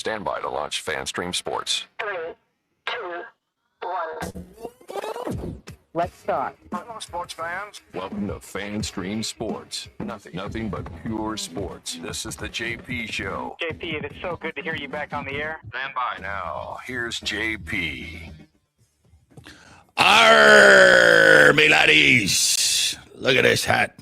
Stand by to launch FanStream Sports. 3, 2, 1. Let's start. Hello, sports fans. Welcome to FanStream Sports. Nothing but pure sports. This is the JP Show. JP, it's so good to hear you back on the air. Stand by now. Here's JP. Arr, me laddies. Look at this hat.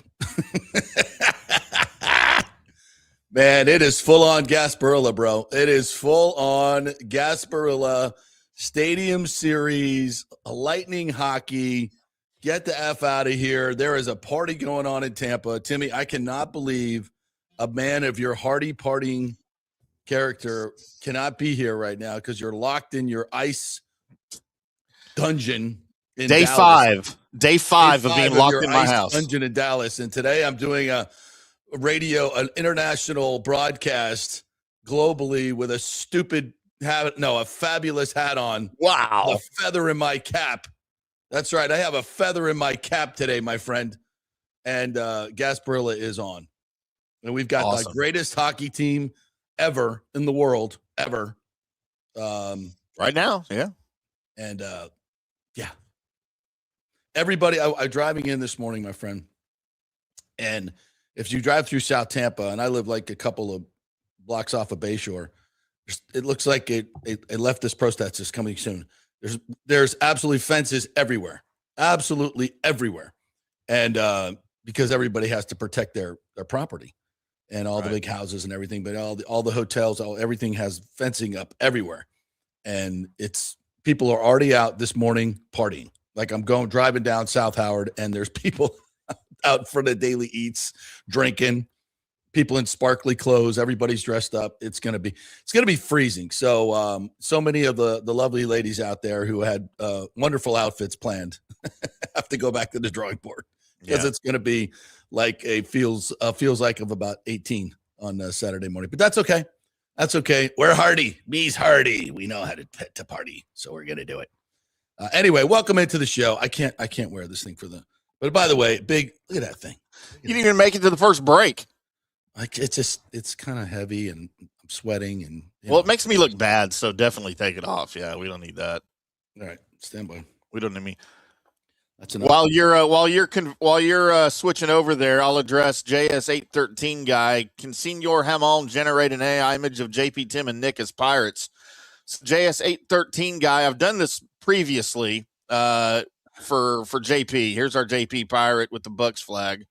Man, it is full-on Gasparilla, bro. It is full-on Gasparilla Stadium Series, Lightning hockey. Get the F out of here. There is a party going on in Tampa. Timmy, I cannot believe a man of your hardy partying character cannot be here right now because you're locked in your ice dungeon in Day Dallas. Day five of being locked in my house. Dungeon in Dallas. And today I'm doing an international broadcast globally with a a fabulous hat on. Wow. A feather in my cap. That's right. I have a feather in my cap today, my friend. And Gasparilla is on. And we've got the greatest hockey team ever in the world, ever. Right now, yeah. And, yeah. Everybody, I'm driving in this morning, my friend. And if you drive through South Tampa, and I live like a couple of blocks off of Bayshore, it looks like a leftist protest is coming soon. There's absolutely fences everywhere, absolutely everywhere, and because everybody has to protect their property, and all the big houses and everything, but all the hotels, everything has fencing up everywhere, and people are already out this morning partying. Like I'm driving down South Howard, and there's people out for the daily eats, drinking, people in sparkly clothes, everybody's dressed up. It's gonna be freezing. So so many of the lovely ladies out there who had wonderful outfits planned have to go back to the drawing board because it's gonna be like feels like of about 18 on Saturday morning. But that's okay. That's okay. We're hardy. Me's hardy. We know how to party, so we're gonna do it. Anyway, welcome into the show. I can't wear this thing but by the way, look at that thing. You didn't even make it to the first break. It's kind of heavy and I'm sweating and it makes me look bad, so definitely take it off. Yeah, we don't need that. All right, stand by. We don't need me. That's enough. While you're switching over there, I'll address JS813 guy. Can Senor Hamm generate an AI image of JP, Timm, and Nick as pirates? So JS813 guy, I've done this previously for JP. Here's our JP pirate with the Bucs flag.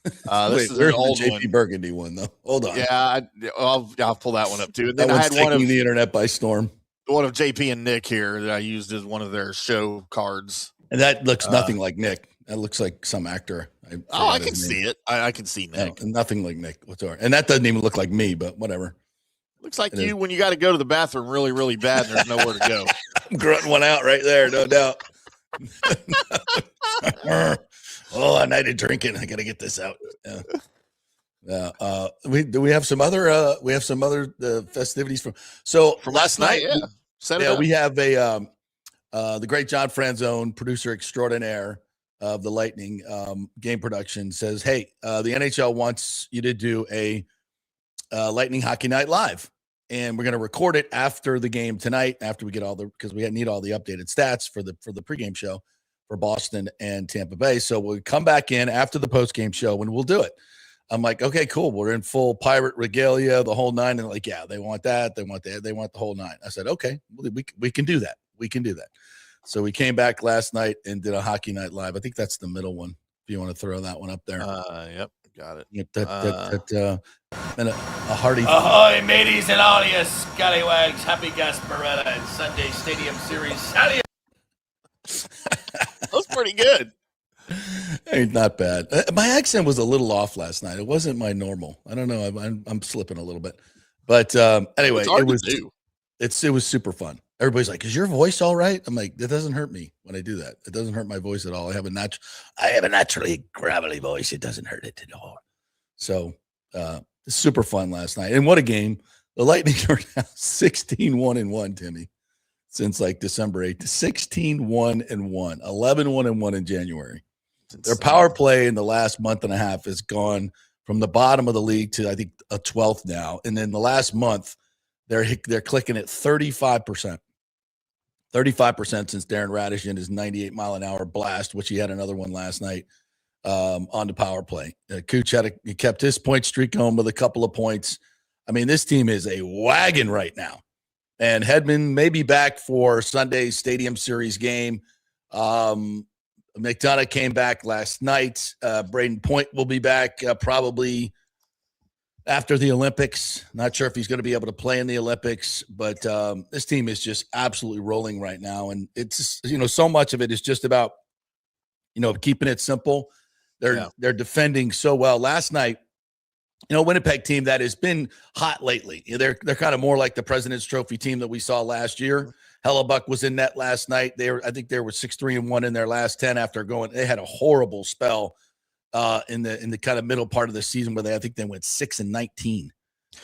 This is an old JP one. Burgundy one though. Hold on. Yeah, I'll pull that one up too. And then that I one's had one of the internet by storm. One of JP and Nick here that I used as one of their show cards. And that looks nothing like Nick. That looks like some actor. I can see it. I can see Nick. No, nothing like Nick whatsoever. And that doesn't even look like me, but whatever. Looks like you when you got to go to the bathroom really, really bad and there's nowhere to go. I'm grunting one out right there, no doubt. A night of drinking. I gotta get this out. We have some other festivities from last night. We have the great John Franzone, producer extraordinaire of the Lightning game production, says, hey, the NHL wants you to do a Lightning Hockey Night Live. And we're going to record it after the game tonight, after we get because we need all the updated stats for the pregame show for Boston and Tampa Bay. So we'll come back in after the postgame show and we'll do it. I'm like, okay, cool. We're in full pirate regalia, the whole nine. And like, yeah, they want that. They want that. They want the whole nine. I said, okay, we can do that. We can do that. So we came back last night and did a Hockey Night Live. I think that's the middle one. If you want to throw that one up there. Yep. Got it. And a hearty. Ahoy, mateys and all you scallywags. Happy Gasparilla and Sunday Stadium Series. Sally. That was pretty good. Hey, not bad. My accent was a little off last night. It wasn't my normal. I don't know. I'm slipping a little bit. But anyway, it was super fun. Everybody's like, is your voice all right? I'm like, it doesn't hurt me when I do that. It doesn't hurt my voice at all. I have a naturally gravelly voice. It doesn't hurt it at all. So super fun last night. And what a game. The Lightning are now 16-1-1, Timmy, since like December 8th. 16-1-1, 11-1-1 in January. Their power play in the last month and a half has gone from the bottom of the league to, I think, a 12th now. And then the last month, They're clicking at 35%. 35% since Darren Radish in his 98-mile-an-hour blast, which he had another one last night on the power play. Cooch he kept his point streak going with a couple of points. I mean, this team is a wagon right now. And Hedman may be back for Sunday's Stadium Series game. McDonough came back last night. Braden Point will be back probably after the Olympics. Not sure if he's going to be able to play in the Olympics, but this team is just absolutely rolling right now. And it's, so much of it is just about, keeping it simple. They're defending so well. Last night, Winnipeg team that has been hot lately. They're kind of more like the President's Trophy team that we saw last year. Hellebuck was in net last night. I think they were 6-3-1 in their last 10 after going. They had a horrible spell in the kind of middle part of the season where I think they went 6-19.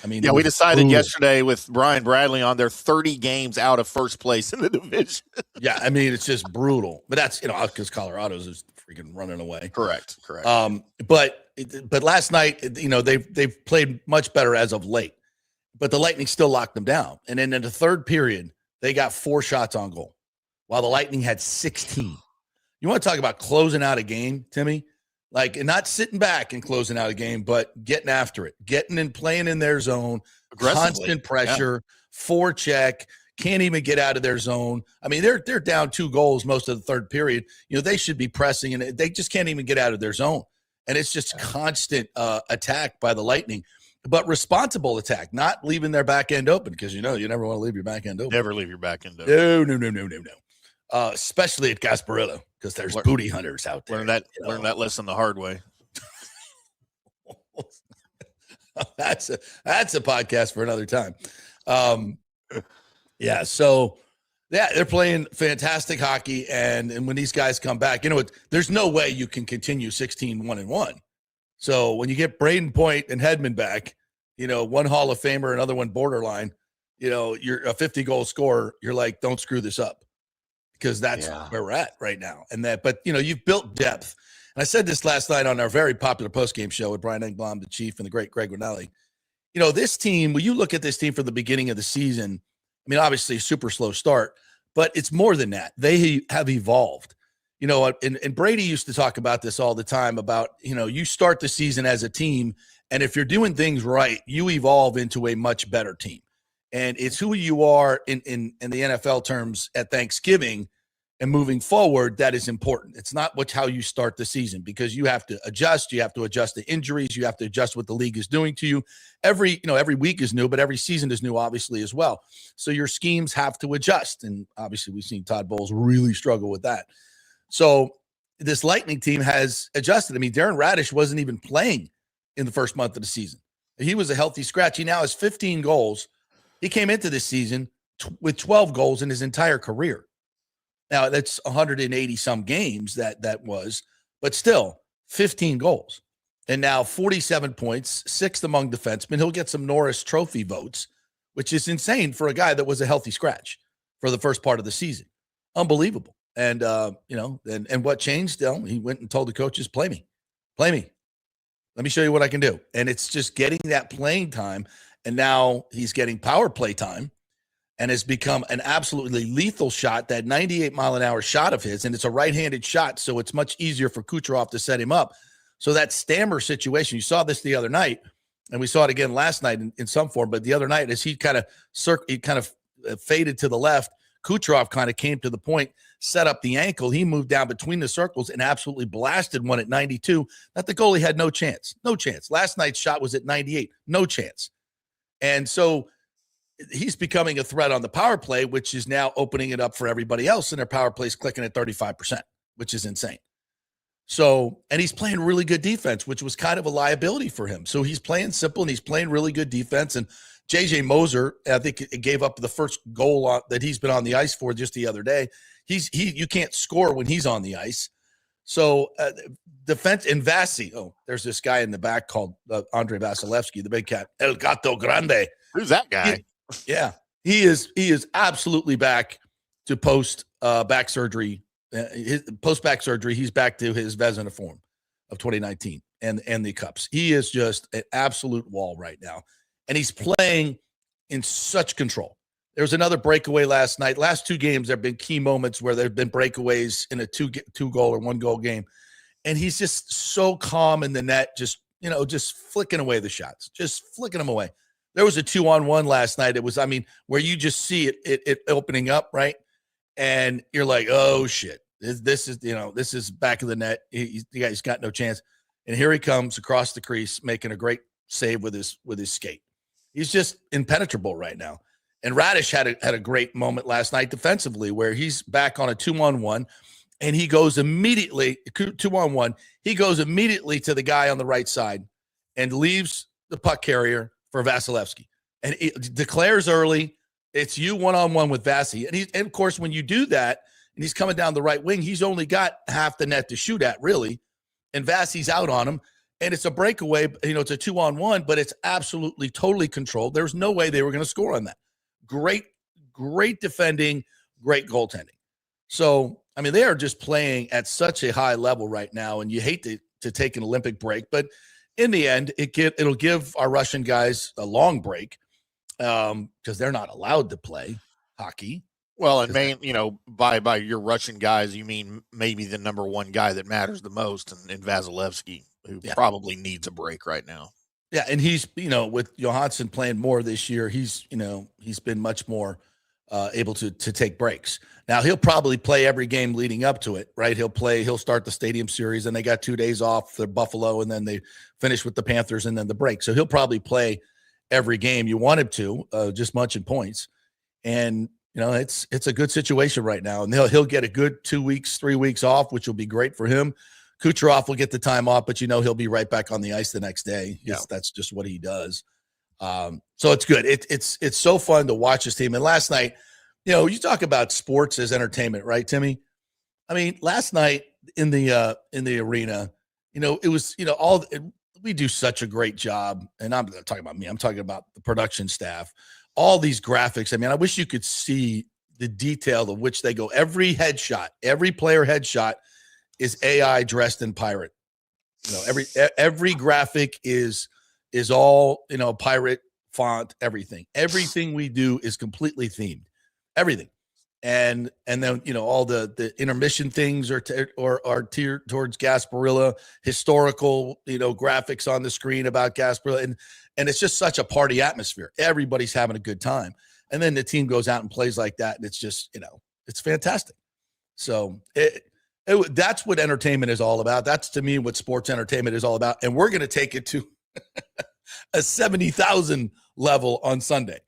I mean, we decided yesterday with Brian Bradley on their 30 games out of first place in the division. Yeah, I mean, it's just brutal. But that's because Colorado's is freaking running away. Correct. But last night, they've played much better as of late. But the Lightning still locked them down. And then in the third period, they got 4 shots on goal, while the Lightning had 16. You want to talk about closing out a game, Timmy? And not sitting back and closing out a game, but getting after it, getting and playing in their zone, constant pressure, forecheck, can't even get out of their zone. I mean, they're down 2 goals most of the third period. They should be pressing, and they just can't even get out of their zone. And it's just constant attack by the Lightning, but responsible attack, not leaving their back end open, because you never want to leave your back end open. Never leave your back end open. No. Especially at Gasparilla, because there's booty hunters out there. Learn that lesson the hard way. That's a podcast for another time. So they're playing fantastic hockey, and when these guys come back, there's no way you can continue 16-1-1. So when you get Braden Point and Hedman back, one Hall of Famer, another one borderline, you're a 50-goal scorer. You're like, don't screw this up, because that's where we're at right now. But you've built depth. And I said this last night on our very popular postgame show with Brian Engblom, the Chief, and the great Greg Rinaldi. This team, when you look at this team from the beginning of the season, I mean, obviously a super slow start, but it's more than that. They have evolved. And Brady used to talk about this all the time about, you start the season as a team, and if you're doing things right, you evolve into a much better team. And it's who you are in the NFL terms at Thanksgiving and moving forward that is important. It's not how you start the season, because you have to adjust. You have to adjust to injuries. You have to adjust what the league is doing to you. Every week is new, but every season is new, obviously, as well. So your schemes have to adjust. And obviously we've seen Todd Bowles really struggle with that. So this Lightning team has adjusted. I mean, Darren Radish wasn't even playing in the first month of the season. He was a healthy scratch. He now has 15 goals. He came into this season with 12 goals in his entire career. Now, that's 180-some games that was, but still 15 goals. And now 47 points, 6th among defensemen. He'll get some Norris Trophy votes, which is insane for a guy that was a healthy scratch for the first part of the season. Unbelievable. And, and what changed? He went and told the coaches, play me. Let me show you what I can do. And it's just getting that playing time. And now he's getting power play time and has become an absolutely lethal shot, that 98-mile-an-hour shot of his. And it's a right-handed shot, so it's much easier for Kucherov to set him up. So that Stammer situation, you saw this the other night, and we saw it again last night in some form, but the other night, as he kind of faded to the left, Kucherov kind of came to the point, set up the ankle. He moved down between the circles and absolutely blasted one at 92. That the goalie had no chance. Last night's shot was at 98. No chance. And so he's becoming a threat on the power play, which is now opening it up for everybody else, and their power play is clicking at 35%, which is insane. So, and he's playing really good defense, which was kind of a liability for him. So he's playing simple, and he's playing really good defense. And J.J. Moser, I think, it gave up the first goal that he's been on the ice for just the other day. You can't score when he's on the ice. So defense and Vasi. Oh, there's this guy in the back called Andre Vasilevsky, the big cat, El Gato Grande. Who's that guy? He is absolutely back to post back surgery. His post back surgery, he's back to his Vezina form of 2019 and the Cups. He is just an absolute wall right now, and he's playing in such control. There was another breakaway last night. Last two games, there have been key moments where there have been breakaways in a two-goal or one-goal game. And he's just so calm in the net, just flicking away the shots, just flicking them away. There was a 2-on-1 last night. It was, where you just see it opening up, right? And you're like, oh, shit. This is back of the net. He's got no chance. And here he comes across the crease, making a great save with his skate. He's just impenetrable right now. And Radish had a great moment last night defensively where he's back on a 2-on-1 and he goes immediately 2-on-1. He goes immediately to the guy on the right side and leaves the puck carrier for Vasilevsky. And he declares early, it's you one-on-one with Vasi. And of course, when you do that and he's coming down the right wing, he's only got half the net to shoot at, really. And Vasi's out on him. And it's a breakaway. It's a 2-on-1, but it's absolutely, totally controlled. There's no way they were going to score on that. Great defending, great goaltending. So, they are just playing at such a high level right now, and you hate to take an Olympic break, but in the end, it'll give our Russian guys a long break because they're not allowed to play hockey. Well, and by your Russian guys, you mean maybe the number one guy that matters the most in Vasilevsky, who probably needs a break right now. Yeah, and he's, with Johansson playing more this year, he's been much more able to take breaks. Now, he'll probably play every game leading up to it, right? He'll start the Stadium Series, and they got 2 days off for Buffalo, and then they finish with the Panthers, and then the break. So he'll probably play every game you want him to, just munching points. And, it's a good situation right now. And he'll get a good 2 weeks, 3 weeks off, which will be great for him. Kucherov will get the time off, but he'll be right back on the ice the next day. Yeah. That's just what he does. So it's good. It's so fun to watch this team. And last night, you talk about sports as entertainment, right, Timmy? Last night in the arena, it was, we do such a great job. And I'm not talking about me. I'm talking about the production staff. All these graphics. I wish you could see the detail of which they go. Every headshot, every player headshot is AI dressed in pirate. Every graphic is all, pirate font, everything. Everything we do is completely themed. Everything. And then, all the intermission things are tiered towards Gasparilla, historical, graphics on the screen about Gasparilla. And it's just such a party atmosphere. Everybody's having a good time. And then the team goes out and plays like that. And it's just, it's fantastic. So that's what entertainment is all about. That's, to me, what sports entertainment is all about. And we're going to take it to a 70,000 level on Sunday.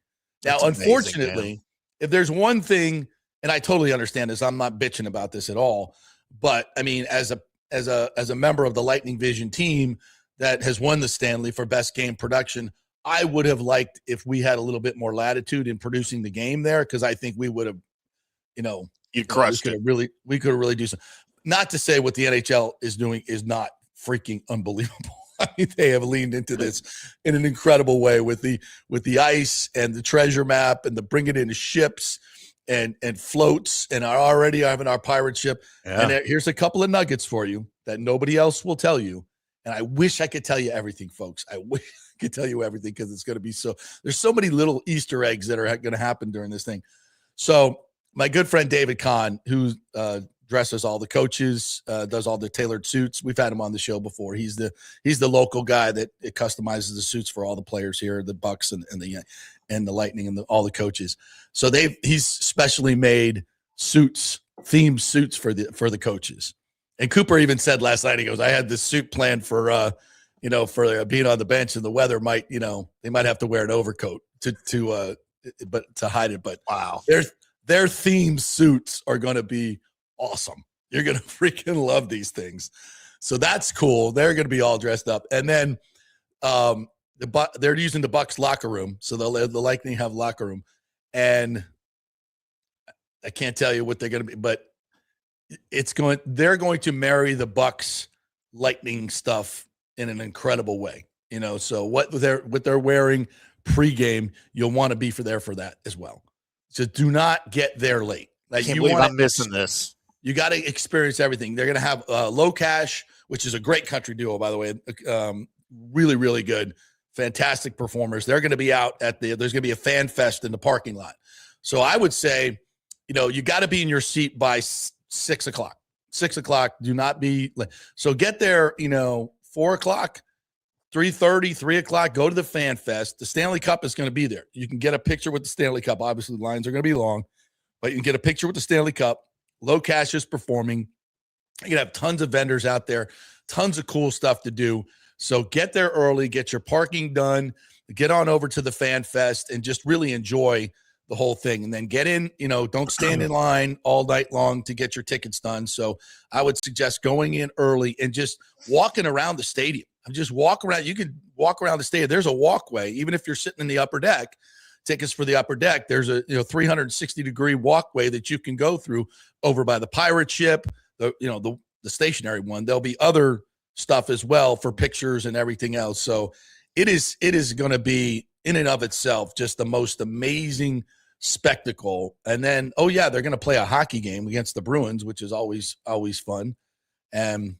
Now, unfortunately, if there's one thing, and I totally understand this, I'm not bitching about this at all, but as a member of the Lightning Vision team that has won the Stanley for best game production, I would have liked if we had a little bit more latitude in producing the game there, because I think we would have, you crushed it. We could have really do something. Not to say what the NHL is doing is not freaking unbelievable. They have leaned into this in an incredible way with the ice and the treasure map and the bringing in ships and floats, and are already having our pirate ship. Yeah. And here's a couple of nuggets for you that nobody else will tell you. And I wish I could tell you everything, folks. I wish I could tell you everything, because it's going to be there's so many little Easter eggs that are going to happen during this thing. So my good friend David Kahn, who dresses all the coaches, does all the tailored suits. We've had him on the show before. He's the local guy that customizes the suits for all the players here, the Bucs and the Lightning and all the coaches. So he's specially made themed suits for the coaches. And Cooper even said last night, he goes, I had this suit planned for being on the bench, and the weather might, they might have to wear an overcoat to hide it. But wow, their themed suits are going to be awesome. You're going to freaking love these things. So that's cool. They're going to be all dressed up. And then they're using the Bucs locker room. So the Lightning have locker room. And I can't tell you what they're going to be, but they're going to marry the Bucs Lightning stuff in an incredible way. So what they're wearing pregame, you'll want to be there for that as well. So do not get there late. I can't believe I'm missing this. You got to experience everything. They're going to have Low Cash, which is a great country duo, by the way. Really, really good. fantastic performers. They're going to be out there's going to be a fan fest in the parking lot. So I would say, you got to be in your seat by 6 o'clock. 6 o'clock. Do not be. So get there, 4 o'clock, 3:30, 3 o'clock. Go to the fan fest. The Stanley Cup is going to be there. You can get a picture with the Stanley Cup. Obviously, the lines are going to be long, but you can get a picture with the Stanley Cup. Low Cash is performing. You can have tons of vendors out there, tons of cool stuff to do. So get there early, get your parking done, get on over to the Fan Fest, and just really enjoy the whole thing. And then get in, don't stand in line all night long to get your tickets done. So I would suggest going in early and just walking around the stadium. Just walk around. You could walk around the stadium. There's a walkway, even if you're sitting in the upper deck. Tickets for the upper deck. There's a 360-degree walkway that you can go through over by the pirate ship, the stationary one. There'll be other stuff as well for pictures and everything else. So it is going to be in and of itself just the most amazing spectacle. And then, they're going to play a hockey game against the Bruins, which is always fun. And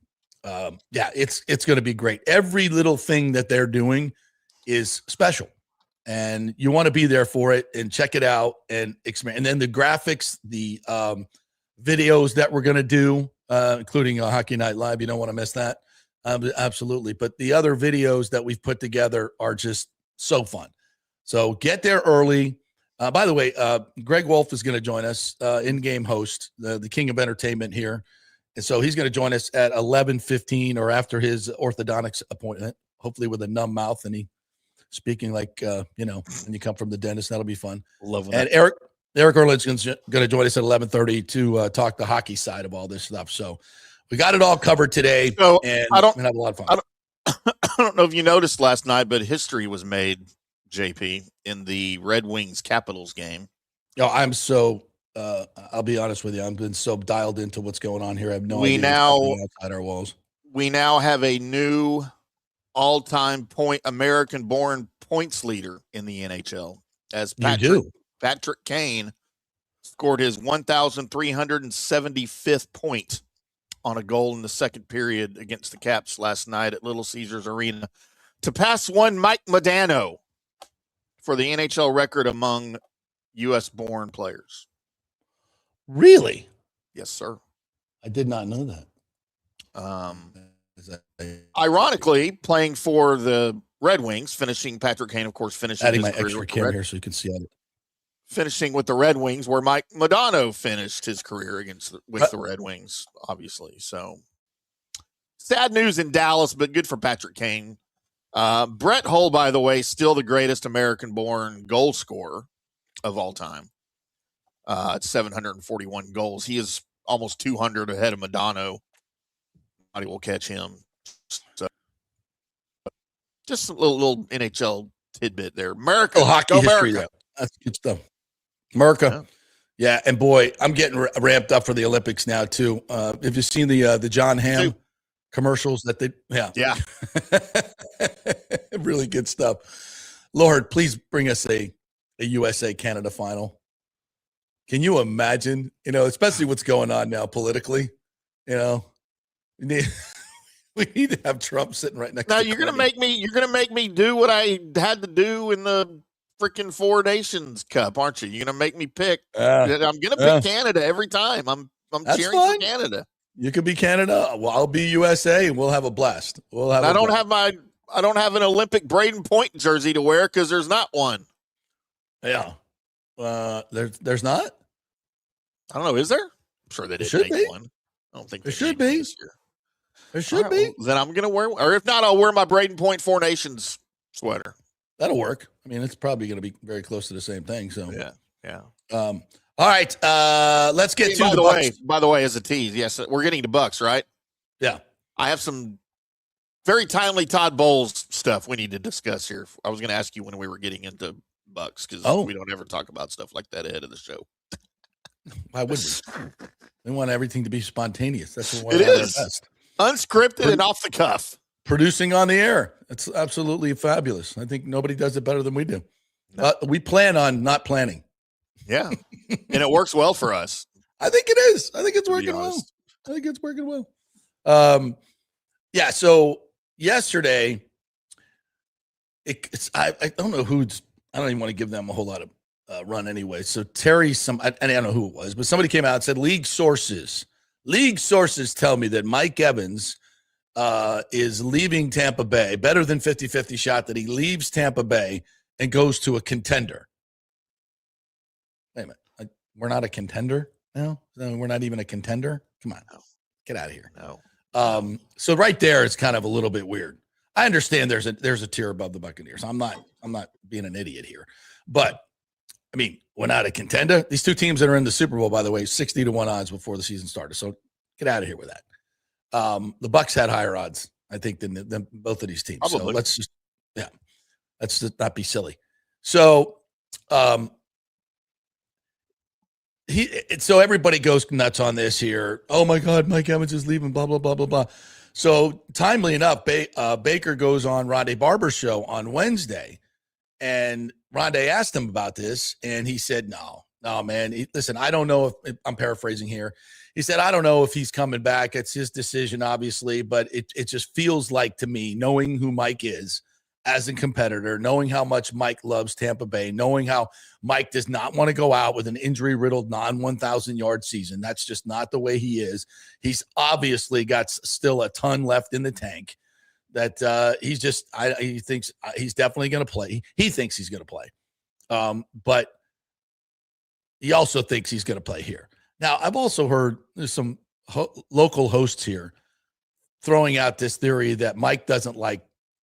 it's going to be great. Every little thing that they're doing is special, and you want to be there for it and check it out and experience. And then the graphics, the videos that we're going to do, including Hockey Night Live. You don't want to miss that. Absolutely. But the other videos that we've put together are just so fun. So get there early. By the way, Greg Wolf is going to join us, in-game host, the king of entertainment here. And so he's going to join us at 11:15 or after his orthodontics appointment, hopefully with a numb mouth. And he speaking like, when you come from the dentist, that'll be fun. Loving and it. Erik Erlendsson is going to join us at 11:30 to talk the hockey side of all this stuff. So we got it all covered today, and we're going to have a lot of fun. I don't know if you noticed last night, but history was made, JP, in the Red Wings Capitals game. I'm so I'll be honest with you. I've been so dialed into what's going on here. I have no idea what's going on outside our walls. We now have a new all-time American-born points leader in the NHL, as Patrick Kane scored his 1,375th point on a goal in the second period against the Caps last night at Little Caesars Arena to pass one Mike Modano for the NHL record among U.S.-born players. Really? Yes, sir. I did not know that. Ironically, playing for the Red Wings, Patrick Kane, of course, finishing adding his my career extra with camera here so you can see it. Finishing with the Red Wings, where Mike Modano finished his career with the Red Wings, obviously. So sad news in Dallas, but good for Patrick Kane. Brett Hull, by the way, still the greatest American-born goal scorer of all time. At 741 goals. He is almost 200 ahead of Modano. Nobody will catch him. So, just a little NHL tidbit there. America, hockey go history. America. That's good stuff. America. Yeah, and boy, I'm getting ramped up for the Olympics now too. Have you seen the John Hamm commercials that they? Yeah. Really good stuff. Lord, please bring us a USA Canada final. Can you imagine? Especially what's going on now politically. We need to have Trump sitting right next. Now to you're gonna make me do what I had to do in the freaking Four Nations Cup, aren't you? You're gonna make me pick. I'm gonna pick Canada every time. I'm cheering for Canada. You could be Canada. Well, I'll be USA, and we'll have a blast. I don't have an Olympic Braden Point jersey to wear because there's not one. Yeah. There's not. I don't know. Is there? I'm sure they didn't make one. I don't think there should be this year. There should be. Well, then I'm gonna wear, or if not, I'll wear my Braden Point Four Nations sweater. That'll work. I mean, it's probably going to be very close to the same thing. So yeah. All right. Let's get to by the way. Bucs. By the way, as a tease, yes, we're getting to Bucs, right? Yeah. I have some very timely Todd Bowles stuff we need to discuss here. I was going to ask you when we were getting into Bucs because we don't ever talk about stuff like that ahead of the show. Why would we? We want everything to be spontaneous. That's what it is. Best. Unscripted and off the cuff. Producing on the air. It's absolutely fabulous. I think nobody does it better than we do. We plan on not planning. Yeah. And it works well for us. I think it is. I think it's working well. Yeah. So yesterday, I don't know who's. I don't even want to give them a whole lot of run anyway. So Terry, I don't know who it was, but somebody came out and said league sources tell me that Mike Evans is leaving Tampa Bay. Better than 50-50 shot that he leaves Tampa Bay and goes to a contender. Wait a minute, we're not a contender now. No, we're not even a contender. Come on, get out of here. No. So right there, it's kind of a little bit weird. I understand there's a tier above the Buccaneers. I'm not being an idiot here, but I mean, we're not a contender. These two teams that are in the Super Bowl, by the way, 60-1 odds before the season started. So get out of here with that. The Bucs had higher odds, I think, than both of these teams. Probably. So let's just not be silly. So so everybody goes nuts on this here. Oh my God, Mike Evans is leaving, blah, blah, blah, blah, blah. So timely enough, Baker goes on Rondé Barber's show on Wednesday, and Rondé asked him about this, and he said, no, man. Listen, I don't know if I'm paraphrasing here. He said, I don't know if he's coming back. It's his decision, obviously, but it just feels like to me, knowing who Mike is as a competitor, knowing how much Mike loves Tampa Bay, knowing how Mike does not want to go out with an injury-riddled non-1,000-yard season. That's just not the way he is. He's obviously got still a ton left in the tank. That he thinks he's definitely going to play. He thinks he's going to play. But he also thinks he's going to play here. Now, I've also heard there's some local hosts here throwing out this theory that Mike doesn't like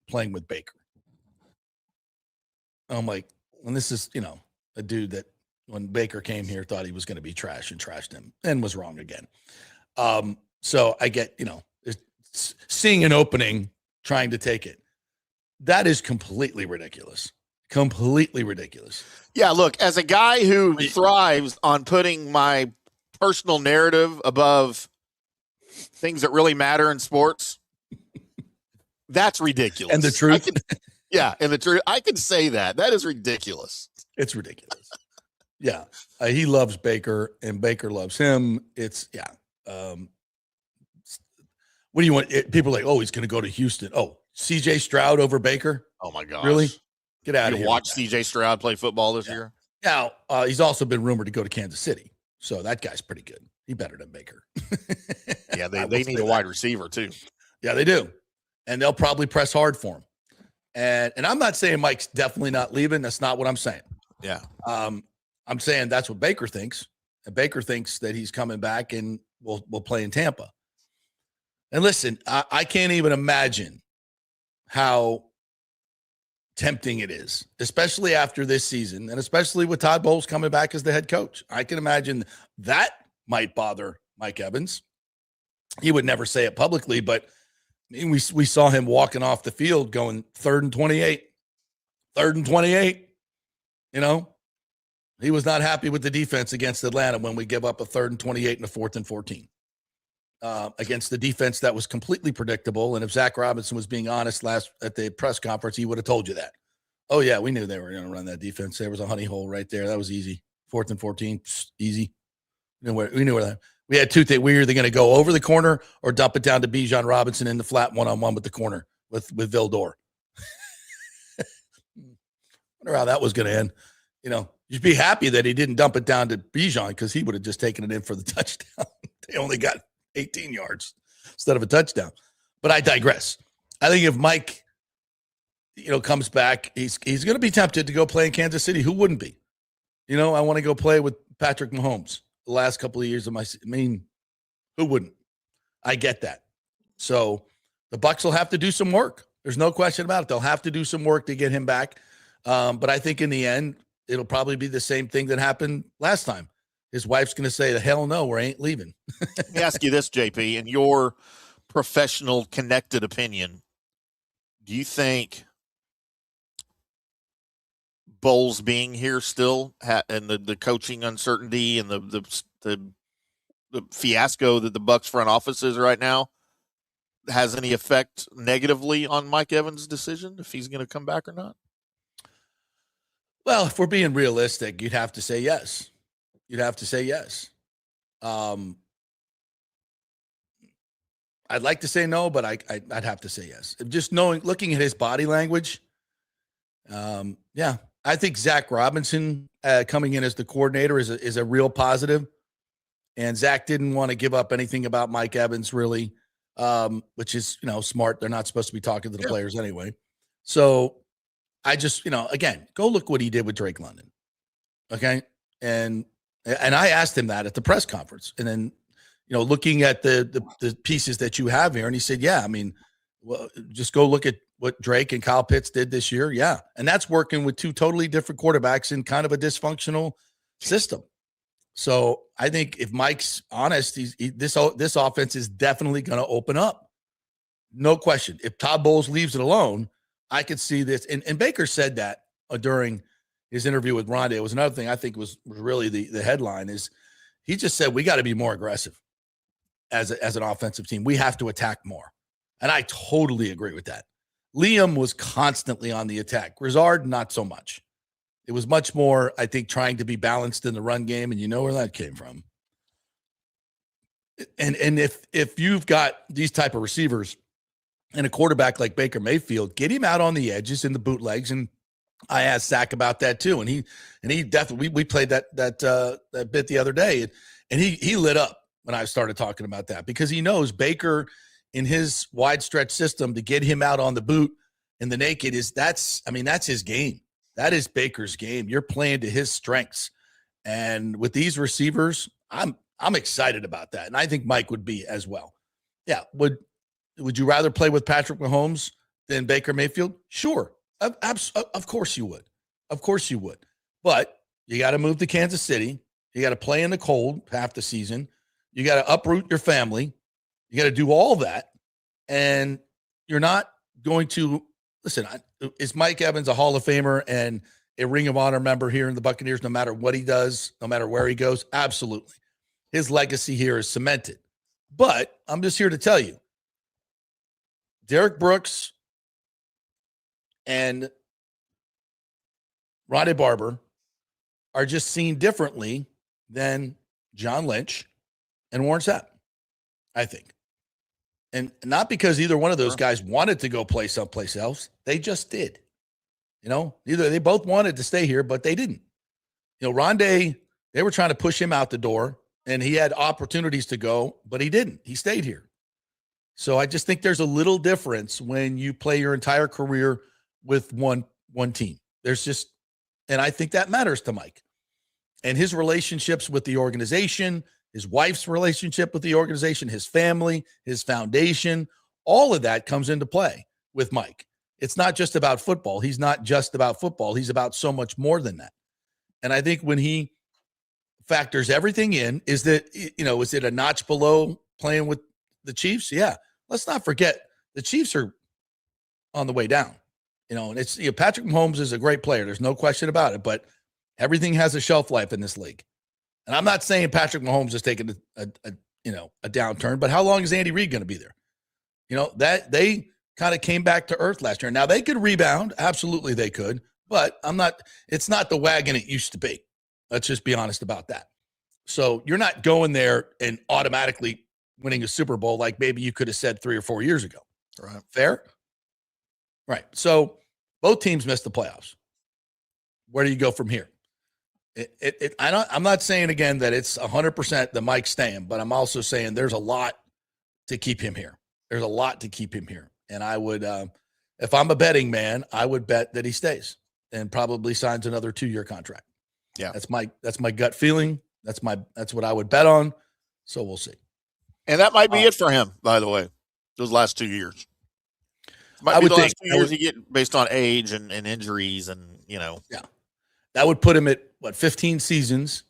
playing with Baker. I'm like, and this is, a dude that when Baker came here thought he was going to be trash and trashed him and was wrong again. So I get, seeing an opening, trying to take it. That is completely ridiculous. Completely ridiculous. Yeah, look, as a guy who thrives on putting my personal narrative above things that really matter in sports, that's ridiculous. And the truth. And the truth. I can say that. That is ridiculous. It's ridiculous. Yeah. He loves Baker, and Baker loves him. It's, what do you want? People are like, oh, he's going to go to Houston. Oh, CJ Stroud over Baker? Oh, my gosh. Really? Get out of here. Watch CJ Stroud play football this year? Now, he's also been rumored to go to Kansas City. So that guy's pretty good. He's better than Baker. Yeah, they need a wide receiver, too. Yeah, they do. And they'll probably press hard for him. And I'm not saying Mike's definitely not leaving. That's not what I'm saying. Yeah. I'm saying that's what Baker thinks. And Baker thinks that he's coming back and will play in Tampa. And listen, I can't even imagine how tempting it is, especially after this season, and especially with Todd Bowles coming back as the head coach. I can imagine that might bother Mike Evans. He would never say it publicly, but we saw him walking off the field going 3rd and 28. 3rd and 28. He was not happy with the defense against Atlanta when we give up a 3rd and 28 and a 4th and 14. Against the defense that was completely predictable. And if Zach Robinson was being honest last at the press conference, he would have told you that. Oh, yeah, we knew they were going to run that defense. There was a honey hole right there. That was easy. 4th and 14, easy. We knew where that. We had two things. We were either going to go over the corner or dump it down to Bijan Robinson in the flat one-on-one with the corner with Vildor. Wonder how that was going to end. You'd be happy that he didn't dump it down to Bijan because he would have just taken it in for the touchdown. They only got 18 yards instead of a touchdown. But I digress. I think if Mike, comes back, he's going to be tempted to go play in Kansas City. Who wouldn't be? I want to go play with Patrick Mahomes the last couple of years of who wouldn't? I get that. So the Bucs will have to do some work. There's no question about it. They'll have to do some work to get him back. But I think in the end, it'll probably be the same thing that happened last time. His wife's going to say, the hell no, we ain't leaving. Let me ask you this, JP, in your professional connected opinion, do you think Bowles being here still and the coaching uncertainty and the fiasco that the Bucs front office is right now has any effect negatively on Mike Evans' decision if he's going to come back or not? Well, if we're being realistic, you'd have to say yes. I'd like to say no, but I'd have to say yes. Just looking at his body language, Yeah, I think Zach Robinson coming in as the coordinator is a real positive. And Zach didn't want to give up anything about Mike Evans, really, which is, smart. They're not supposed to be talking to the players anyway. So I just, again, go look what he did with Drake London. Okay. And I asked him that at the press conference. And then, looking at the pieces that you have here, and he said, yeah, I mean, well, just go look at what Drake and Kyle Pitts did this year. Yeah. And that's working with two totally different quarterbacks in kind of a dysfunctional system. So I think if Mike's honest, this offense is definitely going to open up. No question. If Todd Bowles leaves it alone, I could see this. And Baker said that during his interview with Rondé. It was another thing I think was really the headline is he just said, we got to be more aggressive as an offensive team. We have to attack more. And I totally agree with that. Liam was constantly on the attack. Grizzard, not so much. It was much more, I think, trying to be balanced in the run game, and you know where that came from. And if you've got these type of receivers and a quarterback like Baker Mayfield, get him out on the edges in the bootlegs. And I asked Zach about that too, and he definitely we played that bit the other day, and he lit up when I started talking about that because he knows Baker in his wide stretch system to get him out on the boot and the naked that's his game. That is Baker's game. You're playing to his strengths. And with these receivers, I'm excited about that. And I think Mike would be as well. Yeah. Would you rather play with Patrick Mahomes than Baker Mayfield? Sure. Of course you would. Of course you would. But you got to move to Kansas City. You got to play in the cold half the season. You got to uproot your family. You got to do all that. And you're not going to listen. Is Mike Evans a Hall of Famer and a Ring of Honor member here in the Buccaneers, no matter what he does, no matter where he goes? Absolutely. His legacy here is cemented. But I'm just here to tell you, Derek Brooks and Ronde Barber are just seen differently than John Lynch and Warren Sapp, I think. And not because either one of those guys wanted to go play someplace else. They just did. They both wanted to stay here, but they didn't. Ronde, they were trying to push him out the door, and he had opportunities to go, but he didn't. He stayed here. So I just think there's a little difference when you play your entire career with one team. And I think that matters to Mike. And his relationships with the organization, his wife's relationship with the organization, his family, his foundation, all of that comes into play with Mike. It's not just about football. He's not just about football. He's about so much more than that. And I think when he factors everything in, is it a notch below playing with the Chiefs? Yeah. Let's not forget the Chiefs are on the way down. And it's Patrick Mahomes is a great player. There's no question about it, but everything has a shelf life in this league. And I'm not saying Patrick Mahomes is taking a downturn, but how long is Andy Reid going to be there? That they kind of came back to earth last year. Now they could rebound. Absolutely they could, but it's not the wagon it used to be. Let's just be honest about that. So you're not going there and automatically winning a Super Bowl like maybe you could have said 3 or 4 years ago. Right. Fair? Right. So both teams missed the playoffs. Where do you go from here? I'm not saying again that it's 100% that Mike's staying, but I'm also saying there's a lot to keep him here. There's a lot to keep him here. And I would, if I'm a betting man, I would bet that he stays and probably signs another 2-year contract. Yeah. That's my gut feeling. That's what I would bet on. So we'll see. And that might be it for him, by the way, those last 2 years. Might be the last 2 years he get based on age and injuries and, Yeah. That would put him at 15 seasons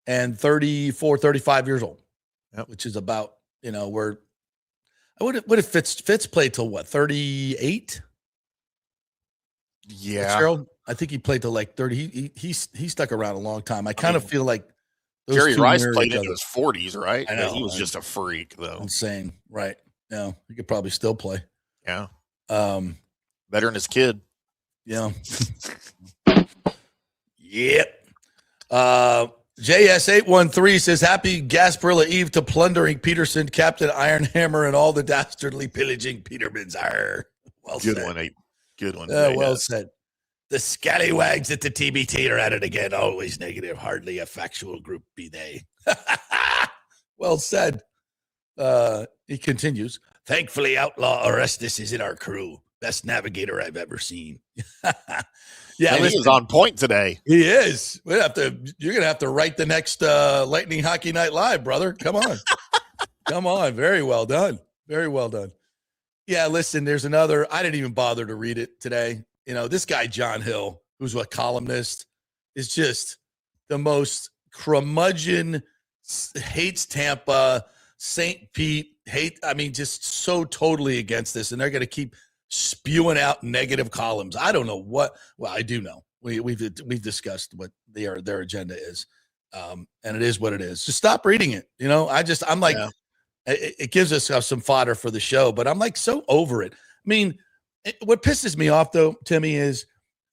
and 34, 35 years old, which is about, where what if Fitz played till 38? Yeah. Gerald, I think he played till like 30. He stuck around a long time. I kind of feel like Jerry Rice played into his 40s, right? I know, but he was just a freak, though. Insane, right? Yeah, he could probably still play. Yeah. Better than his kid. Yeah. Yep. JS813 says, happy Gasparilla Eve to plundering Peterson, Captain Ironhammer, and all the dastardly pillaging Petermans. Well Good said. one, Good one. Well said. The scallywags at the TBT are at it again. Always negative, hardly a factual group be they. Well said. He continues. Thankfully, Outlaw Orestes is in our crew. Best navigator I've ever seen. Yeah, he was on point today. He is. You're gonna have to write the next Lightning Hockey Night Live, brother. Come on. Come on. Very well done. Very well done. Yeah, listen, there's another. I didn't even bother to read it today. You know, this guy, John Hill, who's a columnist, is just the most curmudgeon, hates Tampa, St. Pete, just so totally against this. And they're going to keep spewing out negative columns. I don't know what. Well, I do know. We've discussed what their agenda is, and it is what it is. Just stop reading it. You know, I'm like, it gives us some fodder for the show, but I'm like so over it. I mean, what pisses me off though, Timmy, is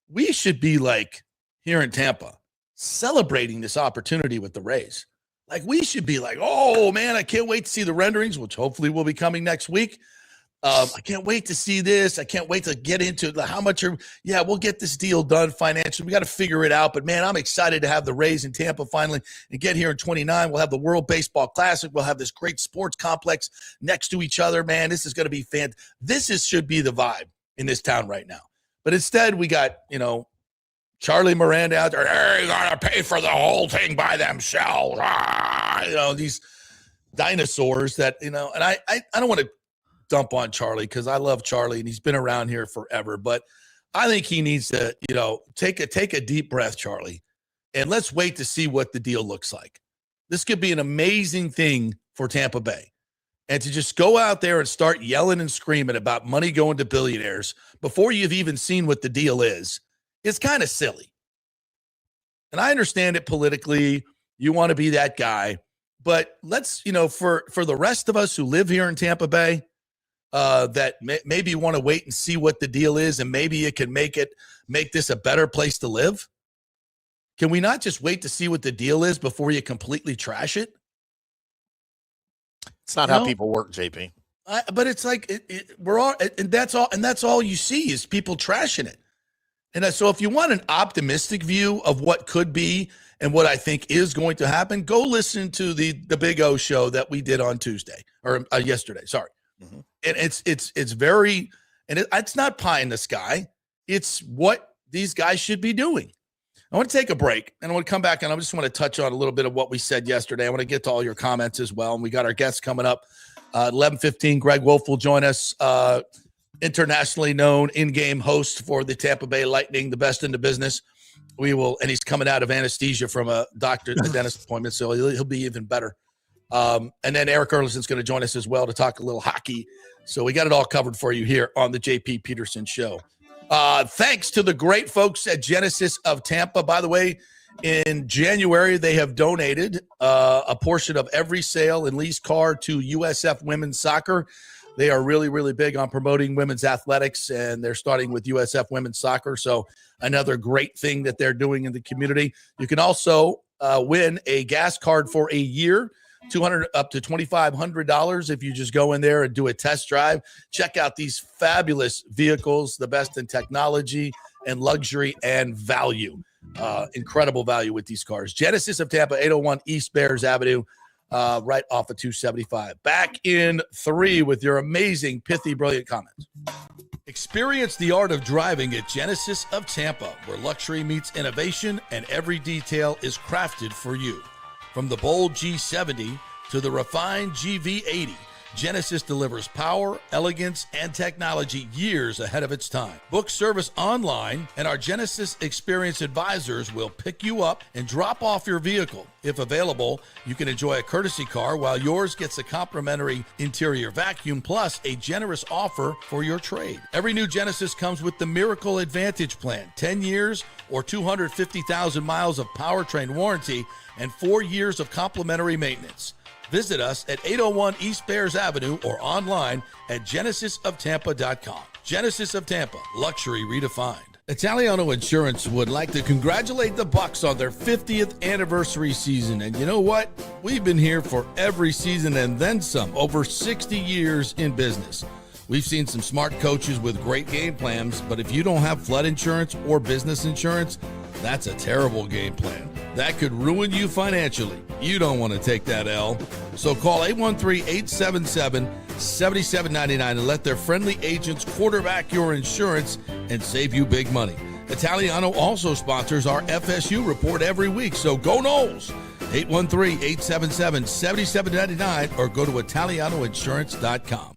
we should be like here in Tampa celebrating this opportunity with the Rays. Like we should be like, oh man, I can't wait to see the renderings, which hopefully will be coming next week. I can't wait to see this. I can't wait to get into how much we'll get this deal done financially. We got to figure it out. But man, I'm excited to have the Rays in Tampa finally and get here in 29. We'll have the World Baseball Classic. We'll have this great sports complex next to each other. Man, this is going to be should be the vibe in this town right now. But instead we got, Charlie Miranda out there. They're going to pay for the whole thing by themselves. These dinosaurs that, and I don't want to dump on Charlie because I love Charlie and he's been around here forever. But I think he needs to, take a deep breath, Charlie, and let's wait to see what the deal looks like. This could be an amazing thing for Tampa Bay. And to just go out there and start yelling and screaming about money going to billionaires before you've even seen what the deal is kind of silly. And I understand it politically. You want to be that guy. But let's, for the rest of us who live here in Tampa Bay, that maybe want to wait and see what the deal is and maybe it can make this a better place to live. Can we not just wait to see what the deal is before you completely trash it? It's not how people work, JP. But it's like we're all, and that's all you see is people trashing it. And so if you want an optimistic view of what could be and what I think is going to happen, go listen to the Big O show that we did on Tuesday or yesterday. Sorry. Mm-hmm. And it's very, and it's not pie in the sky. It's what these guys should be doing. I want to take a break and I want to come back and I just want to touch on a little bit of what we said yesterday. I want to get to all your comments as well. And we got our guests coming up. 11:15, Greg Wolf will join us, internationally known in-game host for the Tampa Bay Lightning, the best in the business. And he's coming out of anesthesia from a dentist appointment, so he'll be even better. And then Erik Erlendsson is going to join us as well to talk a little hockey. So we got it all covered for you here on the JP Peterson Show. Thanks to the great folks at Genesis of Tampa. By the way, in January, they have donated a portion of every sale and lease car to USF Women's Soccer. They are really, really big on promoting women's athletics, and they're starting with USF Women's Soccer. So another great thing that they're doing in the community. You can also win a gas card for a year, $200 up to $2,500 if you just go in there and do a test drive. Check out these fabulous vehicles, the best in technology and luxury and value. Incredible value with these cars. Genesis of Tampa, 801 East Bears Avenue, right off of 275. Back in 3 with your amazing, pithy, brilliant comments. Experience the art of driving at Genesis of Tampa, where luxury meets innovation and every detail is crafted for you. From the bold G70 to the refined GV80, Genesis delivers power, elegance, and technology years ahead of its time. Book service online, and our Genesis Experience advisors will pick you up and drop off your vehicle. If available, you can enjoy a courtesy car while yours gets a complimentary interior vacuum plus a generous offer for your trade. Every new Genesis comes with the Miracle Advantage Plan, 10 years or 250,000 miles of powertrain warranty and 4 years of complimentary maintenance. Visit us at 801 East Bears Avenue or online at genesisoftampa.com. Genesis of Tampa, luxury redefined. Italiano Insurance would like to congratulate the Bucs on their 50th anniversary season. And you know what? We've been here for every season and then some, over 60 years in business. We've seen some smart coaches with great game plans, but if you don't have flood insurance or business insurance, that's a terrible game plan. That could ruin you financially. You don't want to take that L. So call 813-877-7799 and let their friendly agents quarterback your insurance and save you big money. Italiano also sponsors our FSU report every week, so go Noles. 813-877-7799 or go to italianoinsurance.com.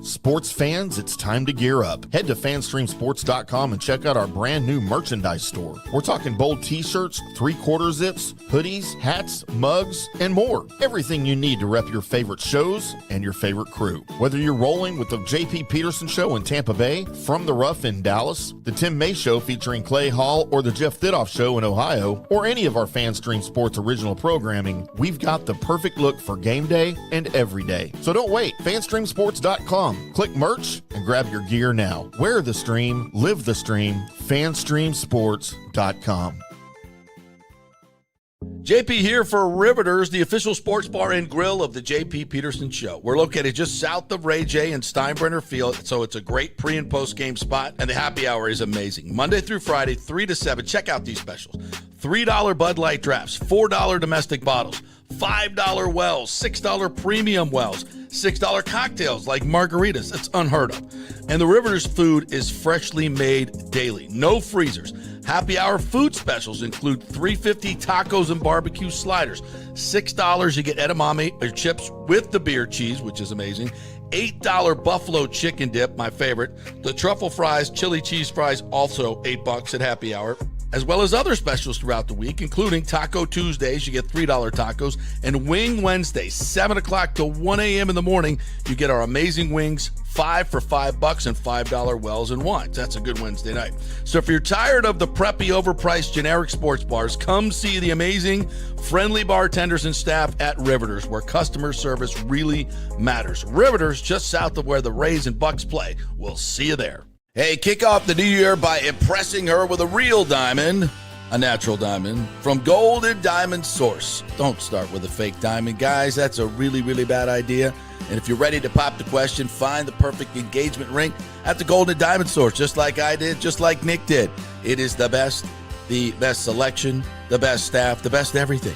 Sports fans, it's time to gear up. Head to FanStreamSports.com and check out our brand new merchandise store. We're talking bold t-shirts, 3/4 zips, hoodies, hats, mugs, and more. Everything you need to rep your favorite shows and your favorite crew. Whether you're rolling with the JP Peterson Show in Tampa Bay, From the Rough in Dallas, the Tim May Show featuring Clay Hall, or the Jeff Thidoff Show in Ohio, or any of our FanStream Sports original programming, we've got the perfect look for game day and every day. So don't wait. FanStreamSports.com. Click merch and grab your gear now. Wear the stream, live the stream, FanStreamSports.com. JP here for Riveters, the official sports bar and grill of the JP Peterson Show. We're located just south of Ray J and Steinbrenner Field, so it's a great pre- and post-game spot, and the happy hour is amazing. Monday through Friday, 3 to 7. Check out these specials. $3 Bud Light drafts, $4 domestic bottles, $5 wells, $6 premium wells, $6 cocktails like margaritas. That's unheard of. And the Riveters food is freshly made daily. No freezers. Happy hour food specials include $3.50 tacos and barbecue sliders. $6 you get edamame or chips with the beer cheese, which is amazing. $8 buffalo chicken dip, my favorite. The truffle fries, chili cheese fries, also $8 at happy hour. As well as other specials throughout the week, including Taco Tuesdays, you get $3 tacos, and Wing Wednesdays, 7 o'clock to 1 a.m. in the morning, you get our amazing wings, 5 for $5 and $5 wells and wines. That's a good Wednesday night. So if you're tired of the preppy, overpriced, generic sports bars, come see the amazing, friendly bartenders and staff at Riveters, where customer service really matters. Riveters, just south of where the Rays and Bucs play. We'll see you there. Hey, kick off the new year by impressing her with a real diamond, a natural diamond, from Golden Diamond Source. Don't start with a fake diamond, guys. That's a really, really bad idea. And if you're ready to pop the question, find the perfect engagement ring at the Golden Diamond Source, just like I did, just like Nick did. It is the best selection, the best staff, the best everything.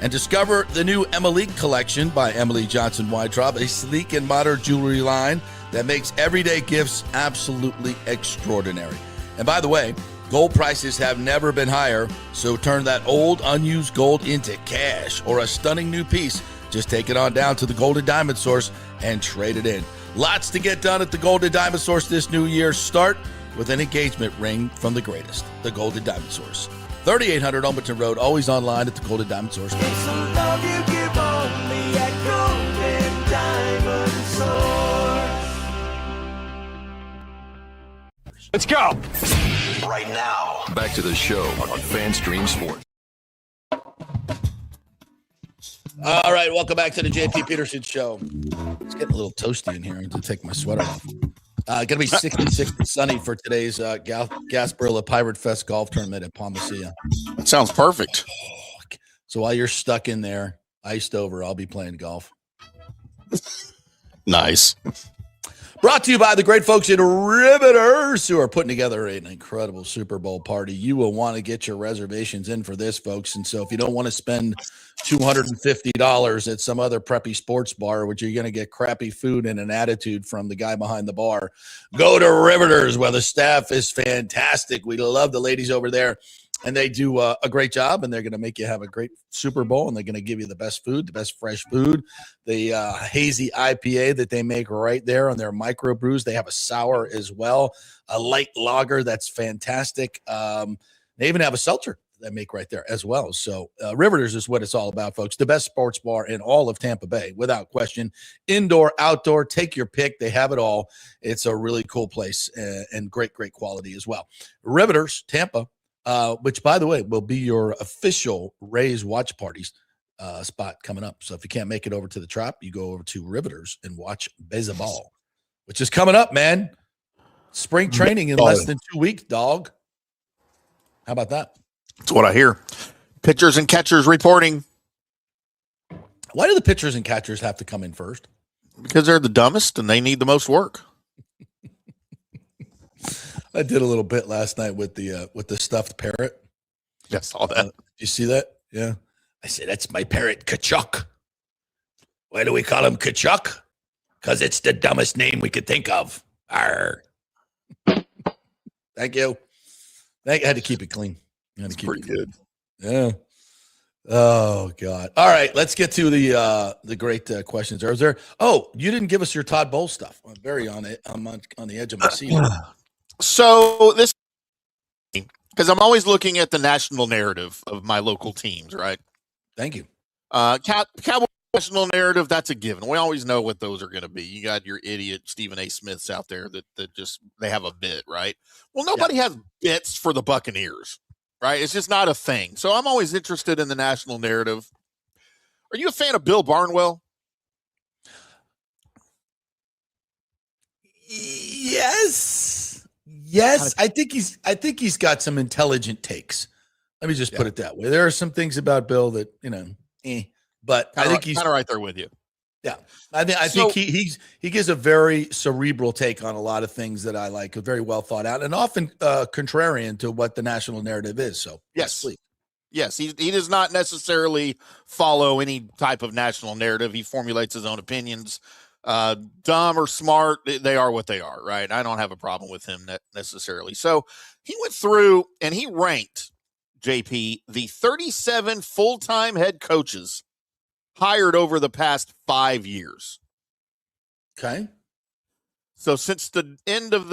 And discover the new Emily collection by Emily Johnson Weintraub, a sleek and modern jewelry line that makes everyday gifts absolutely extraordinary. And by the way, gold prices have never been higher, so turn that old unused gold into cash or a stunning new piece. Just take it on down to the Golden Diamond Source and trade it in. Lots to get done at the Golden Diamond Source this new year. Start with an engagement ring from the greatest, the Golden Diamond Source. 3800 Alberton Road, always online at the Golden Diamond Source. Let's go. Right now, back to the show on FanStream Sports. All right, welcome back to the JP Peterson Show. It's getting a little toasty in here. I need to take my sweater off. Going to be 66 and sunny for today's Gasparilla Pirate Fest golf tournament at Palmacia. That sounds perfect. So while you're stuck in there, iced over, I'll be playing golf. Nice. Brought to you by the great folks at Riveters, who are putting together an incredible Super Bowl party. You will want to get your reservations in for this, folks. And so if you don't want to spend $250 at some other preppy sports bar, which you're going to get crappy food and an attitude from the guy behind the bar, go to Riveters, where the staff is fantastic. We love the ladies over there. And they do a great job, and they're going to make you have a great Super Bowl, and they're going to give you the best food, the best fresh food, the hazy IPA that they make right there on their microbrews. They have a sour as well, a light lager that's fantastic. They even have a seltzer they make right there as well. So Riveters is what it's all about, folks. The best sports bar in all of Tampa Bay, without question. Indoor, outdoor, take your pick. They have it all. It's a really cool place and great quality as well. Riveters, Tampa. Which, by the way, will be your official Rays watch parties spot coming up. So if you can't make it over to the Trop, you go over to Riveters and watch baseball, which is coming up, man. Spring training in less than 2 weeks, dog. How about that? That's what I hear. Pitchers and catchers reporting. Why do the pitchers and catchers have to come in first? Because they're the dumbest and they need the most work. I did a little bit last night with the stuffed parrot. Yeah, I saw that. You see that? Yeah. I said, that's my parrot, Kachuk. Why do we call him Kachuk? Because it's the dumbest name we could think of. Arr. Thank you. I had to keep it clean. That's pretty good. Yeah. Oh God. All right, let's get to the great questions. Is there? Oh, you didn't give us your Todd Bowles stuff. I'm very on it. I'm on the edge of my seat. So this, because I'm always looking at the national narrative of my local teams, right? Thank you. Cowboy national narrative, that's a given. We always know what those are going to be. You got your idiot Stephen A. Smiths out there that just they have a bit, right? Well, nobody has bits for the Buccaneers, right? It's just not a thing. So I'm always interested in the national narrative. Are you a fan of Bill Barnwell? Yes. I think he's got some intelligent takes. Let me just put it that way. There are some things about Bill that, but I think he's kind of right there with you. Yeah. I think he gives a very cerebral take on a lot of things that I like, very well thought out and often contrarian to what the national narrative is. So yes, please. Yes, he does not necessarily follow any type of national narrative. He formulates his own opinions. Dumb or smart, they are what they are, right? I don't have a problem with him necessarily. So he went through and he ranked, JP, the 37 full-time head coaches hired over the past 5 years. Okay. So since the end of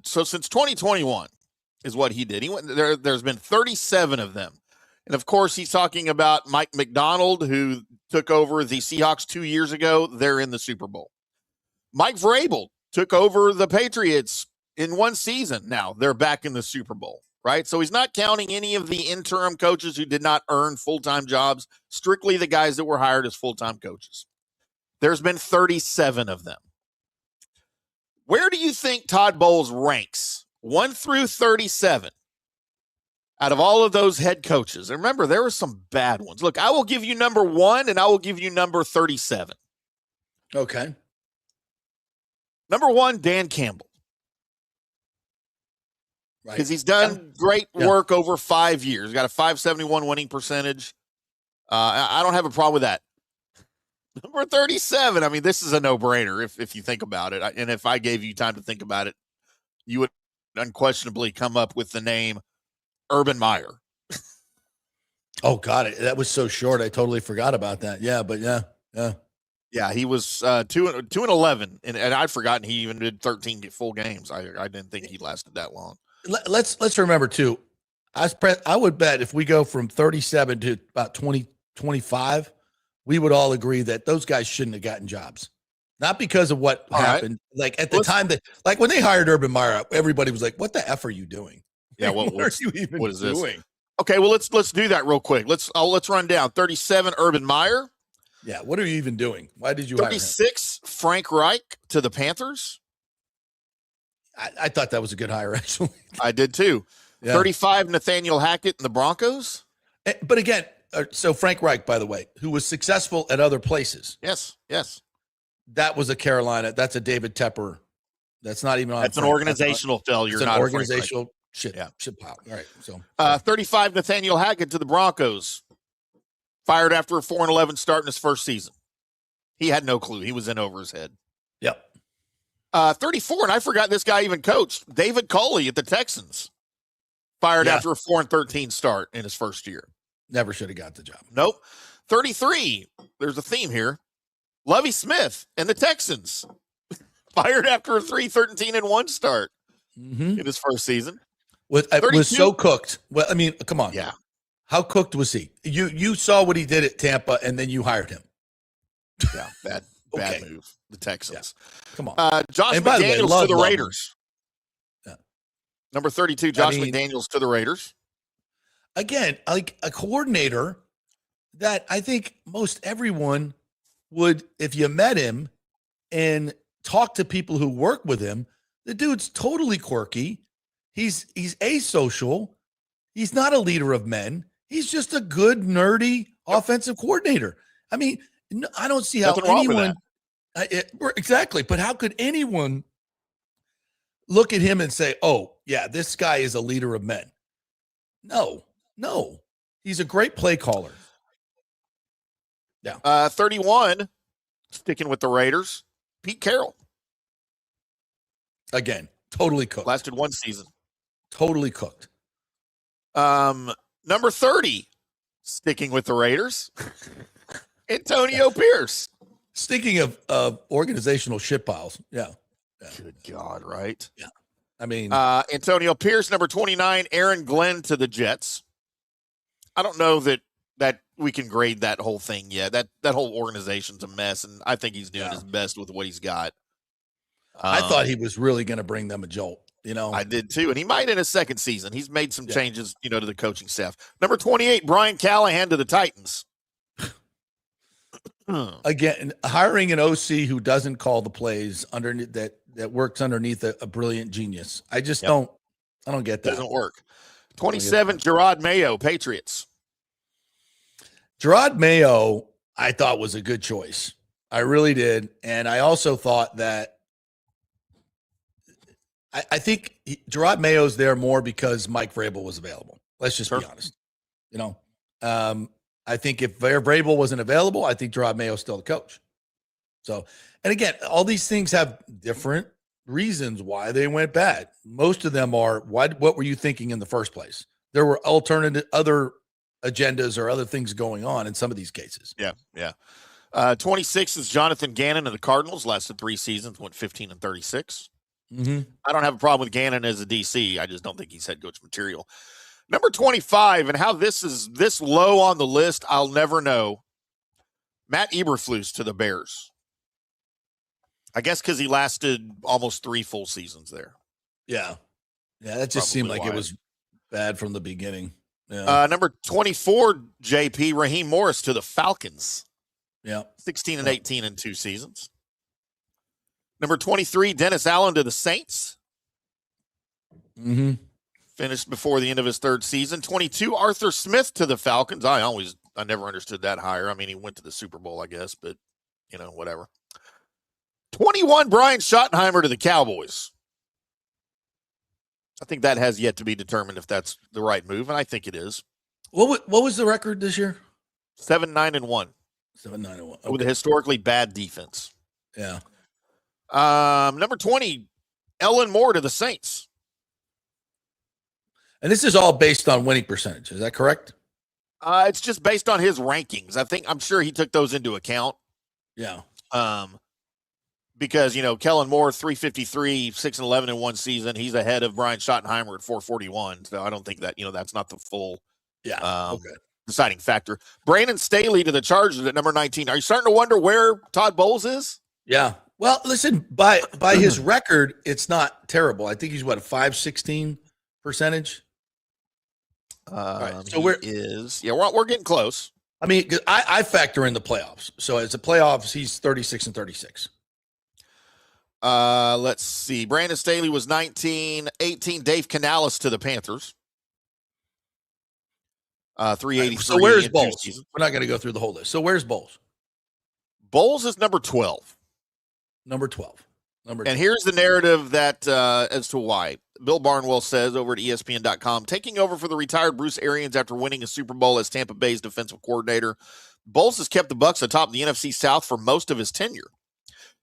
since 2021 is what he did. He went there. There's been 37 of them. And of course, he's talking about Mike McDonald, who took over the Seahawks 2 years ago. They're in the Super Bowl. Mike Vrabel took over the Patriots in one season. Now they're back in the Super Bowl, right? So he's not counting any of the interim coaches who did not earn full-time jobs, strictly the guys that were hired as full-time coaches. There's been 37 of them. Where do you think Todd Bowles ranks 1 through 37? Out of all of those head coaches, and remember, there were some bad ones. Look, I will give you number 1 and I will give you number 37. Okay. Number 1, Dan Campbell. Right. Because he's done great work over 5 years. Got a 571 winning percentage. I don't have a problem with that. Number 37. I mean, this is a no-brainer if you think about it. And if I gave you time to think about it, you would unquestionably come up with the name Urban Meyer. Oh, got it. That was so short. I totally forgot about that. Yeah, but yeah. He was 2-11, and I'd forgotten he even did 13 full games. I didn't think he lasted that long. Let's remember too. I would bet if we go from 37 to about 2025, we would all agree that those guys shouldn't have gotten jobs. Not because of what happened. Right. Like at the time when they hired Urban Meyer, everybody was like, "What the F are you doing?" Yeah, what are you even doing? This? Okay, well let's do that real quick. Let's run down 37 Urban Meyer. Yeah, what are you even doing? Why did you hire him? 36 Frank Reich to the Panthers. I thought that was a good hire, actually. I did too. Yeah. 35 Nathaniel Hackett and the Broncos. But again, so Frank Reich, by the way, who was successful at other places. Yes. That was a Carolina. That's a David Tepper. That's not even on. That's an organizational failure. It's not an organizational shit pile. All right. So 35 Nathaniel Hackett to the Broncos. Fired after a 4-11 start in his first season. He had no clue. He was in over his head. Yep. 34, and I forgot this guy even coached. David Culley at the Texans. Fired after a 4-13 start in his first year. Never should have got the job. Nope. 33. There's a theme here. Lovie Smith and the Texans. Fired after a 3-13-1 start in his first season. Was so cooked. Well, I mean, come on. Yeah. How cooked was he? You saw what he did at Tampa, and then you hired him. Yeah, bad move. The Texans. Yeah. Come on. Josh McDaniels to the Raiders. Yeah. Number 32, Josh McDaniels to the Raiders. Again, like a coordinator that I think most everyone would, if you met him and talked to people who work with him, the dude's totally quirky. He's asocial. He's not a leader of men. He's just a good, nerdy offensive coordinator. I mean, I don't see how anyone Exactly. But how could anyone look at him and say, oh, yeah, this guy is a leader of men? No. He's a great play caller. Yeah. 31, sticking with the Raiders, Pete Carroll. Again, totally cooked. Lasted one season. Totally cooked. Number 30, sticking with the Raiders, Antonio Pierce. Speaking of organizational shit piles, yeah. Good God, right? Yeah. I mean, Antonio Pierce, number 29, Aaron Glenn to the Jets. I don't know that we can grade that whole thing yet. That whole organization's a mess, and I think he's doing his best with what he's got. I thought he was really going to bring them a jolt. I did too, and he might in his second season. He's made some changes, to the coaching staff. Number 28, Brian Callahan to the Titans. Again, hiring an OC who doesn't call the plays underneath that works underneath a brilliant genius. I just don't get that. Doesn't work. 27, Gerard Mayo, Patriots. Gerard Mayo, I thought was a good choice. I really did. And I also thought that I think Gerard Mayo's there more because Mike Vrabel was available. Let's just be honest. I think if Vrabel wasn't available, I think Gerard Mayo's still the coach. So, and again, all these things have different reasons why they went bad. Most of them are, what were you thinking in the first place? There were other agendas or other things going on in some of these cases. Yeah. 26 is Jonathan Gannon of the Cardinals. Lasted 3 seasons, went 15-36. Mm-hmm. I don't have a problem with Gannon as a DC. I just don't think he's head coach material. Number 25, and how this is this low on the list, I'll never know. Matt Eberflus to the Bears. I guess because he lasted almost 3 full seasons there. Yeah, that just seemed like it was bad from the beginning. Yeah. Number 24, JP, Raheem Morris to the Falcons. Yeah. 16-18 in 2 seasons. Number 23, Dennis Allen to the Saints. Mm-hmm. Finished before the end of his 3rd season. 22, Arthur Smith to the Falcons. I never understood that hire. I mean, he went to the Super Bowl, I guess, but, whatever. 21, Brian Schottenheimer to the Cowboys. I think that has yet to be determined if that's the right move, and I think it is. What was the record this year? 7-9-1. 7-9-1. Okay. With a historically bad defense. Yeah. Number 20, Ellen Moore to the Saints. And this is all based on winning percentage. Is that correct? It's just based on his rankings. I'm sure he took those into account. Yeah. Because, Kellen Moore, 353, 6-11 in 1 season. He's ahead of Brian Schottenheimer at 441. So I don't think that, that's not the full deciding factor. Brandon Staley to the Chargers at number 19. Are you starting to wonder where Todd Bowles is? Yeah. Well, listen, by his record, it's not terrible. I think he's a 516 percentage. Right. So we're getting close. I mean, I factor in the playoffs. So as the playoffs, he's 36-36. Let's see. Brandon Staley was 19. 18, Dave Canales to the Panthers. 383. So where's Bowles? We're not going to go through the whole list. So where's Bowles? Bowles is number 12. Number 12. And here's the narrative that as to why. Bill Barnwell says over at ESPN.com, taking over for the retired Bruce Arians after winning a Super Bowl as Tampa Bay's defensive coordinator, Bowles has kept the Bucs atop the NFC South for most of his tenure.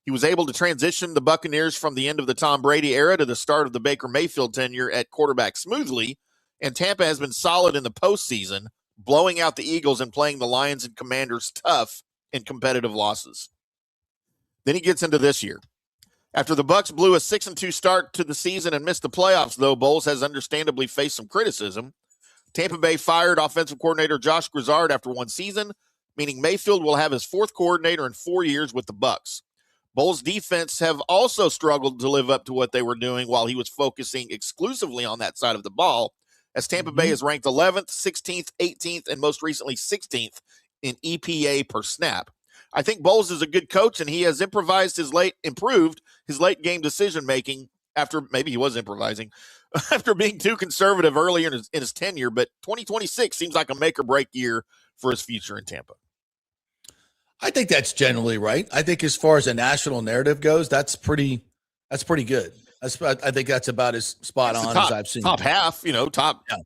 He was able to transition the Buccaneers from the end of the Tom Brady era to the start of the Baker Mayfield tenure at quarterback smoothly, and Tampa has been solid in the postseason, blowing out the Eagles and playing the Lions and Commanders tough in competitive losses. Then he gets into this year. After the Bucs blew a 6-2 start to the season and missed the playoffs, though, Bowles has understandably faced some criticism. Tampa Bay fired offensive coordinator Josh Grizzard after 1 season, meaning Mayfield will have his 4th coordinator in 4 years with the Bucs. Bowles' defense have also struggled to live up to what they were doing while he was focusing exclusively on that side of the ball, as Tampa Bay is ranked 11th, 16th, 18th, and most recently 16th in EPA per snap. I think Bowles is a good coach, and he has improved his late game decision-making after maybe he was improvising after being too conservative earlier in his tenure. But 2026 seems like a make-or-break year for his future in Tampa. I think that's generally right. I think as far as a national narrative goes, that's pretty good. I think that's about as spot on as I've seen. Top half, top yeah.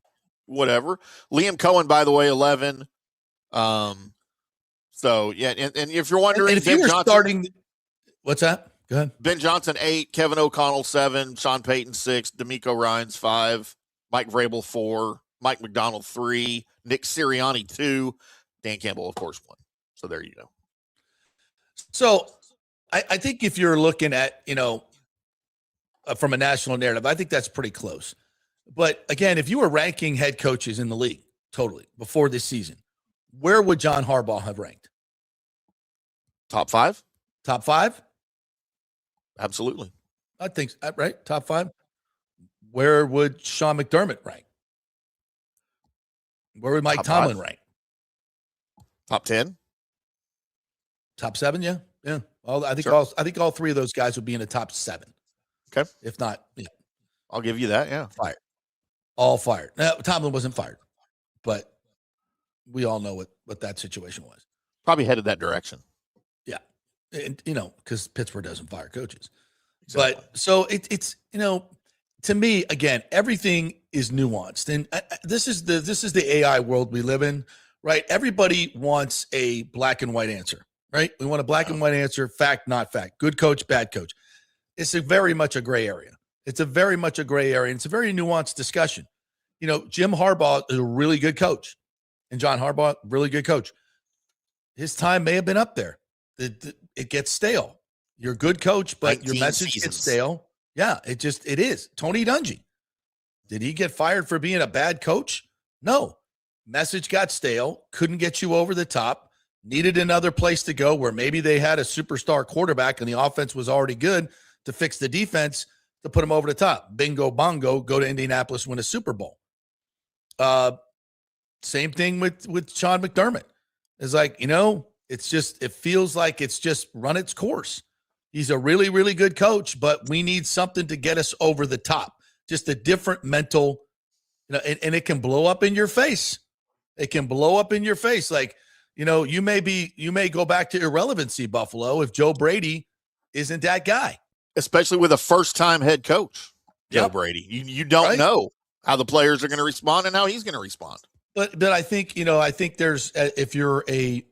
whatever. Liam Cohen, by the way, 11. So yeah, and if you're wondering, and if you were starting, what's that? Go ahead. Ben Johnson 8, Kevin O'Connell 7, Sean Payton 6, D'Amico Ryans 5, Mike Vrabel 4, Mike McDonald 3, Nick Sirianni 2, Dan Campbell of course 1. So there you go. So I think if you're looking at from a national narrative, I think that's pretty close. But again, if you were ranking head coaches in the league totally before this season, where would John Harbaugh have ranked? Top 5? Top 5? Absolutely. I think, right? Top 5. Where would Sean McDermott rank? Where would Mike Tomlin rank? Top 10? Top 7, yeah. Yeah. I think all three of those guys would be in the top 7. Okay. If not, yeah. I'll give you that, yeah. Fired. All fired. Now, Tomlin wasn't fired, but we all know what that situation was. Probably headed that direction. Yeah. And, because Pittsburgh doesn't fire coaches. Exactly. But so it's to me, again, everything is nuanced. And this is the AI world we live in, right? Everybody wants a black and white answer, right? We want a black and white answer, fact, not fact, good coach, bad coach. It's very much a gray area. It's a very much a gray area. And it's a very nuanced discussion. Jim Harbaugh is a really good coach. And John Harbaugh, really good coach. His time may have been up there. It gets stale. You're a good coach, but your message gets stale. Yeah, it is. Tony Dungy. Did he get fired for being a bad coach? No. Message got stale, couldn't get you over the top, needed another place to go where maybe they had a superstar quarterback and the offense was already good to fix the defense to put him over the top. Bingo, bongo, go to Indianapolis, win a Super Bowl. Same thing with Sean McDermott. It's like, it feels like it's just run its course. He's a really, really good coach, but we need something to get us over the top. Just a different mental, and it can blow up in your face. It can blow up in your face. Like, you may go back to irrelevancy, Buffalo, if Joe Brady isn't that guy. Especially with a first-time head coach, Joe Brady. You don't know how the players are going to respond and how he's going to respond. But I think, there's, if you're an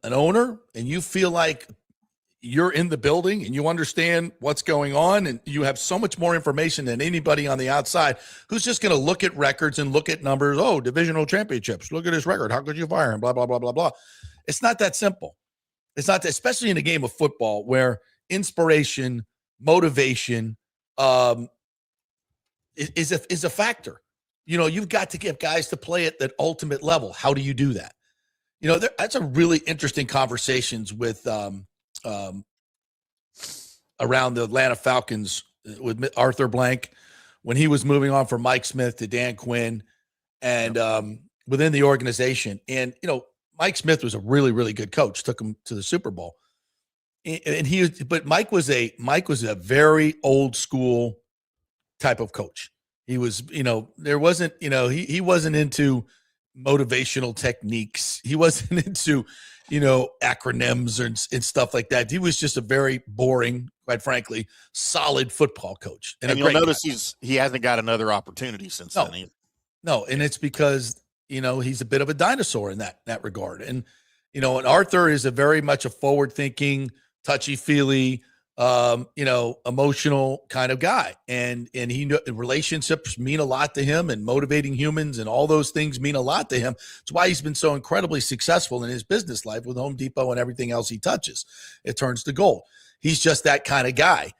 owner and you feel like you're in the building and you understand what's going on and you have so much more information than anybody on the outside who's just going to look at records and look at numbers. Oh, divisional championships. Look at his record. How could you fire him? Blah, blah, blah, blah, blah. It's not that simple. It's not that, especially in a game of football where inspiration, motivation is a factor. You've got to get guys to play at that ultimate level. How do you do that? That's a really interesting conversations with around the Atlanta Falcons with Arthur Blank when he was moving on from Mike Smith to Dan Quinn and within the organization. And, Mike Smith was a really, really good coach, took him to the Super Bowl. But Mike was a very old school type of coach. He was, there wasn't, he wasn't into motivational techniques. He wasn't into, acronyms and stuff like that. He was just a very boring, quite frankly, solid football coach. And you'll notice he hasn't got another opportunity since then either. No, and it's because, he's a bit of a dinosaur in that regard. And, and Arthur is a very much a forward-thinking, touchy-feely, emotional kind of guy. And relationships mean a lot to him, and motivating humans and all those things mean a lot to him. It's why he's been so incredibly successful in his business life with Home Depot and everything else he touches. It turns to gold. He's just that kind of guy.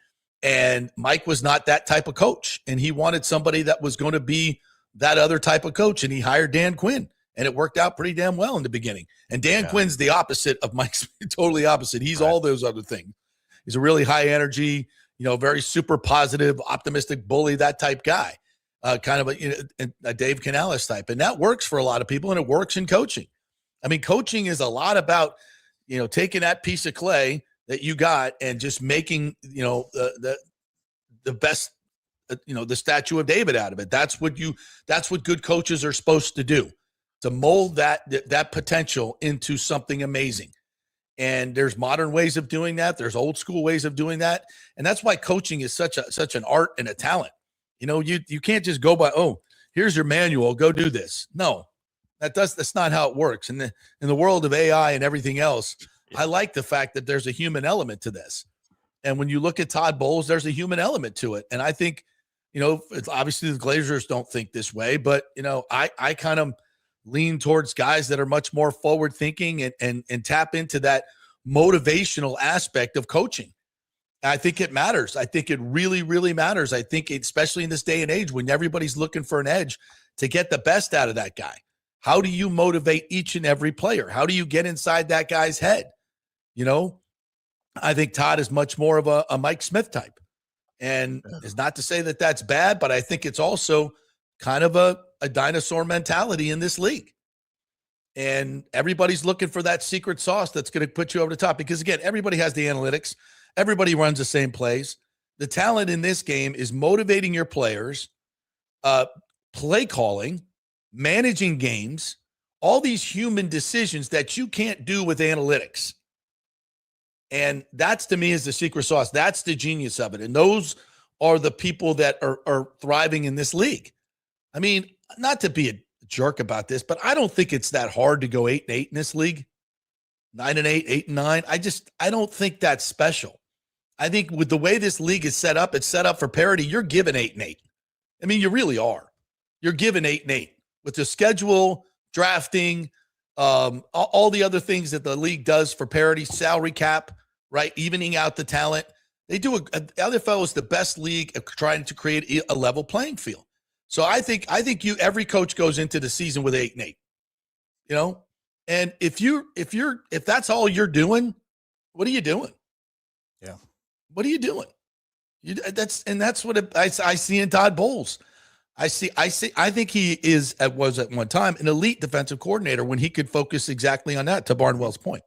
And Mike was not that type of coach. And he wanted somebody that was going to be that other type of coach. And he hired Dan Quinn. And it worked out pretty damn well in the beginning. And Dan Quinn's the opposite of Mike's, totally opposite. He's all those other things. He's a really high energy, very super positive, optimistic bully, that type guy, kind of a Dave Canales type. And that works for a lot of people, and it works in coaching. I mean, coaching is a lot about, taking that piece of clay that you got and just making, the best, the statue of David out of it. That's what good coaches are supposed to do. to mold that potential into something amazing. And there's modern ways of doing that. There's old school ways of doing that. And that's why coaching is such an art and a talent. You can't just go by, oh, here's your manual, go do this. No, that's not how it works. In the world of AI and everything else, I like the fact that there's a human element to this. And when you look at Todd Bowles, there's a human element to it. And I think, it's obviously the Glazers don't think this way, but I kind of lean towards guys that are much more forward thinking and tap into that motivational aspect of coaching. I think it matters. I think it really, really matters. I think especially in this day and age when everybody's looking for an edge, to get the best out of that guy. How do you motivate each and every player? How do you get inside that guy's head? I think Todd is much more of a Mike Smith type. And it's not to say that that's bad, but I think it's also kind of a dinosaur mentality in this league. And everybody's looking for that secret sauce that's going to put you over the top. Because, again, everybody has the analytics. Everybody runs the same plays. The talent in this game is motivating your players, play calling, managing games, all these human decisions that you can't do with analytics. And that's, to me, is the secret sauce. That's the genius of it. And those are the people that are thriving in this league. I mean, not to be a jerk about this, but I don't think it's that hard to go 8-8 in this league. 9-8, 8-9. I don't think that's special. I think with the way this league is set up, it's set up for parity. You're given 8-8. I mean, you really are. You're given 8-8 with the schedule, drafting, all the other things that the league does for parity, salary cap, right? Evening out the talent. They do the NFL is the best league of trying to create a level playing field. So I think every coach goes into the season with 8-8, and if that's all you're doing, what are you doing? Yeah. What are you doing? That's what I see in Todd Bowles. I think he was at one time an elite defensive coordinator when he could focus exactly on that, to Barnwell's point.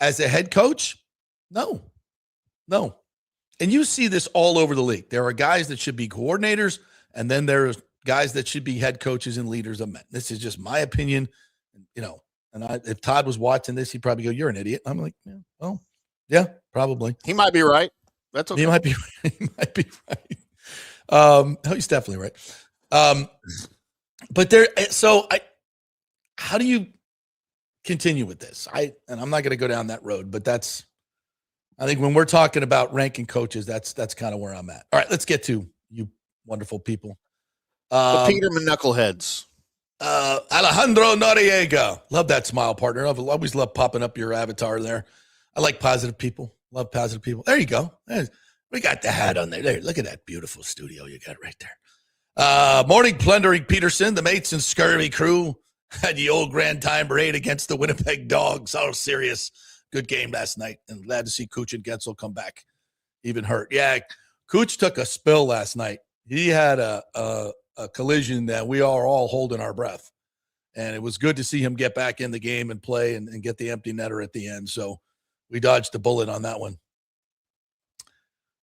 As a head coach, no. And you see this all over the league. There are guys that should be coordinators, and then there's guys that should be head coaches and leaders of men. This is just my opinion, and if Todd was watching this, he'd probably go, "You're an idiot." I'm like, yeah, well, yeah, probably. He might be right. That's okay. He might be right. He's definitely right. But how do you continue with this? And I'm not going to go down that road, but I think when we're talking about ranking coaches, that's kind of where I'm at. All right, let's get to you wonderful people. The Peterman knuckleheads. Alejandro Noriega. Love that smile, partner. I always love popping up your avatar there. I like positive people. Love positive people. There you go. We got the hat on there. There, look at that beautiful studio you got right there. Morning plundering Peterson, the mates and scurvy crew had the old grand time parade against the Winnipeg Dogs. All serious. Good game last night. And glad to see Cooch and Gensel come back. Even hurt. Yeah, Cooch took a spill last night. He had a collision that we are all holding our breath. And it was good to see him get back in the game and play and get the empty netter at the end. So we dodged a bullet on that one.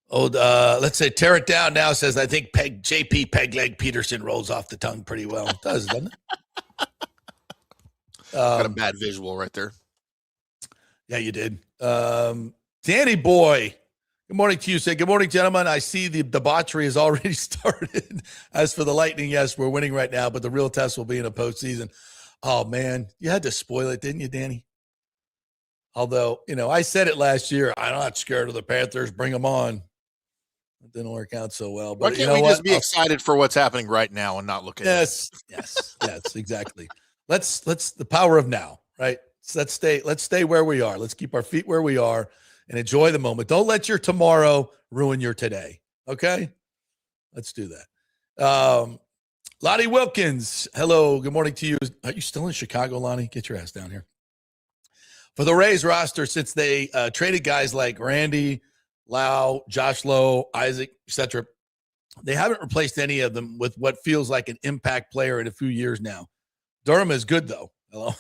Let's say tear it down now says, I think JP Pegleg Peterson rolls off the tongue pretty well. It does, doesn't it? Got a bad visual right there. Yeah, you did. Danny boy, good morning to you. Say good morning, gentlemen. I see the debauchery has already started. As for the Lightning, yes, we're winning right now, but the real test will be in a postseason. Oh, man, you had to spoil it, didn't you, Danny? Although, I said it last year. I'm not scared of the Panthers. Bring them on. It didn't work out so well. But why can't we just be excited for what's happening right now and not look at it? Yes, exactly. Let's the power of now, right? So let's stay where we are. Let's keep our feet where we are and enjoy the moment. Don't let your tomorrow ruin your today. Okay? Let's do that. Lonnie Wilkins. Hello. Good morning to you. Are you still in Chicago, Lonnie? Get your ass down here. For the Rays roster, since they traded guys like Randy, Lau, Josh Lowe, Isaac, etc., they haven't replaced any of them with what feels like an impact player in a few years now. Durham is good, though. Hello.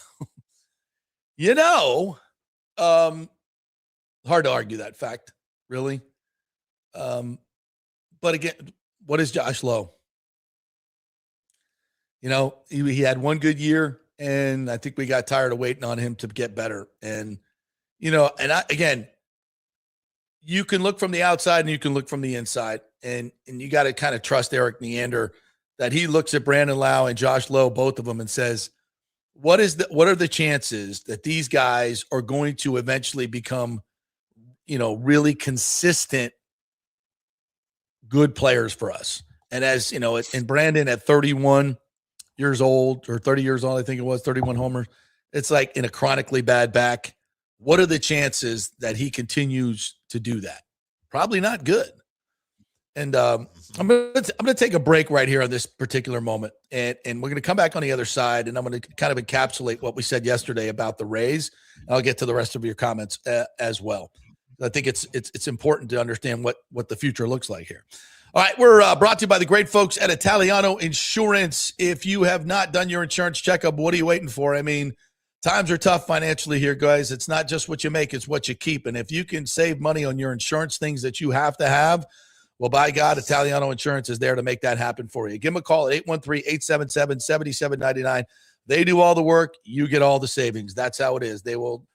Hard to argue that fact, really. But again, what is Josh Lowe? He had one good year. and I think we got tired of waiting on him to get better. And, again, you can look from the outside and you can look from the inside, and you got to kind of trust Eric Neander that he looks at Brandon Lau and Josh Lowe, both of them, and says, what are the chances that these guys are going to eventually become, really consistent good players for us? And as you know, and Brandon at 31 years old or 30 years old, I think it was 31 homers. It's like in a chronically bad back. What are the chances that he continues to do that? Probably not good. And I'm gonna take a break right here on this particular moment, and we're gonna come back on the other side, and I'm gonna kind of encapsulate what we said yesterday about the Rays. And I'll get to the rest of your comments as well. I think it's important to understand what the future looks like here. All right, we're brought to you by the great folks at Italiano Insurance. If you have not done your insurance checkup, what are you waiting for? I mean, times are tough financially here, guys. It's not just what you make, it's what you keep. And if you can save money on your insurance, things that you have to have, well, by God, Italiano Insurance is there to make that happen for you. Give them a call at 813-877-7799. They do all the work. You get all the savings. That's how it is. They will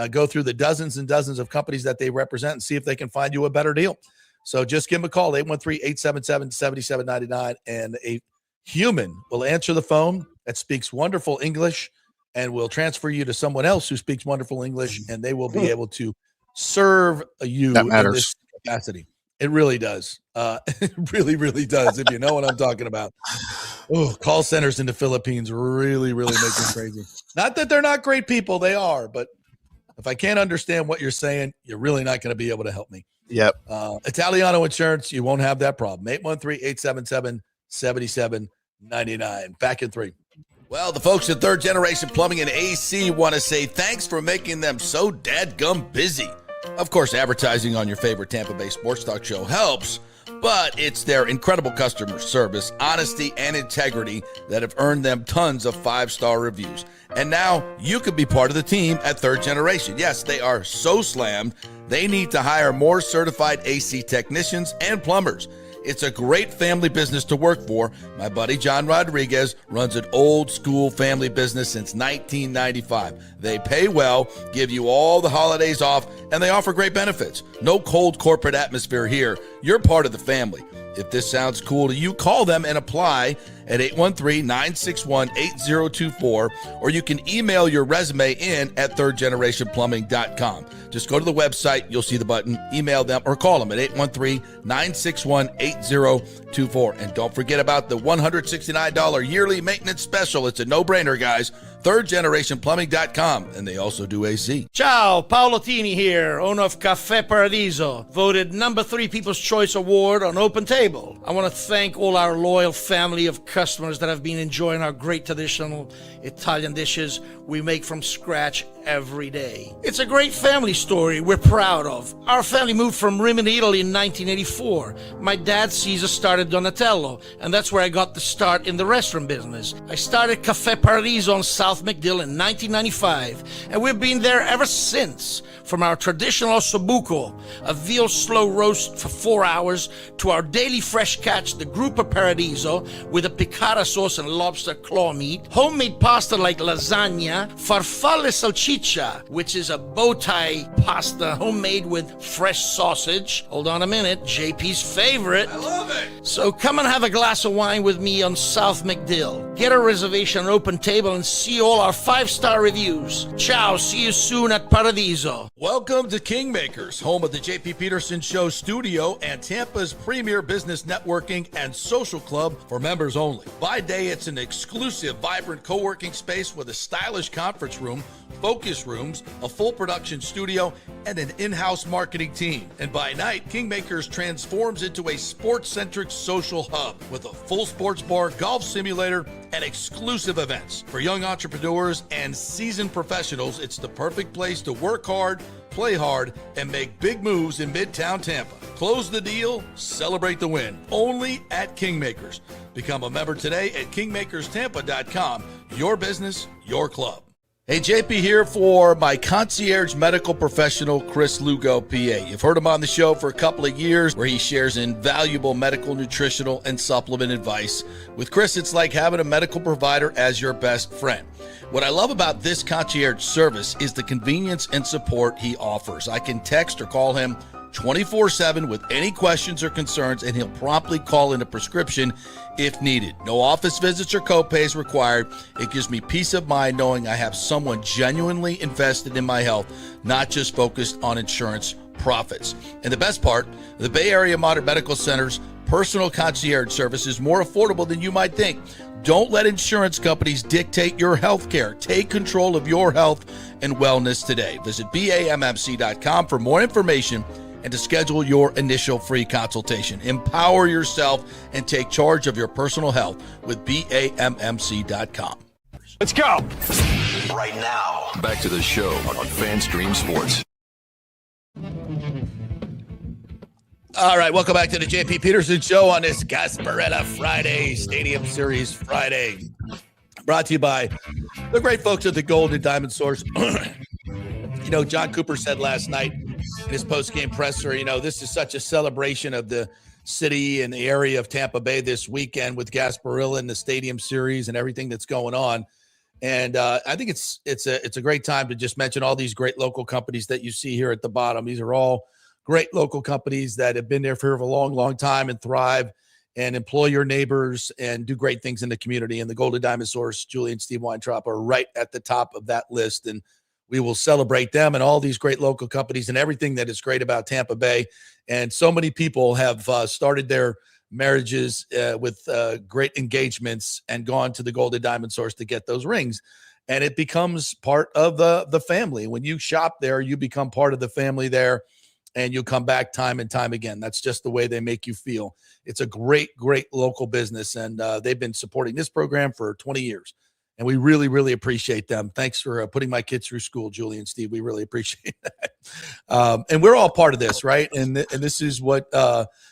go through the dozens and dozens of companies that they represent and see if they can find you a better deal. So just give them a call, 813-877-7799, and a human will answer the phone that speaks wonderful English and will transfer you to someone else who speaks wonderful English, and they will be able to serve you in this capacity. It really does. It really, really does, if you know what I'm talking about. Oh, call centers in the Philippines really, really make me crazy. Not that they're not great people. They are. But if I can't understand what you're saying, you're really not going to be able to help me. Yep. Italiano Insurance, you won't have that problem. 813-877-7799. Back in 3. Well, the folks at Third Generation Plumbing and AC want to say thanks for making them so dadgum busy. Of course, advertising on your favorite Tampa Bay sports talk show helps, but it's their incredible customer service, honesty, and integrity that have earned them tons of 5-star reviews. And now you could be part of the team at Third Generation. Yes, they are so slammed, they need to hire more certified AC technicians and plumbers. It's a great family business to work for. My buddy John Rodriguez runs an old school family business since 1995. They pay well, give you all the holidays off, and they offer great benefits. No cold corporate atmosphere here. You're part of the family. If this sounds cool to you, call them and apply at 813-961-8024, or you can email your resume in at thirdgenerationplumbing.com. Just go to the website, you'll see the button, email them, or call them at 813-961-8024. And don't forget about the $169 yearly maintenance special. It's a no-brainer, guys. thirdgenerationplumbing.com, and they also do AC. Ciao, Paolo Tini here, owner of Caffè Paradiso, voted number 3 People's Choice Award on Open Table. I want to thank all our loyal family of customers that have been enjoying our great traditional Italian dishes we make from scratch every day. It's a great family story we're proud of. Our family moved from Rimini, Italy in 1984. My dad, Caesar, started Donatello, and that's where I got the start in the restaurant business. I started Caffè Paradiso on South McDill in 1995, and we've been there ever since. From our traditional ossobuco, a veal slow roast for 4 hours, to our daily fresh catch, the Gruppo Paradiso, with a piccata sauce and lobster claw meat, homemade pasta like lasagna, farfalle salchicha, which is a bow tie pasta homemade with fresh sausage. Hold on a minute, JP's favorite. I love it. So come and have a glass of wine with me on South McDill. Get a reservation on Open Table and see all our 5-star reviews. Ciao, see you soon at Paradiso. Welcome to Kingmakers, home of the JP Peterson Show studio and Tampa's premier business networking and social club for members only. By day, it's an exclusive, vibrant co-working space with a stylish conference room, focus rooms, a full production studio, and an in-house marketing team. And by night, Kingmakers transforms into a sports-centric social hub with a full sports bar, golf simulator, and exclusive events. For young entrepreneurs and seasoned professionals, it's the perfect place to work hard, play hard, and make big moves in Midtown Tampa. Close the deal, celebrate the win. Only at Kingmakers. Become a member today at kingmakerstampa.com. Your business, your club. Hey, JP here for my concierge medical professional, Chris Lugo, PA. You've heard him on the show for a couple of years where he shares invaluable medical, nutritional, and supplement advice. With Chris, it's like having a medical provider as your best friend. What I love about this concierge service is the convenience and support he offers. I can text or call him 24/7 with any questions or concerns, and he'll promptly call in a prescription if needed. No office visits or copays required. It gives me peace of mind knowing I have someone genuinely invested in my health, not just focused on insurance profits. And the best part, the Bay Area Modern Medical Center's personal concierge service is more affordable than you might think. Don't let insurance companies dictate your health care. Take control of your health and wellness today. Visit BAMMC.com for more information and to schedule your initial free consultation. Empower yourself and take charge of your personal health with BAMMC.com. Let's go. Right now. Back to the show on FanStream Sports. All right, welcome back to the JP Peterson Show on this Gasparilla Friday, Stadium Series Friday. Brought to you by the great folks at the Gold and Diamond Source. You know, John Cooper said last night in his post-game presser, you know, this is such a celebration of the city and the area of Tampa Bay this weekend with Gasparilla and the Stadium Series and everything that's going on. And I think it's a great time to just mention all these great local companies that you see here at the bottom. These are all great local companies that have been there for a long, long time and thrive and employ your neighbors and do great things in the community. And the Golden Diamond Source, Julie and Steve Weintraub, are right at the top of that list. And we will celebrate them and all these great local companies and everything that is great about Tampa Bay. And so many people have started their marriages with great engagements and gone to the Golden Diamond Source to get those rings. And it becomes part of the family. When you shop there, you become part of the family there, and you'll come back time and time again. That's just the way they make you feel. It's a great, great local business, and they've been supporting this program for 20 years. And we really, really appreciate them. Thanks for putting my kids through school, Julie and Steve. We really appreciate that. And we're all part of this, right? And this is what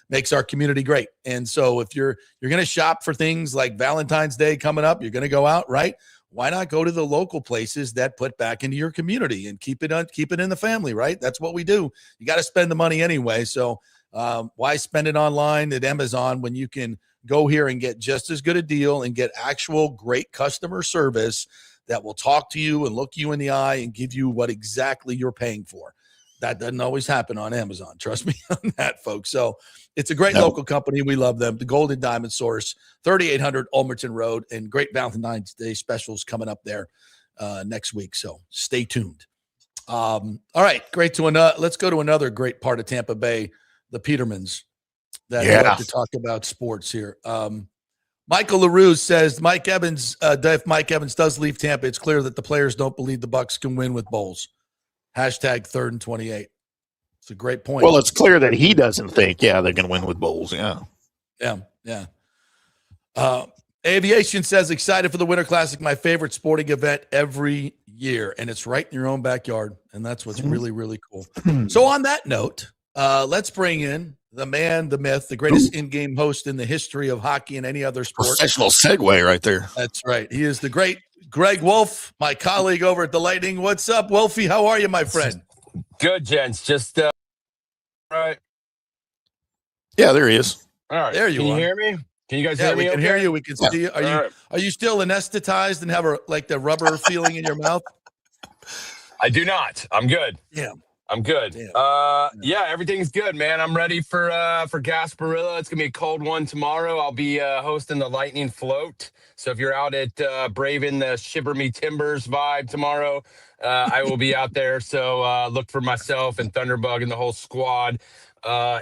makes our community great. And so if you're going to shop for things like Valentine's Day coming up, you're going to go out, right? Why not go to the local places that put back into your community and keep it in the family, right? That's what we do. You got to spend the money anyway. So why spend it online at Amazon when you can go here and get just as good a deal and get actual great customer service that will talk to you and look you in the eye and give you what exactly you're paying for. That doesn't always happen on Amazon. Trust me on that, folks. So it's a great local company. We love them. The Golden Diamond Source, 3800 Ulmerton Road, and great Valentine's Day specials coming up there next week. So stay tuned. All right. Great let's go to another great part of Tampa Bay, the Petermans. That I like to talk about sports here. Michael LaRue says if Mike Evans does leave Tampa, it's clear that the players don't believe the Bucs can win with Bowles. Hashtag 3rd and 28. It's a great point. Well, it's clear that he doesn't think, they're going to win with Bowles. Yeah. Aviation says, excited for the Winter Classic, my favorite sporting event every year. And it's right in your own backyard. And that's what's really, really cool. So on that note, let's bring in the man, the myth, the greatest in-game host in the history of hockey and any other sport. Professional segue right there. That's right. He is the great Greg Wolf, my colleague over at the Lightning. What's up, Wolfie? How are you, my friend? Good, gents. Just all right. Yeah, there he is. All right. There you Can are. you hear me? Can you guys hear me? We can hear you. We can see you. Are you still anesthetized and have the rubber feeling in your mouth? I do not. I'm good. Yeah. I'm good. Damn. Everything's good, man. I'm ready for Gasparilla. It's gonna be a cold one tomorrow. I'll be hosting the Lightning Float. So if you're out at braving the Shiver Me Timbers vibe tomorrow, I will be out there. So look for myself and Thunderbug and the whole squad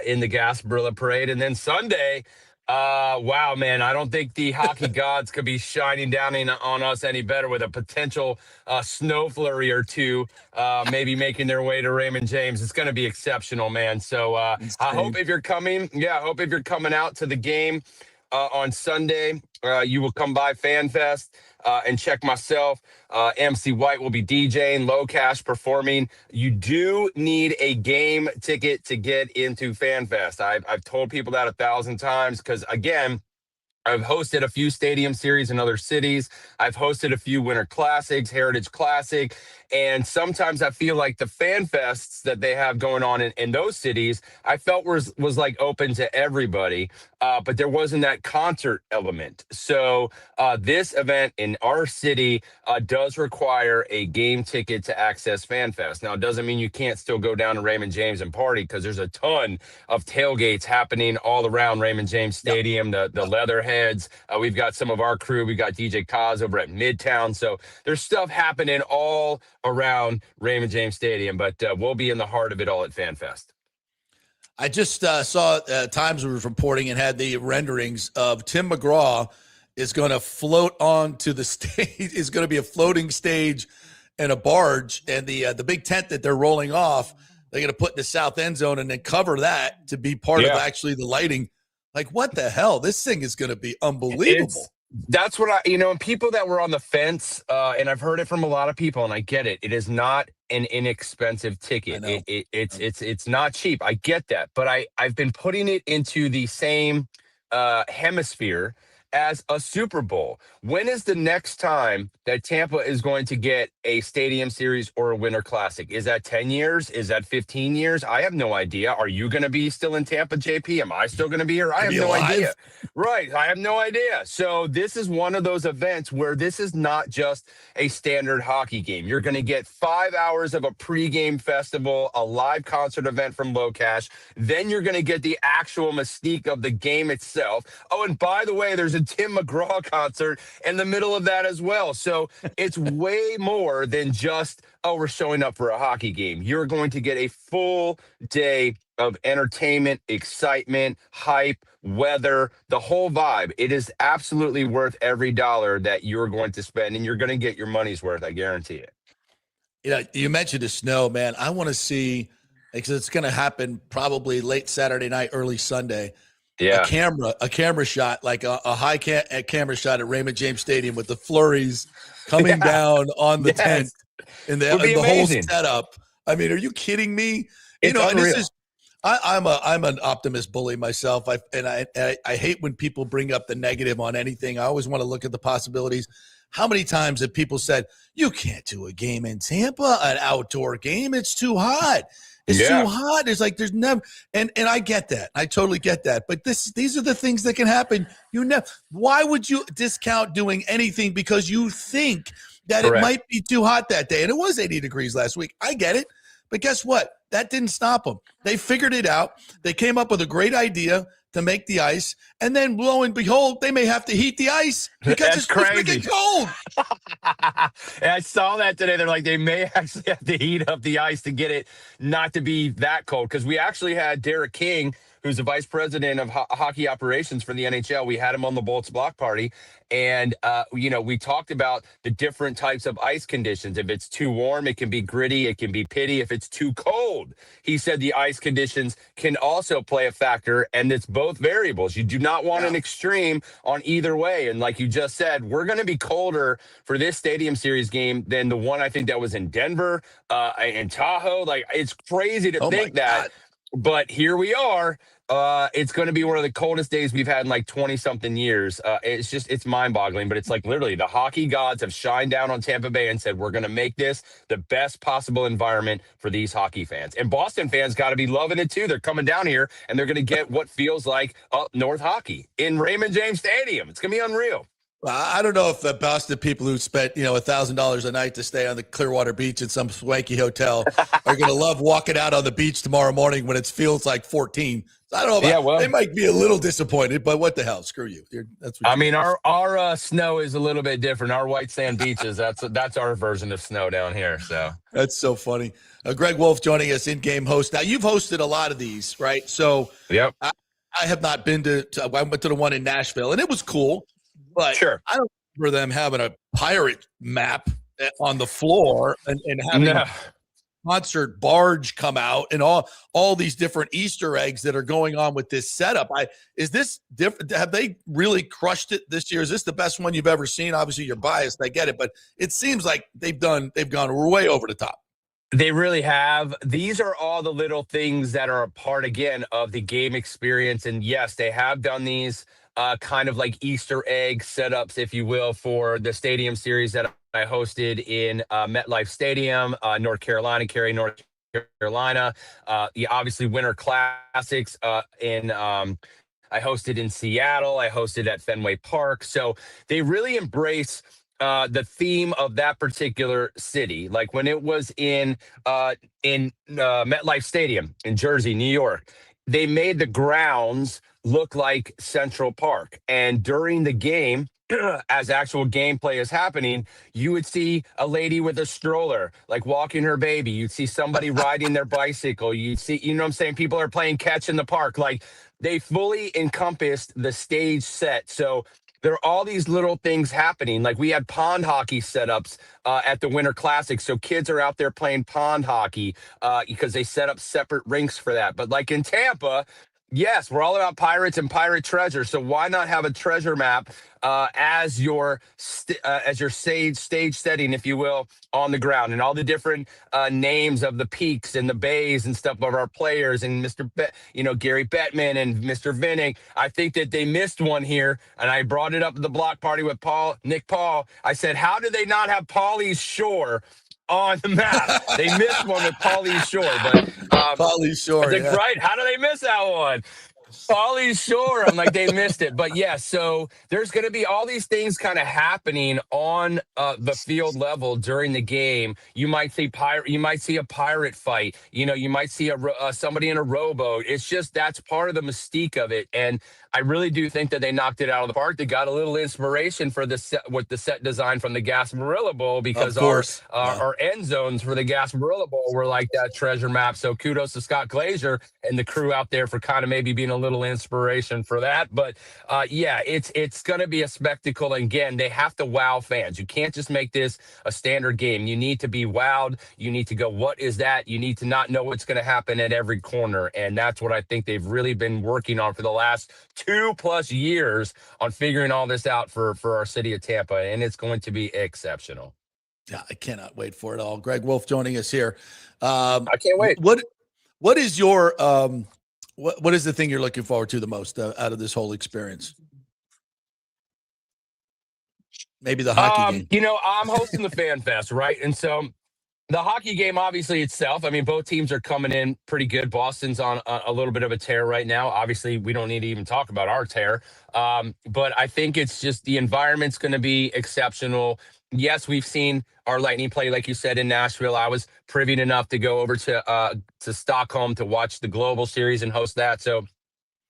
in the Gasparilla parade. And then Sunday, wow, man, I don't think the hockey gods could be shining down on us any better with a potential snow flurry or two, maybe making their way to Raymond James. It's going to be exceptional, man. So I hope if you're coming out to the game on Sunday, you will come by FanFest and check myself. MC White will be DJing, Low Cash performing. You do need a game ticket to get into FanFest. I've told people that 1,000 times because, again, I've hosted a few stadium series in other cities. I've hosted a few Winter Classics, Heritage Classic, and sometimes I feel like the fan fests that they have going on in those cities, I felt was like open to everybody, but there wasn't that concert element. So this event in our city does require a game ticket to access FanFest. Now, it doesn't mean you can't still go down to Raymond James and party, because there's a ton of tailgates happening all around Raymond James Stadium, the Leatherheads. We've got some of our crew. We got DJ Kaz over at Midtown. So there's stuff happening all around Raymond James Stadium, but we'll be in the heart of it all at FanFest. I just saw Times was reporting and had the renderings of Tim McGraw is going to float onto the stage. Is going to be a floating stage and a barge, and the big tent that they're rolling off, they're going to put in the south end zone and then cover that to be part of actually the lighting. Like, what the hell? This thing is going to be unbelievable. That's what and people that were on the fence, and I've heard it from a lot of people, and I get it. It is not an inexpensive ticket. It's not cheap. I get that, but I've been putting it into the same hemisphere as a Super Bowl. When is the next time that Tampa is going to get a stadium series or a Winter Classic? Is that 10 years? Is that 15 years? I have no idea. Are you going to be still in Tampa, JP? Am I still going to be here? I have no idea. Right. I have no idea. So this is one of those events where this is not just a standard hockey game. You're going to get 5 hours of a pregame festival, a live concert event from Low Cash. Then you're going to get the actual mystique of the game itself. Oh, and by the way, there's a Tim McGraw concert in the middle of that as well. So it's way more than just, oh, we're showing up for a hockey game. You're going to get a full day of entertainment, excitement, hype, weather, the whole vibe. It is absolutely worth every dollar that you're going to spend, and you're going to get your money's worth. I guarantee it. You mentioned the snow, man. I want to see, because it's going to happen probably late Saturday night, early Sunday. Yeah, a camera shot, like a high camera shot at Raymond James Stadium with the flurries coming down on the tent and the whole setup. I mean, are you kidding me? It's unreal. And this is, I'm an optimist bully myself. I hate when people bring up the negative on anything. I always want to look at the possibilities. How many times have people said, you can't do a game in Tampa, an outdoor game? It's too hot. It's too hot. It's like there's never, and I get that. I totally get that. But these are the things that can happen. Why would you discount doing anything because you think that it might be too hot that day? And it was 80 degrees last week. I get it. But guess what? That didn't stop them. They figured it out. They came up with a great idea to make the ice, and then lo and behold, they may have to heat the ice because it's freaking cold. And I saw that today. They're like, they may actually have to heat up the ice to get it not to be that cold. Because we actually had Derek King, who's the vice president of hockey operations for the NHL. We had him on the Bolts block party. And, we talked about the different types of ice conditions. If it's too warm, it can be gritty. It can be pitty. If it's too cold, he said the ice conditions can also play a factor. And it's both variables. You do not want an extreme on either way. And like you just said, we're going to be colder for this Stadium Series game than the one I think that was in Denver and Tahoe. Like, it's crazy to think that. But here we are. It's going to be one of the coldest days we've had in like 20-something years. It's mind-boggling, but it's like literally the hockey gods have shined down on Tampa Bay and said, we're going to make this the best possible environment for these hockey fans. And Boston fans got to be loving it too. They're coming down here, and they're going to get what feels like up-north hockey in Raymond James Stadium. It's going to be unreal. I don't know if the Boston people who spent, $1,000 a night to stay on the Clearwater Beach in some swanky hotel are going to love walking out on the beach tomorrow morning when it feels like 14. So I don't know. They might be a little disappointed, but what the hell? Screw you. Our snow is a little bit different. Our white sand beaches, that's our version of snow down here. So that's so funny. Greg Wolf joining us, in-game host. Now, you've hosted a lot of these, right? So I have not been I went to the one in Nashville, and it was cool. But I don't remember them having a pirate map on the floor and having a concert barge come out and all these different Easter eggs that are going on with this setup. Is this different? Have they really crushed it this year? Is this the best one you've ever seen? Obviously, you're biased. I get it, but it seems like they've gone way over the top. They really have. These are all the little things that are a part, again, of the game experience. And yes, they have done these kind of like Easter egg setups, if you will, for the stadium series that I hosted in MetLife Stadium, North Carolina, Cary, North Carolina. Obviously, Winter Classics I hosted in Seattle. I hosted at Fenway Park. So they really embrace the theme of that particular city. Like when it was in MetLife Stadium in Jersey, New York, they made the grounds look like Central Park. And during the game, as actual gameplay is happening, you would see a lady with a stroller, like walking her baby. You'd see somebody riding their bicycle. You'd see, you know what I'm saying? People are playing catch in the park. Like they fully encompassed the stage set. So there are all these little things happening. Like we had pond hockey setups at the Winter Classic. So kids are out there playing pond hockey because they set up separate rinks for that. But like in Tampa, yes, we're all about pirates and pirate treasure. So why not have a treasure map as your stage setting, if you will, on the ground, and all the different names of the peaks and the bays and stuff of our players and Gary Bettman and Mr. Vinnick. I think that they missed one here, and I brought it up at the block party with Nick Paul. I said, how do they not have Paulie's Shore on the map? They missed one with Paulie's Shore, but Paulie's Shore, yeah. Right? How do they miss that one? Paulie's Shore. I'm like, they missed it. But yeah, so there's going to be all these things kind of happening on the field level during the game. You might see a pirate fight. You might see somebody in a rowboat. It's just that's part of the mystique of it. And I really do think that they knocked it out of the park. They got a little inspiration for the set design from the Gasparilla Bowl, because our end zones for the Gasparilla Bowl were like that treasure map. So kudos to Scott Glazier and the crew out there for kind of maybe being a little inspiration for that. But yeah, it's going to be a spectacle. And again, they have to wow fans. You can't just make this a standard game. You need to be wowed. You need to go, what is that? You need to not know what's going to happen at every corner. And that's what I think they've really been working on for the last 2+ years on figuring all this out for our city of Tampa, and it's going to be exceptional. Yeah, I cannot wait for it all. Greg Wolf joining us here. I can't wait. What is your what is the thing you're looking forward to the most out of this whole experience? Maybe the hockey game. I'm hosting the Fan Fest, right? And so the hockey game, obviously itself, I mean, both teams are coming in pretty good. Boston's on a little bit of a tear right now. Obviously, we don't need to even talk about our tear. But I think it's just the environment's going to be exceptional. Yes, we've seen our Lightning play, like you said, in Nashville. I was privy enough to go over to Stockholm to watch the Global Series and host that. So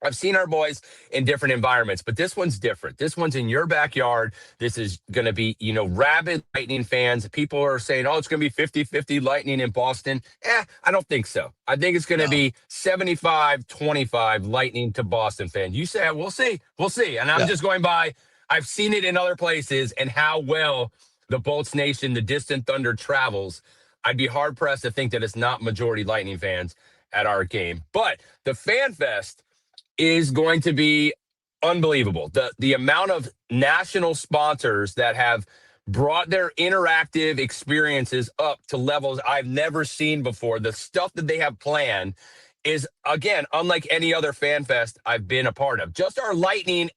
I've seen our boys in different environments, but this one's different. This one's in your backyard. This is going to be, rabid Lightning fans. People are saying, oh, it's going to be 50-50 Lightning in Boston. I don't think so. I think it's going to be 75-25 Lightning to Boston fans. You say, we'll see. We'll see. And I'm just going by, I've seen it in other places and how well the Bolts Nation, the Distant Thunder travels. I'd be hard-pressed to think that it's not majority Lightning fans at our game. But the Fan Fest is going to be unbelievable. The amount of national sponsors that have brought their interactive experiences up to levels I've never seen before. The stuff that they have planned is, again, unlike any other Fan Fest I've been a part of. Just our Lightning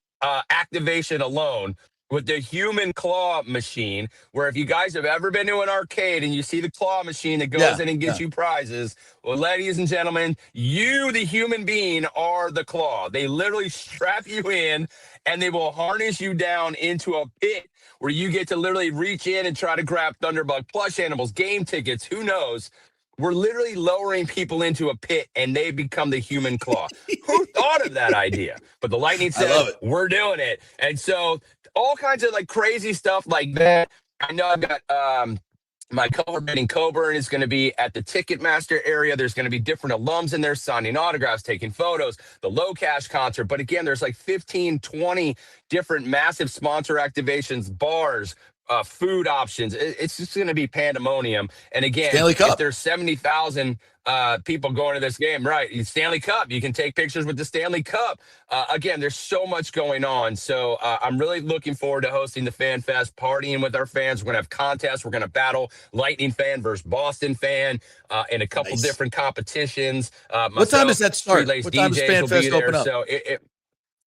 activation alone with the human claw machine, where if you guys have ever been to an arcade and you see the claw machine that goes in and gets you prizes, well, ladies and gentlemen, you, the human being, are the claw. They literally strap you in and they will harness you down into a pit where you get to literally reach in and try to grab Thunderbug plush animals, game tickets, who knows. We're literally lowering people into a pit and they become the human claw. Who thought of that idea? But the Lightning said, we're doing it. And so all kinds of like crazy stuff like that. I know I've got my co-ordinating Coburn is going to be at the Ticketmaster area. There's going to be different alums in there signing autographs, taking photos, the Low Cash concert. But again, there's like 15, 20 different massive sponsor activations, bars, food options. It's just going to be pandemonium. And again, if there's 70,000 people going to this game, right? Stanley Cup, you can take pictures with the Stanley Cup. Again, there's so much going on. So I'm really looking forward to hosting the Fan Fest, partying with our fans. We're going to have contests. We're going to battle Lightning fan versus Boston fan in a couple different competitions. What time does that start? What time does Fan Fest open up?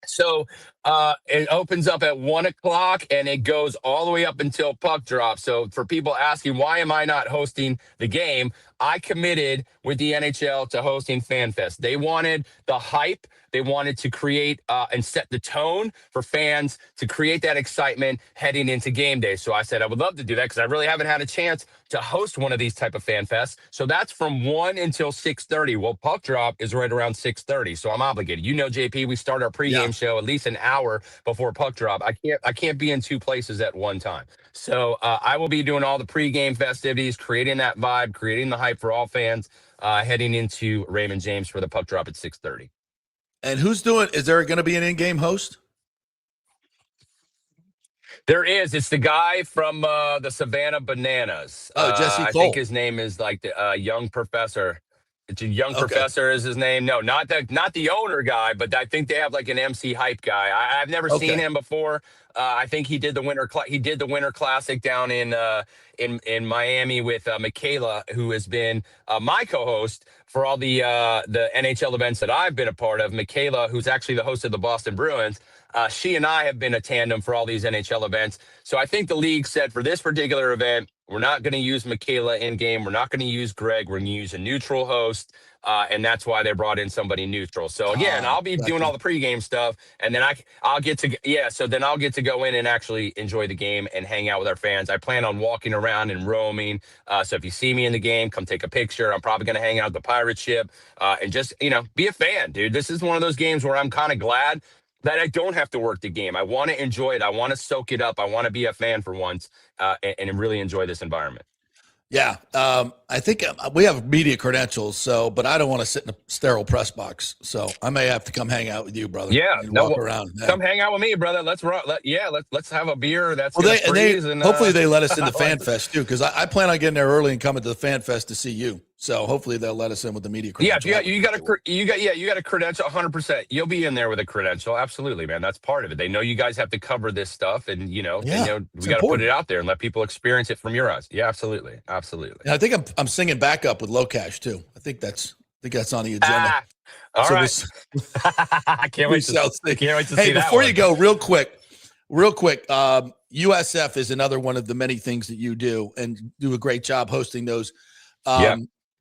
So It opens up at 1:00 and it goes all the way up until puck drop. So for people asking, why am I not hosting the game? I committed with the NHL to hosting FanFest. They wanted the hype. They wanted to create and set the tone for fans to create that excitement heading into game day. So I said I would love to do that because I really haven't had a chance to host one of these type of fan fests. So that's from 1 until 6:30. Well, puck drop is right around 6:30. So I'm obligated. You know, JP, we start our pregame show at least an hour before puck drop. I can't be in two places at one time. So I will be doing all the pregame festivities, creating that vibe, creating the hype for all fans heading into Raymond James for the puck drop at 6:30. And who's doing? Is there going to be an in-game host? There is. It's the guy from the Savannah Bananas. Oh, Jesse I Cole. think his name is like the young professor. It's a young professor is his name. No, not the owner guy, but I think they have like an MC hype guy. I've never seen him before. I think he did the winter classic down in Miami with Michaela, who has been my co-host for all the NHL events that I've been a part of. Michaela, who's actually the host of the Boston Bruins. She and I have been a tandem for all these NHL events. So I think the league said for this particular event, we're not going to use Michaela in game. We're not going to use Greg. We're going to use a neutral host. And that's why they brought in somebody neutral. So again, I'll be doing all the pregame stuff, and then I'll get to go in and actually enjoy the game and hang out with our fans. I plan on walking around and roaming. So if you see me in the game, come take a picture. I'm probably going to hang out at the pirate ship and just, be a fan, dude. This is one of those games where I'm kind of glad that I don't have to work the game. I want to enjoy it. I want to soak it up. I want to be a fan for once and really enjoy this environment. Yeah, I think we have media credentials, but I don't want to sit in a sterile press box. So I may have to come hang out with you, brother. Yeah, walk around. Yeah. Come hang out with me, brother. Let's run. Let's have a beer. That's hopefully they let us into Fan Fest too, because I plan on getting there early and coming to the Fan Fest to see you. So hopefully they'll let us in with the media credential. Yeah, you got a credential, 100%. You'll be in there with a credential, absolutely, man. That's part of it. They know you guys have to cover this stuff, and we got to put it out there and let people experience it from your eyes. Yeah, absolutely. And I think I'm singing backup with Low Cash too. I think that's on the agenda. All right. I can't wait to see that. Hey, before you go, real quick, USF is another one of the many things that you do and do a great job hosting those.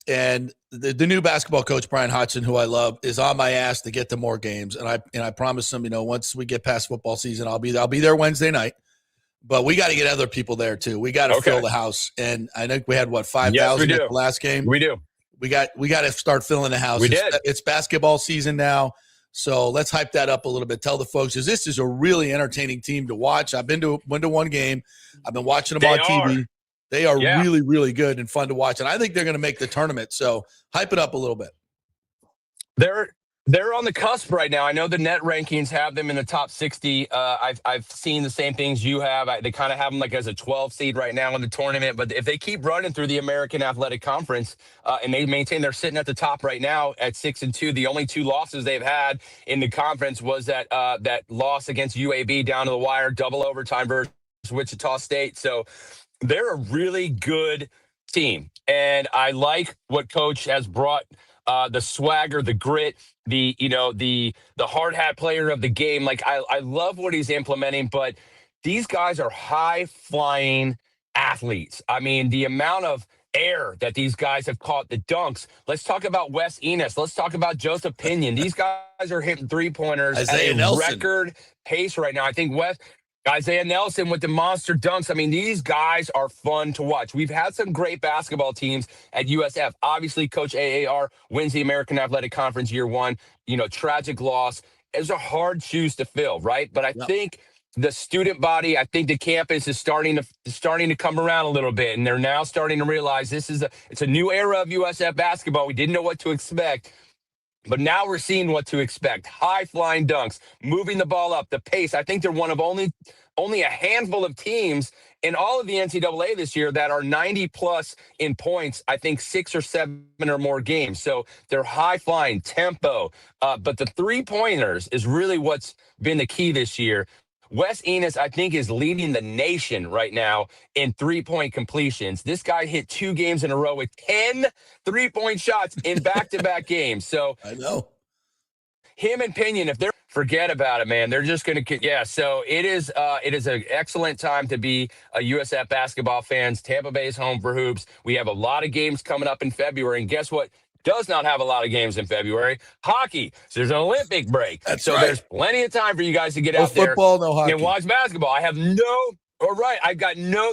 And the new basketball coach, Brian Hodgson, who I love, is on my ass to get to more games. And I promise him, once we get past football season, I'll be there Wednesday night. But we got to get other people there too. We got to fill the house. And I think we had 5,000 at the last game. We do. We got to start filling the house. We did. It's basketball season now. So let's hype that up a little bit. Tell the folks, because this is a really entertaining team to watch. I've been to one game. I've been watching them on TV. They are really, really good and fun to watch. And I think they're going to make the tournament. So hype it up a little bit. They're on the cusp right now. I know the net rankings have them in the top 60. I've seen the same things you have. They kind of have them like as a 12 seed right now in the tournament. But if they keep running through the American Athletic Conference and they maintain, they're sitting at the top right now at 6-2. The only two losses they've had in the conference was that loss against UAB down to the wire, double overtime versus Wichita State. So they're a really good team. And I like what Coach has brought, the swagger, the grit, the hard hat player of the game. Like I love what he's implementing, but these guys are high flying athletes. I mean, the amount of air that these guys have caught, the dunks. Let's talk about Wes Enos. Let's talk about Joseph Pinion. These guys are hitting 3-pointers at a record pace right now. I think Isaiah Nelson with the monster dunks. I mean, these guys are fun to watch. We've had some great basketball teams at USF. Obviously, Coach AAR wins the American Athletic Conference year one. Tragic loss. It's a hard shoes to fill, right? But I think the student body, I think the campus is starting to come around a little bit, and they're now starting to realize it's a new era of USF basketball. We didn't know what to expect. But now we're seeing what to expect. High-flying dunks, moving the ball up, the pace. I think they're one of only a handful of teams in all of the NCAA this year that are 90-plus in points, I think 6 or 7 or more games. So they're high-flying, tempo. But the three-pointers is really what's been the key this year. Wes Enos, I think, is leading the nation right now in three-point completions. This guy hit 2 games in a row with 10 three-point shots in back-to-back games. So I know. Him and Pinion, if Forget about it, man. They're just going to, yeah. So it is an excellent time to be a USF basketball fans. Tampa Bay is home for hoops. We have a lot of games coming up in February, and guess what? Does not have a lot of games in February. Hockey. So there's an Olympic break. That's so right. There's plenty of time for you guys to get No out there football, no hockey. and watch basketball. I have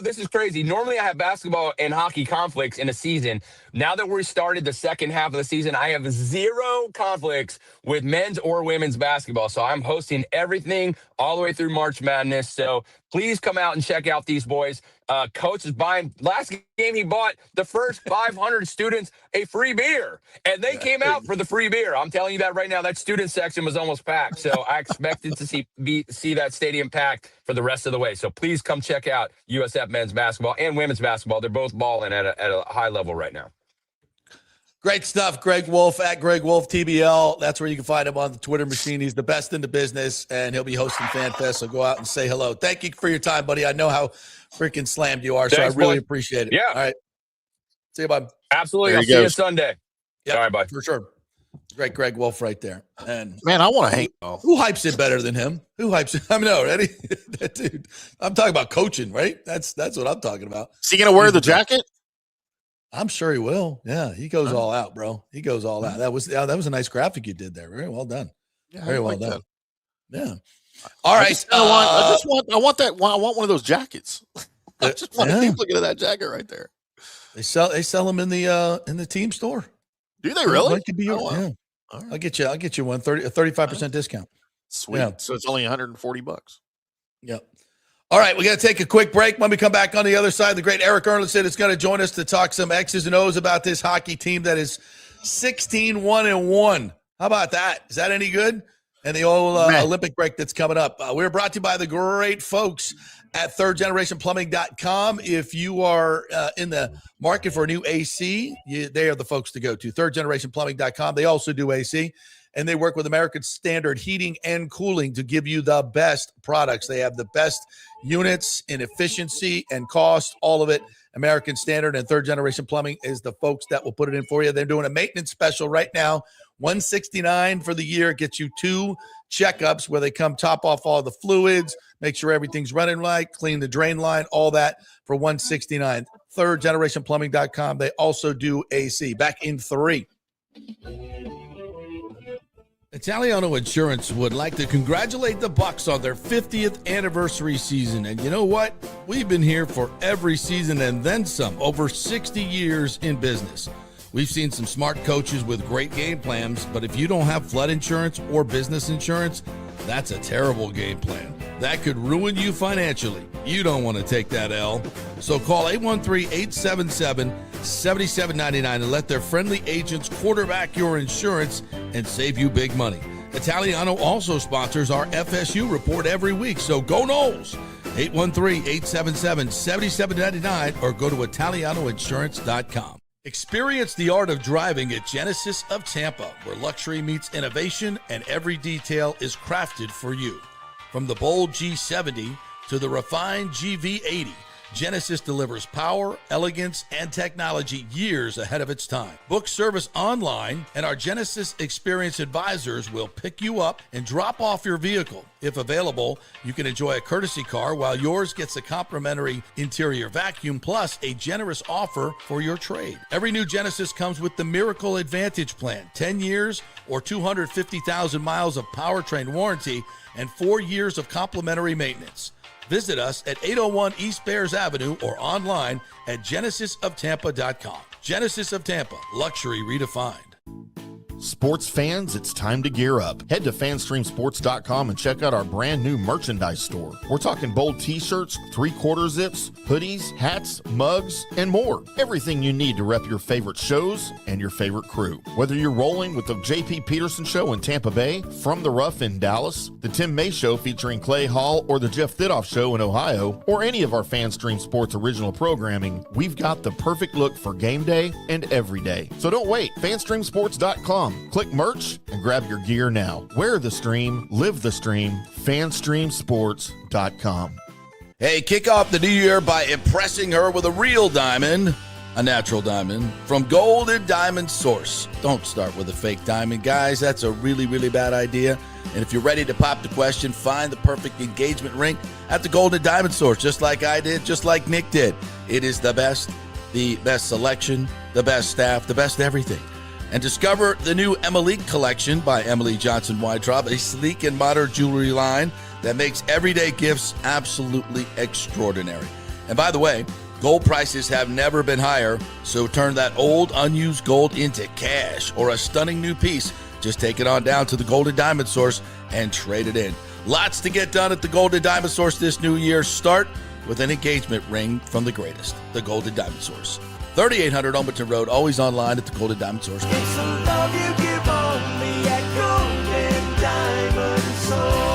this is crazy. Normally I have basketball and hockey conflicts in a season. Now that we started the second half of the season, I have zero conflicts with men's or women's basketball. So I'm hosting everything all the way through March Madness. So please come out and check out these boys. Coach is buying. Last game, he bought the first 500 students a free beer, and they came out for the free beer. I'm telling you that right now. That student section was almost packed, so I expected to see that stadium packed for the rest of the way. So please come check out USF men's basketball and women's basketball. They're both balling at a high level right now. Great stuff. Greg Wolf at Greg Wolf TBL. That's where you can find him on the Twitter machine. He's the best in the business, and he'll be hosting FanFest. So go out and say hello. Thank you for your time, buddy. I know how freaking slammed you are, Thanks, so I really boy. appreciate it. Yeah. All right. See you, bud. Absolutely. There I'll he see you goes. Sunday. Yeah, All right, bye. for sure. Great Greg Wolf right there. And Man, I want to hang. who hypes it better than him? Who hypes it? I mean, no, ready? That dude. I'm talking about coaching, right? That's what I'm talking about. Is he going to wear the jacket? I'm sure he will. Yeah, he goes all out, bro. He goes all out. That was a nice graphic you did there. Very well done. Yeah, Very I well like done. that. Yeah. All right. I want one of those jackets. I just want to keep looking at that jacket right there. They sell them in the team store. Do they really? One could be yours. wow. Yeah. All right. I'll get you one 35% discount. Sweet. Yeah. So it's only $140. Yep. All right, we're going to take a quick break. When we come back on the other side, the great Erik Erlendsson is going to join us to talk some X's and O's about this hockey team that is 16-1-1. How about that? Is that any good? And the old Olympic break that's coming up. We're brought to you by the great folks at thirdgenerationplumbing.com. If you are in the market for a new AC, they are the folks to go to. thirdgenerationplumbing.com. They also do AC. And they work with American Standard Heating and Cooling to give you the best products. They have the best units in efficiency and cost, all of it. American Standard and Third Generation Plumbing is the folks that will put it in for you. They're doing a maintenance special right now, $169 for the year. It gets you 2 checkups where they come top off all the fluids, make sure everything's running right, clean the drain line, all that for $169. thirdgenerationplumbing.com. They also do AC. Back in 3. Italiano Insurance would like to congratulate the Bucs on their 50th anniversary season. And you know what? We've been here for every season and then some, over 60 years in business. We've seen some smart coaches with great game plans, but if you don't have flood insurance or business insurance, that's a terrible game plan. That could ruin you financially. You don't want to take that L. So call 813-877-7799 and let their friendly agents quarterback your insurance and save you big money. Italiano also sponsors our FSU report every week, so go Noles. 813-877-7799 or go to italianoinsurance.com. Experience the art of driving at Genesis of Tampa, where luxury meets innovation and every detail is crafted for you. From the bold G70 to the refined GV80, Genesis delivers power, elegance, and technology years ahead of its time. Book service online, and our Genesis Experience advisors will pick you up and drop off your vehicle. If available, you can enjoy a courtesy car while yours gets a complimentary interior vacuum plus a generous offer for your trade. Every new Genesis comes with the Miracle Advantage Plan, 10 years or 250,000 miles of powertrain warranty and 4 years of complimentary maintenance. Visit us at 801 East Bears Avenue or online at genesisoftampa.com. Genesis of Tampa, luxury redefined. Sports fans, it's time to gear up. Head to FanStreamSports.com and check out our brand new merchandise store. We're talking bold t-shirts, 3/4 zips, hoodies, hats, mugs, and more. Everything you need to rep your favorite shows and your favorite crew. Whether you're rolling with the JP Peterson Show in Tampa Bay, From the Rough in Dallas, the Tim May Show featuring Clay Hall, or the Jeff Thidoff Show in Ohio, or any of our FanStream Sports original programming, we've got the perfect look for game day and every day. So don't wait. FanStreamSports.com. Click merch and grab your gear now. Wear the stream, live the stream. FanStreamSports.com. Hey, kick off the new year by impressing her with a real diamond. a natural diamond from Golden Diamond Source. Don't start with a fake diamond, guys. That's a really, really bad idea. And if you're ready to pop the question, find the perfect engagement ring at the Golden Diamond Source, just like I did, just like Nick did. It is the best selection, the best staff, the best everything. And discover the new Emily collection by Emily Johnson Weintraub, a sleek and modern jewelry line that makes everyday gifts absolutely extraordinary. And by the way, gold prices have never been higher, so turn that old unused gold into cash or a stunning new piece. Just take it on down to the Golden Diamond Source and trade it in. Lots to get done at the Golden Diamond Source this new year. Start with an engagement ring from the greatest, the Golden Diamond Source. 3800 Alberton Road, always online at the Golden Diamond Source. It's the love you give only at Golden Diamond Source.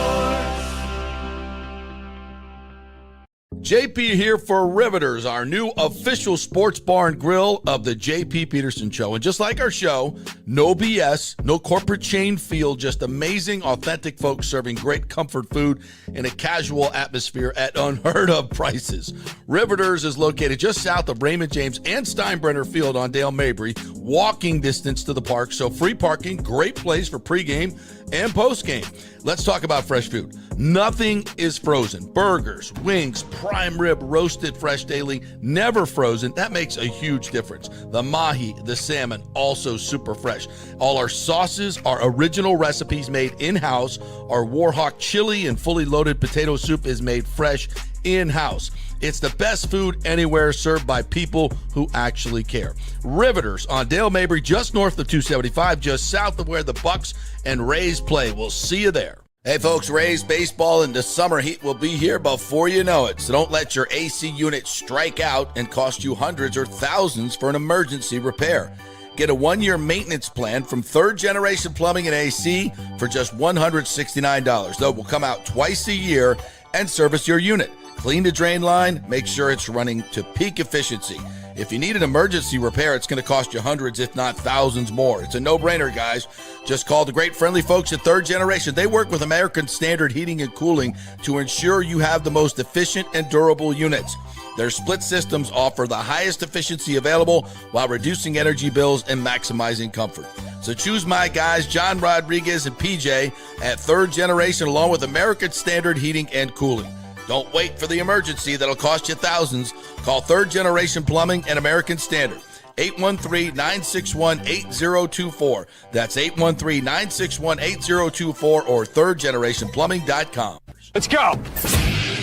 JP here for Riveters, our new official sports bar and grill of the JP Peterson Show. And just like our show, no BS, no corporate chain feel, just amazing, authentic folks serving great comfort food in a casual atmosphere at unheard of prices. Riveters is located just south of Raymond James and Steinbrenner Field on Dale Mabry, walking distance to the park, so free parking, great place for pregame and postgame. Let's talk about fresh food. Nothing is frozen. Burgers, wings, prime rib, roasted fresh daily, never frozen. That makes a huge difference. The mahi, the salmon, also super fresh. All our sauces are original recipes made in-house. Our Warhawk chili and fully loaded potato soup is made fresh in-house. It's the best food anywhere, served by people who actually care. Riveters on Dale Mabry, just north of 275, just south of where the Bucs and Rays play. We'll see you there. Hey folks, Rays baseball and the summer heat will be here before you know it. So don't let your AC unit strike out and cost you hundreds or thousands for an emergency repair. Get a 1-year maintenance plan from Third Generation Plumbing and AC for just $169. Though will come out twice a year and service your unit. Clean the drain line, make sure it's running to peak efficiency. If you need an emergency repair, it's going to cost you hundreds, if not thousands more. It's a no-brainer, guys. Just call the great friendly folks at Third Generation. They work with American Standard Heating and Cooling to ensure you have the most efficient and durable units. Their split systems offer the highest efficiency available while reducing energy bills and maximizing comfort. So choose my guys, John Rodriguez and PJ, at Third Generation, along with American Standard Heating and Cooling. Don't wait for the emergency that'll cost you thousands. Call Third Generation Plumbing and American Standard. 813-961-8024. That's 813-961-8024 or thirdgenerationplumbing.com. Let's go.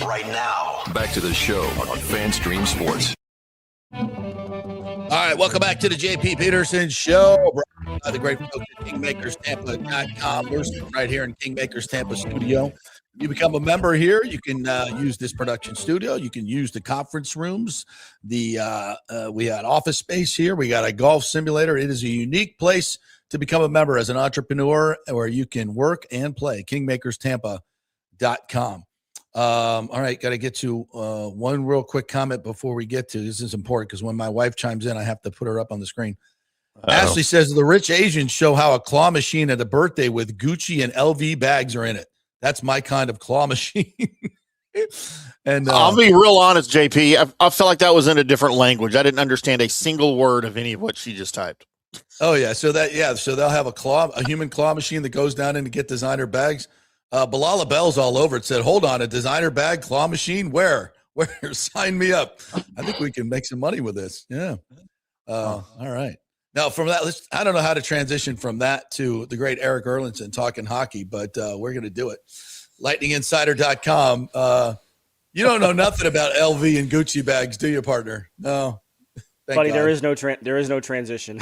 Right now. Back to the show on FanStream Sports. All right, welcome back to the JP Peterson Show. The great folks at KingmakersTampa.com. We're sitting right here in Kingmakers Tampa studio. You become a member here. You can use this production studio. You can use the conference rooms. We got office space here. We got a golf simulator. It is a unique place to become a member as an entrepreneur where you can work and play. KingmakersTampa.com. All right, got to get to one real quick comment before we get to this. Is important because when my wife chimes in, I have to put her up on the screen. Ashley says the rich Asians show how a claw machine at a birthday with Gucci and LV bags are in it. That's my kind of claw machine. And I'll be real honest, JP. I felt like that was in a different language. I didn't understand a single word of any of what she just typed. Oh yeah, so they'll have a human claw machine that goes down in to get designer bags. Bilal Bell's all over it. Said, "Hold on, a designer bag claw machine? Where? Sign me up. I think we can make some money with this." Yeah. All right. Now, from that, I don't know how to transition from that to the great Erik Erlendsson talking hockey, but we're going to do it. LightningInsider.com. You don't know nothing about LV and Gucci bags, do you, partner? No. Buddy, there is no transition.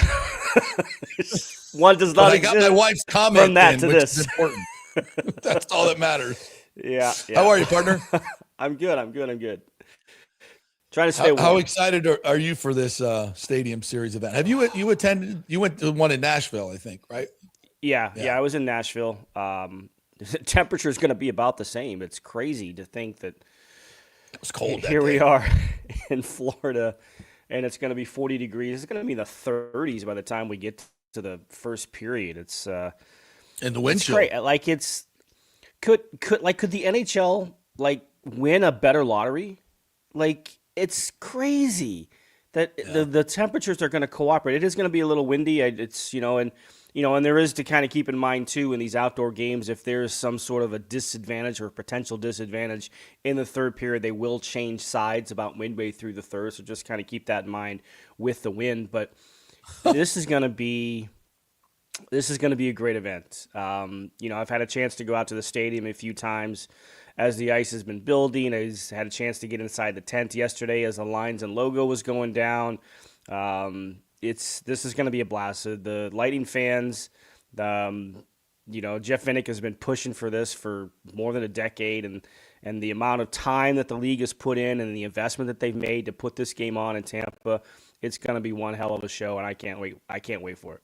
One does not. I got my wife's comment from that in, to which this. is important. That's all that matters. Yeah. How are you, partner? I'm good. Trying to stay warm. How excited are you for this Stadium Series event? Have you attended? You went to one in Nashville, I think, right? Yeah. I was in Nashville. The temperature is going to be about the same. It's crazy to think that it was cold. Here we are in Florida, and it's going to be 40 degrees. It's going to be in the 30s by the time we get to the first period. It's and the wind chill. Great. Like could the NHL win a better lottery? Like, it's crazy that the temperatures are going to cooperate. It is going to be a little windy. It's and there is to kind of keep in mind too in these outdoor games, if there's some sort of a disadvantage or potential disadvantage in the third period, they will change sides about midway through the third. So just kind of keep that in mind with the wind. But this is going to be a great event. I've had a chance to go out to the stadium a few times as the ice has been building. I had a chance to get inside the tent yesterday as the lines and logo was going down. This is going to be a blast. The Lightning fans, Jeff Vinik has been pushing for this for more than a decade, and the amount of time that the league has put in and the investment that they've made to put this game on in Tampa, it's going to be one hell of a show, and I can't wait. I can't wait for it.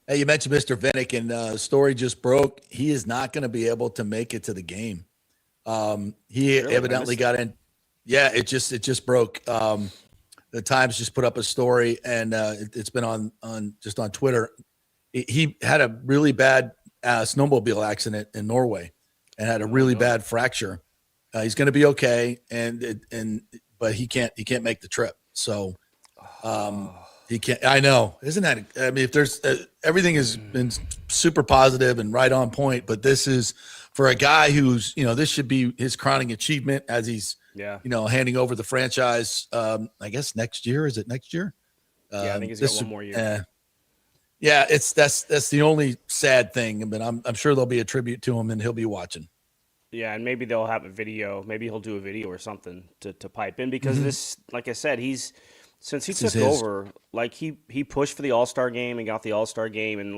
Hey, you mentioned Mr. Vinik, and story just broke. He is not going to be able to make it to the game. He evidently got in. Yeah, it just broke. The Times just put up a story, and it's been on Twitter. He had a really bad snowmobile accident in Norway, and had a really bad fracture. He's going to be okay, but he can't make the trip. So he can't. I know, isn't that? I mean, if there's everything has been super positive and right on point, but this is for a guy who's this should be his crowning achievement as he's. Yeah, handing over the franchise. I guess next year. Is it next year? Yeah, I think he's got one more year. Yeah, that's the only sad thing. But I'm sure there'll be a tribute to him, and he'll be watching. Yeah, and maybe they'll have a video. Maybe he'll do a video or something to pipe in because this, like I said, since he took over, like he pushed for the All-Star game and got the All-Star game, and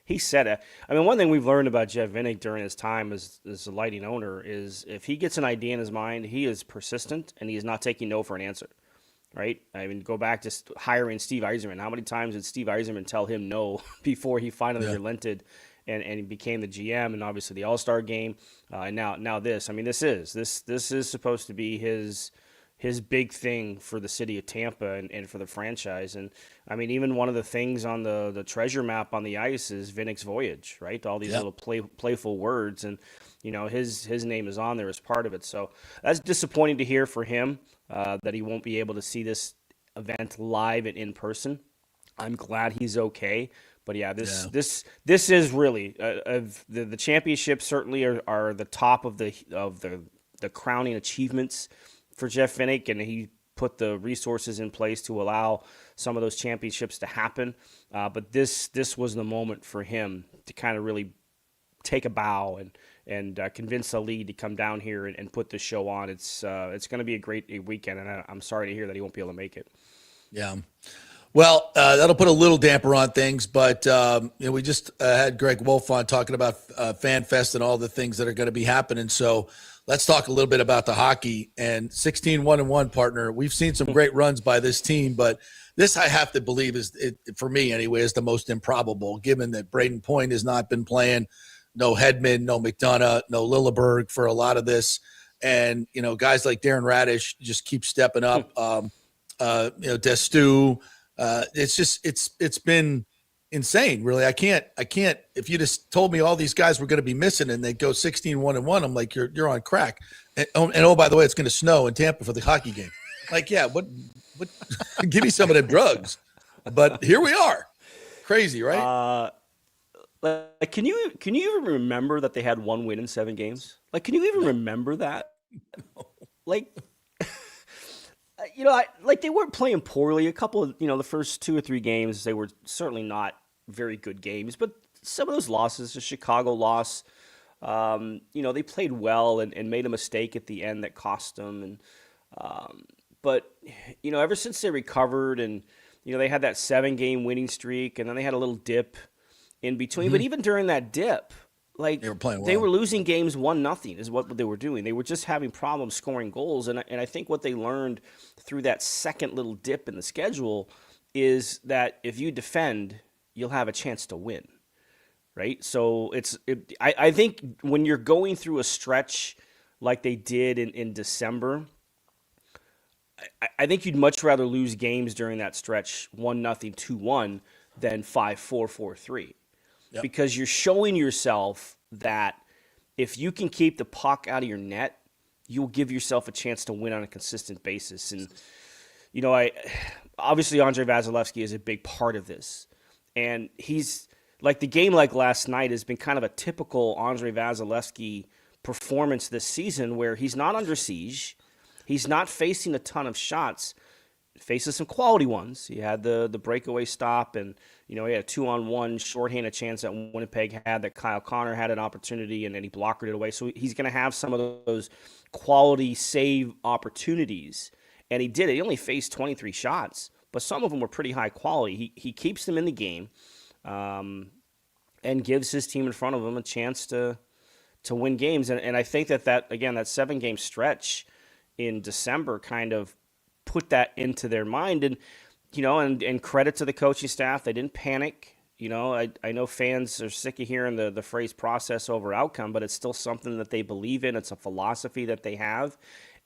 he said it. I mean, one thing we've learned about Jeff Vinik during his time as a Lightning owner is if he gets an idea in his mind, he is persistent and he is not taking no for an answer, right? I mean, go back to hiring Steve Yzerman. How many times did Steve Yzerman tell him no before he finally relented and he became the GM, and obviously the All-Star game, and now this. I mean, this is supposed to be his big thing for the city of Tampa and for the franchise. And I mean, even one of the things on the treasure map on the ice is Vinik's voyage, right? All these little playful words, and his name is on there as part of it. So that's disappointing to hear for him that he won't be able to see this event live and in person. I'm glad he's okay. But this is really the championships certainly are the top of the crowning achievements for Jeff Vinik, and he put the resources in place to allow some of those championships to happen. But this was the moment for him to kind of really take a bow and convince the league to come down here and put this show on. It's going to be a great weekend, and I'm sorry to hear that he won't be able to make it. Yeah. Well, that'll put a little damper on things, but we just had Greg Wolf on talking about Fan Fest and all the things that are going to be happening. So let's talk a little bit about the hockey and 16-1-1 partner. We've seen some great runs by this team, but this I have to believe for me anyway, is the most improbable, given that Braden Point has not been playing, no Hedman, no McDonough, no Lilleberg for a lot of this, and guys like Darren Radish just keep stepping up. Destu. It's been insane, really. I can't. If you just told me all these guys were going to be missing and they go 16-1-1, I'm like, you're on crack. And by the way, it's going to snow in Tampa for the hockey game. Like, yeah, what? Give me some of them drugs. But here we are. Crazy, right? Can you even remember that they had one win in 7 games? Like, can you even remember that? Like. They weren't playing poorly. A couple of, the first 2 or 3 games, they were certainly not very good games. But some of those losses, the Chicago loss, they played well and made a mistake at the end that cost them. But ever since they recovered and, they had that 7-game winning streak, and then they had a little dip in between. Mm-hmm. But even during that dip, they were playing well. They were losing games 1-0 is what they were doing. They were just having problems scoring goals. And I think what they learned through that second little dip in the schedule is that if you defend, you'll have a chance to win, right? So I think when you're going through a stretch like they did in December, I think you'd much rather lose games during that stretch 1-0, 2-1 than 5-4, 4-3. Yep. Because you're showing yourself that if you can keep the puck out of your net, you'll give yourself a chance to win on a consistent basis. And I obviously Andre Vasilevsky is a big part of this, and he's like the game like last night has been kind of a typical Andre Vasilevsky performance this season, where he's not under siege, he's not facing a ton of shots, faces some quality ones. He had the breakaway stop, and he had a 2-on-1 shorthanded chance that Winnipeg had that Kyle Connor had an opportunity, and then he blocked it away. So he's going to have some of those quality save opportunities, and he did it. He only faced 23 shots, but some of them were pretty high quality. He keeps them in the game, and gives his team in front of him a chance to win games. And I think that 7-game stretch in December kind of put that into their mind. And and credit to the coaching staff, they didn't panic. I know fans are sick of hearing the phrase process over outcome, but it's still something that they believe in. It's a philosophy that they have.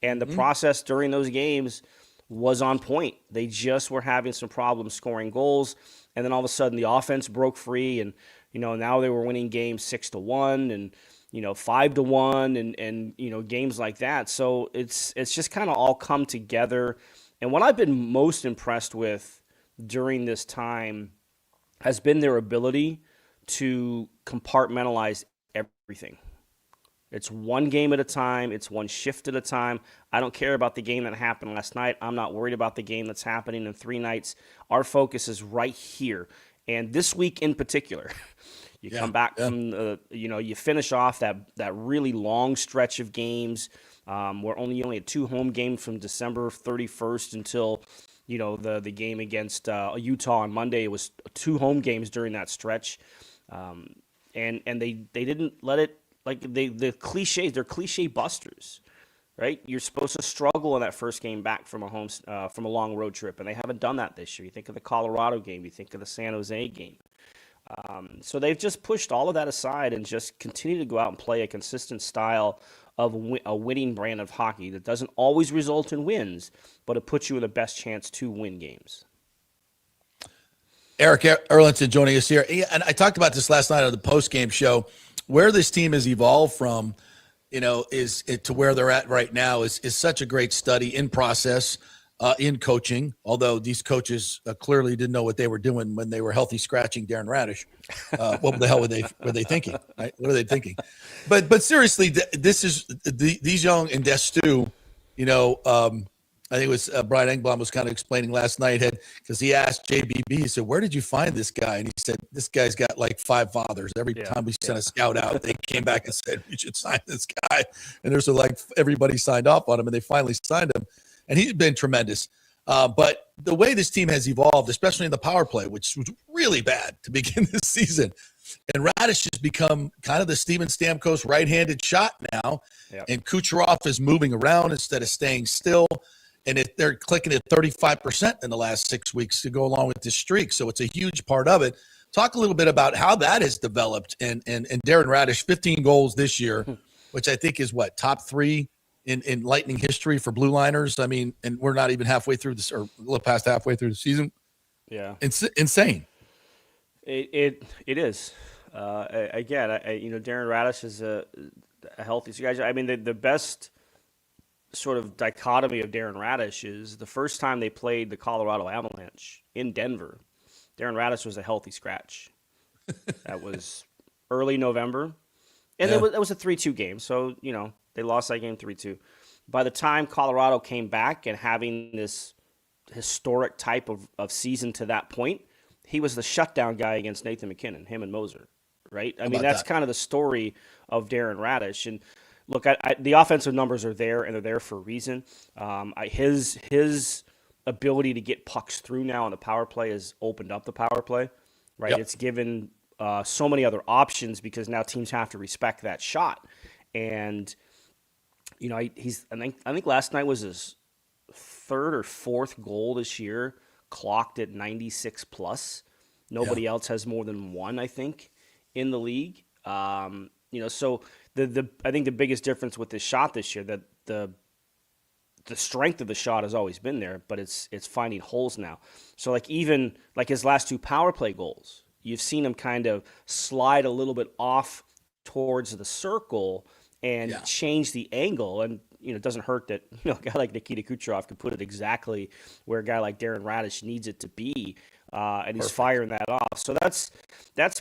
And the process during those games was on point. They just were having some problems scoring goals. And then all of a sudden the offense broke free, and, now they were winning games 6-1 and, 5-1 and games like that. So it's just kind of all come together. And what I've been most impressed with during this time has been their ability to compartmentalize everything. It's one game at a time. It's one shift at a time. I don't care about the game that happened last night. I'm not worried about the game that's happening in 3 nights. Our focus is right here. And this week in particular, you come back from, you finish off that really long stretch of games. We're only had 2 home games from December 31st until, the game against Utah on Monday. It was 2 home games during that stretch. And they didn't let it, they're cliche busters, right? You're supposed to struggle in that first game back from a long road trip, and they haven't done that this year. You think of the Colorado game, you think of the San Jose game. So they've just pushed all of that aside and just continue to go out and play a consistent style of a winning brand of hockey that doesn't always result in wins, but it puts you in the best chance to win games. Erik Erlendsson joining us here. And I talked about this last night on the post-game show. Where this team has evolved from, is to where they're at right now is such a great study in process, in coaching, although these coaches clearly didn't know what they were doing when they were healthy scratching Darren Radish. What the hell were they thinking? Right? What are they thinking? But seriously, this is these young and Destu, I think it was Brian Engblom was kind of explaining last night because he asked JBB, he said, where did you find this guy? And he said, this guy's got like 5 fathers. Every time we sent a scout out, they came back and said, we should sign this guy. And there's everybody signed off on him, and they finally signed him. And he's been tremendous. But the way this team has evolved, especially in the power play, which was really bad to begin this season, and Radish has become kind of the Steven Stamkos right-handed shot now. Yep. And Kucherov is moving around instead of staying still. And they're clicking at 35% in the last 6 weeks to go along with this streak. So it's a huge part of it. Talk a little bit about how that has developed. And Darren Radish, 15 goals this year, which I think is top 3 in Lightning history for blue liners. I mean, and we're not even halfway through this, or a little past halfway through the season. Yeah. It's insane. It is. Again, Darren Radish is a healthy guy. I mean, the best sort of dichotomy of Darren Radish is the first time they played the Colorado Avalanche in Denver, Darren Radish was a healthy scratch. That was early November. And it was a 3-2 game. So, they lost that game 3-2. By the time Colorado came back and having this historic type of season to that point, he was the shutdown guy against Nathan McKinnon, him and Moser, right? I mean, that's kind of the story of Darren Radish. And look, the offensive numbers are there, and they're there for a reason. His ability to get pucks through now on the power play has opened up the power play, right? Yep. It's given so many other options because now teams have to respect that shot. And I think last night was his 3rd or 4th goal this year, clocked at 96 plus. Nobody else has more than 1, I think, in the league. So I think the biggest difference with this shot this year, that the strength of the shot has always been there, but it's finding holes now. So even his last 2 power play goals, you've seen him kind of slide a little bit off towards the circle and change the angle. And it doesn't hurt that a guy like Nikita Kucherov could put it exactly where a guy like Darren Radish needs it to be, and he's firing that off. So that's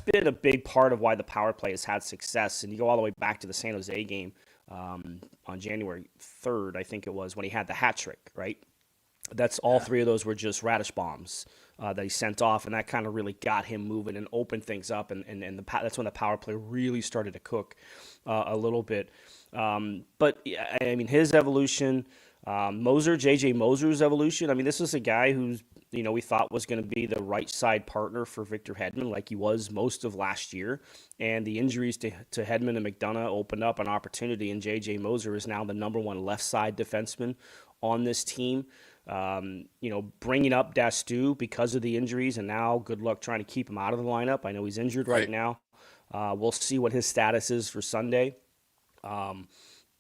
been a big part of why the power play has had success. And you go all the way back to the San Jose game on January 3rd, I think it was, when he had the hat trick, right? That's all three of those were just Radish bombs that he sent off, and that kind of really got him moving and opened things up, and that's when the power play really started to cook a little bit. But I mean, his evolution, JJ Moser's evolution. I mean, this is a guy who's we thought was going to be the right side partner for Victor Hedman, like he was most of last year, and the injuries to Hedman and McDonough opened up an opportunity, and JJ Moser is now the number one left side defenseman on this team. Bringing up Dastu because of the injuries, and now good luck trying to keep him out of the lineup. I know he's injured right now. We'll see what his status is for Sunday.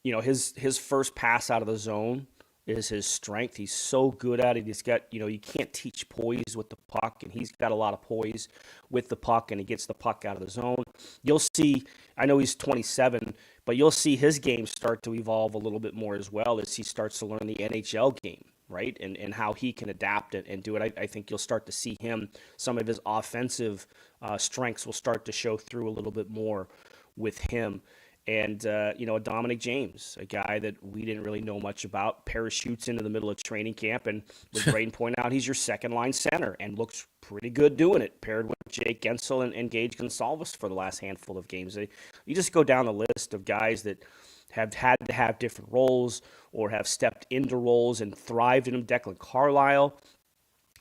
His first pass out of the zone is his strength. He's so good at it. He's got, you can't teach poise with the puck, and he's got a lot of poise with the puck, and he gets the puck out of the zone. You'll see, I know he's 27, but you'll see his game start to evolve a little bit more as well as he starts to learn the NHL game, right? And how he can adapt and do it. I think you'll start to see some of his offensive strengths will start to show through a little bit more with him. And, Dominic James, a guy that we didn't really know much about, parachutes into the middle of training camp, and with Braden point out, he's your second-line center and looks pretty good doing it, paired with Jake Gensel and Gage Gonsalves for the last handful of games. You just go down the list of guys that have had to have different roles or have stepped into roles and thrived in them. Declan Carlisle,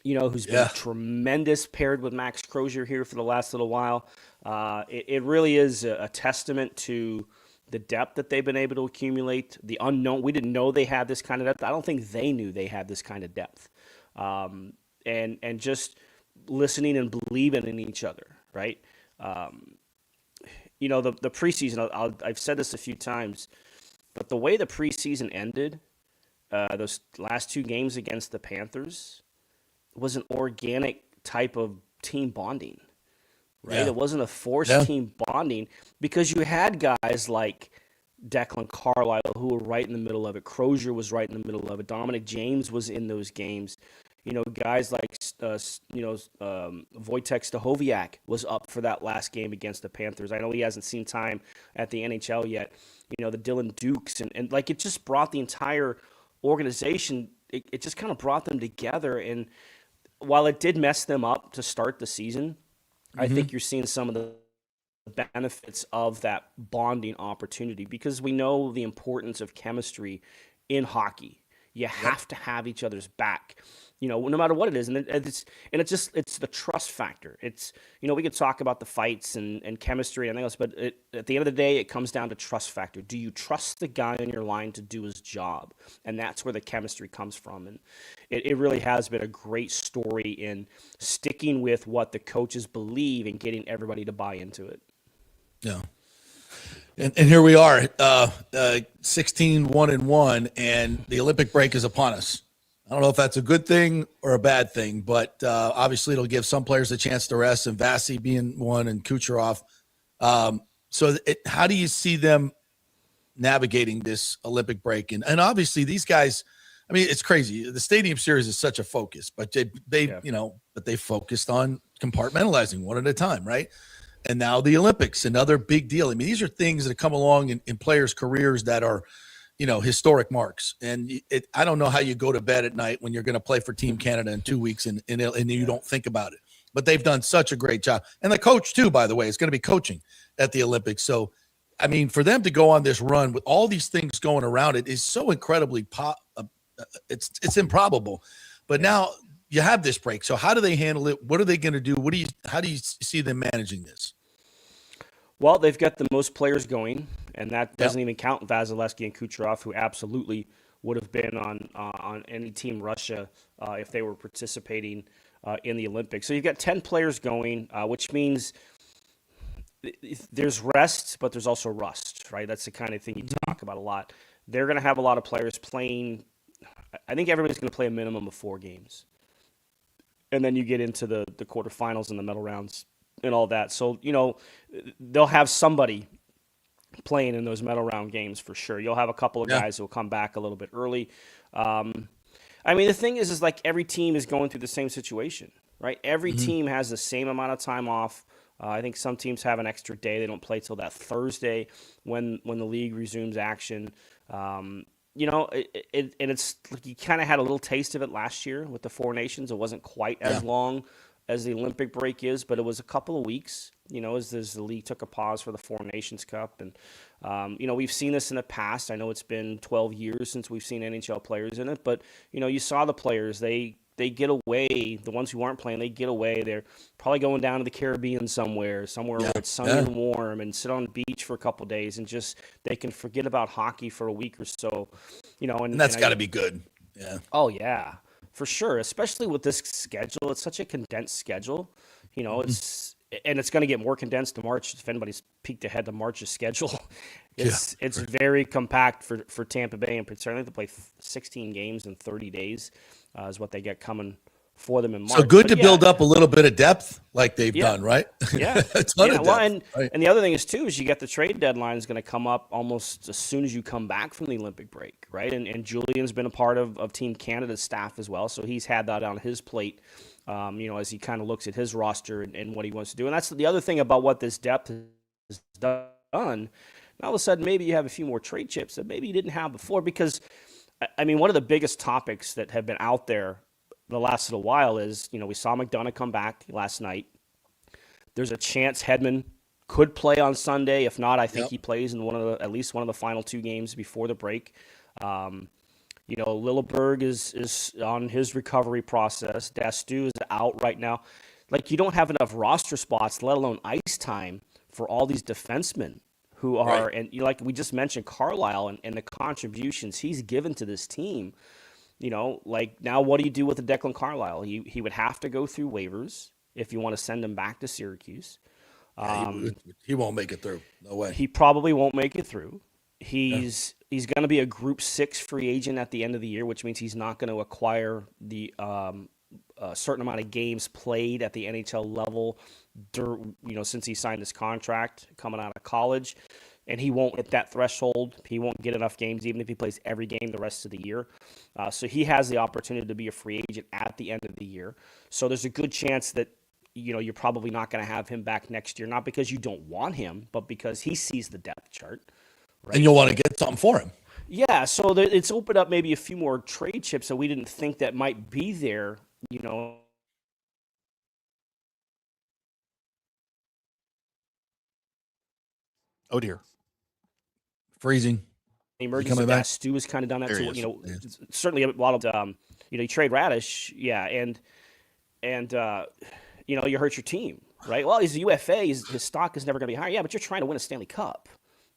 who's been tremendous, paired with Max Crozier here for the last little while. It really is a testament to the depth that they've been able to accumulate, the unknown. We didn't know they had this kind of depth. I don't think they knew they had this kind of depth. And just listening and believing in each other, right? The preseason, I've said this a few times, but the way the preseason ended, those last two games against the Panthers, was an organic type of team bonding, right? Yeah. It wasn't a forced team bonding because you had guys like Declan Carlisle who were right in the middle of it. Crozier was right in the middle of it. Dominic James was in those games. Guys like Wojtek Stachowiak was up for that last game against the Panthers. I know he hasn't seen time at the NHL yet. The Dylan Dukes and like it just brought the entire organization. It just kind of brought them together. And while it did mess them up to start the season, I think you're seeing some of the benefits of that bonding opportunity because we know the importance of chemistry in hockey. You have to have each other's back, no matter what it is. And it's the trust factor. It's, we could talk about the fights and chemistry and everything else, but at the end of the day, it comes down to trust factor. Do you trust the guy on your line to do his job? And that's where the chemistry comes from. And it really has been a great story in sticking with what the coaches believe and getting everybody to buy into it. Yeah. And here we are, 16-1-1, and the Olympic break is upon us. I don't know if that's a good thing or a bad thing, but obviously it'll give some players a chance to rest, and Vasi being one and Kucherov. How do you see them navigating this Olympic break? And obviously these guys, I mean, it's crazy. The Stadium Series is such a focus, but they focused on compartmentalizing one at a time, right? And now the Olympics, another big deal. I mean, these are things that come along in players' careers that are, historic marks. And I don't know how you go to bed at night when you're going to play for Team Canada in 2 weeks and you don't think about it. But they've done such a great job. And the coach, too, by the way, is going to be coaching at the Olympics. So, I mean, for them to go on this run with all these things going around it is so incredibly it's improbable. But now you have this break. So how do they handle it? What are they going to do? How do you see them managing this? Well, they've got the most players going, and that doesn't even count Vasilevsky and Kucherov, who absolutely would have been on any Team Russia if they were participating in the Olympics. So you've got 10 players going, which means there's rest, but there's also rust, right? That's the kind of thing you talk about a lot. They're going to have a lot of players playing. I think everybody's going to play a minimum of 4 games. And then you get into the quarterfinals and the medal rounds and all that. So, they'll have somebody playing in those medal round games for sure. You'll have a couple of guys who will come back a little bit early. I mean, the thing is like every team is going through the same situation, right? Every team has the same amount of time off. I think some teams have an extra day. They don't play till that Thursday when the league resumes action. You know, it's like you kind of had a little taste of it last year with the Four Nations. It wasn't quite as long as the Olympic break is, but it was a couple of weeks, you know, as the league took a pause for the Four Nations Cup. And, you know, we've seen this in the past. I know it's been 12 years since we've seen NHL players in it, but, you know, you saw the players, they get away. The ones who aren't playing, they get away. They're probably going down to the Caribbean somewhere where it's sunny and warm, and sit on the beach for a couple of days, and just they can forget about hockey for a week or so, you know. And that's got to be good. Yeah. Oh yeah, for sure. Especially with this schedule, it's such a condensed schedule. You know, it's going to get more condensed to March. If anybody's peeked ahead to March's schedule, it's very compact for Tampa Bay, and certainly to play 16 games in 30 days. Is what they get coming for them in March. So good to build up a little bit of depth like they've done, right? Yeah. A ton of depth. And the other thing is, too, is you get the trade deadline is going to come up almost as soon as you come back from the Olympic break, right? And Julian's been a part of Team Canada's staff as well, so he's had that on his plate, you know, as he kind of looks at his roster and what he wants to do. And that's the other thing about what this depth has done. Now, all of a sudden, maybe you have a few more trade chips that maybe you didn't have before, because I mean, one of the biggest topics that have been out there the last little while is, you know, we saw McDonough come back last night. There's a chance Hedman could play on Sunday. If not, I think he plays in at least one of the final two games before the break. You know, Lilleberg is on his recovery process. Dastu is out right now. Like, you don't have enough roster spots, let alone ice time, for all these defensemen who are, and you know, like we just mentioned, Carlisle and the contributions he's given to this team. You know, like, now what do you do with the Declan Carlisle? He would have to go through waivers if you want to send him back to Syracuse. He won't make it through. No way. He probably won't make it through. He's going to be a Group 6 free agent at the end of the year, which means he's not going to acquire the a certain amount of games played at the NHL level, you know, since he signed his contract coming out of college. And he won't hit that threshold. He won't get enough games, even if he plays every game the rest of the year. So he has the opportunity to be a free agent at the end of the year. So there's a good chance that, you know, you're probably not going to have him back next year, not because you don't want him, but because he sees the depth chart. Right? And you'll want to get something for him. Yeah, so it's opened up maybe a few more trade chips that we didn't think that might be there, you know. Oh, dear. Freezing. Emergency gas. Stu has kind of done that too. You know, certainly a lot of, you know, you trade Radish, and you know, you hurt your team, right? Well, he's a UFA. His stock is never going to be higher. Yeah, but you're trying to win a Stanley Cup.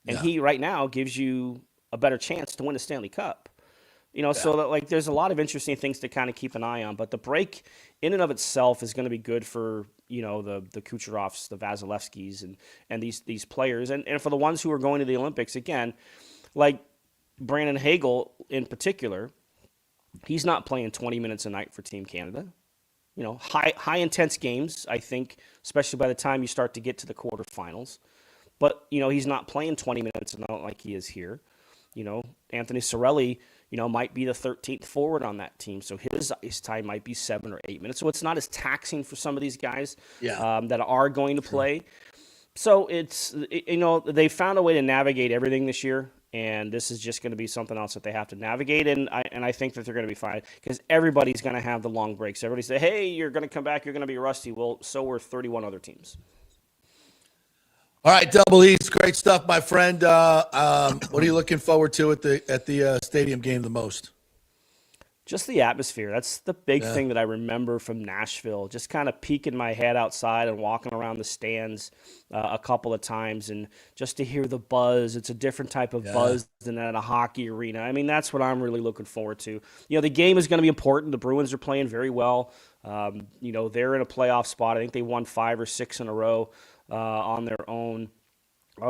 And he right now gives you a better chance to win a Stanley Cup. You know, so that, like, there's a lot of interesting things to kind of keep an eye on. But the break in and of itself is going to be good for, you know, the Kucherovs, the Vasilevskis, and these players. And for the ones who are going to the Olympics, again, like Brandon Hagel in particular, he's not playing 20 minutes a night for Team Canada. You know, high intense games, I think, especially by the time you start to get to the quarterfinals. But, you know, he's not playing 20 minutes a night like he is here. You know, Anthony Cirelli, you know, might be the 13th forward on that team. So his ice time might be 7 or 8 minutes. So it's not as taxing for some of these guys that are going to play. So it's, you know, they found a way to navigate everything this year. And this is just going to be something else that they have to navigate. And I think that they're going to be fine, because everybody's going to have the long breaks. Everybody say, hey, you're going to come back, you're going to be rusty. Well, so were 31 other teams. All right, Double E's, great stuff, my friend. What are you looking forward to at the stadium game the most? Just the atmosphere. That's the big thing that I remember from Nashville. Just kind of peeking my head outside and walking around the stands a couple of times, and just to hear the buzz. It's a different type of buzz than at a hockey arena. I mean, that's what I'm really looking forward to. You know, the game is going to be important. The Bruins are playing very well. You know, they're in a playoff spot. I think they won 5 or 6 in a row on their own.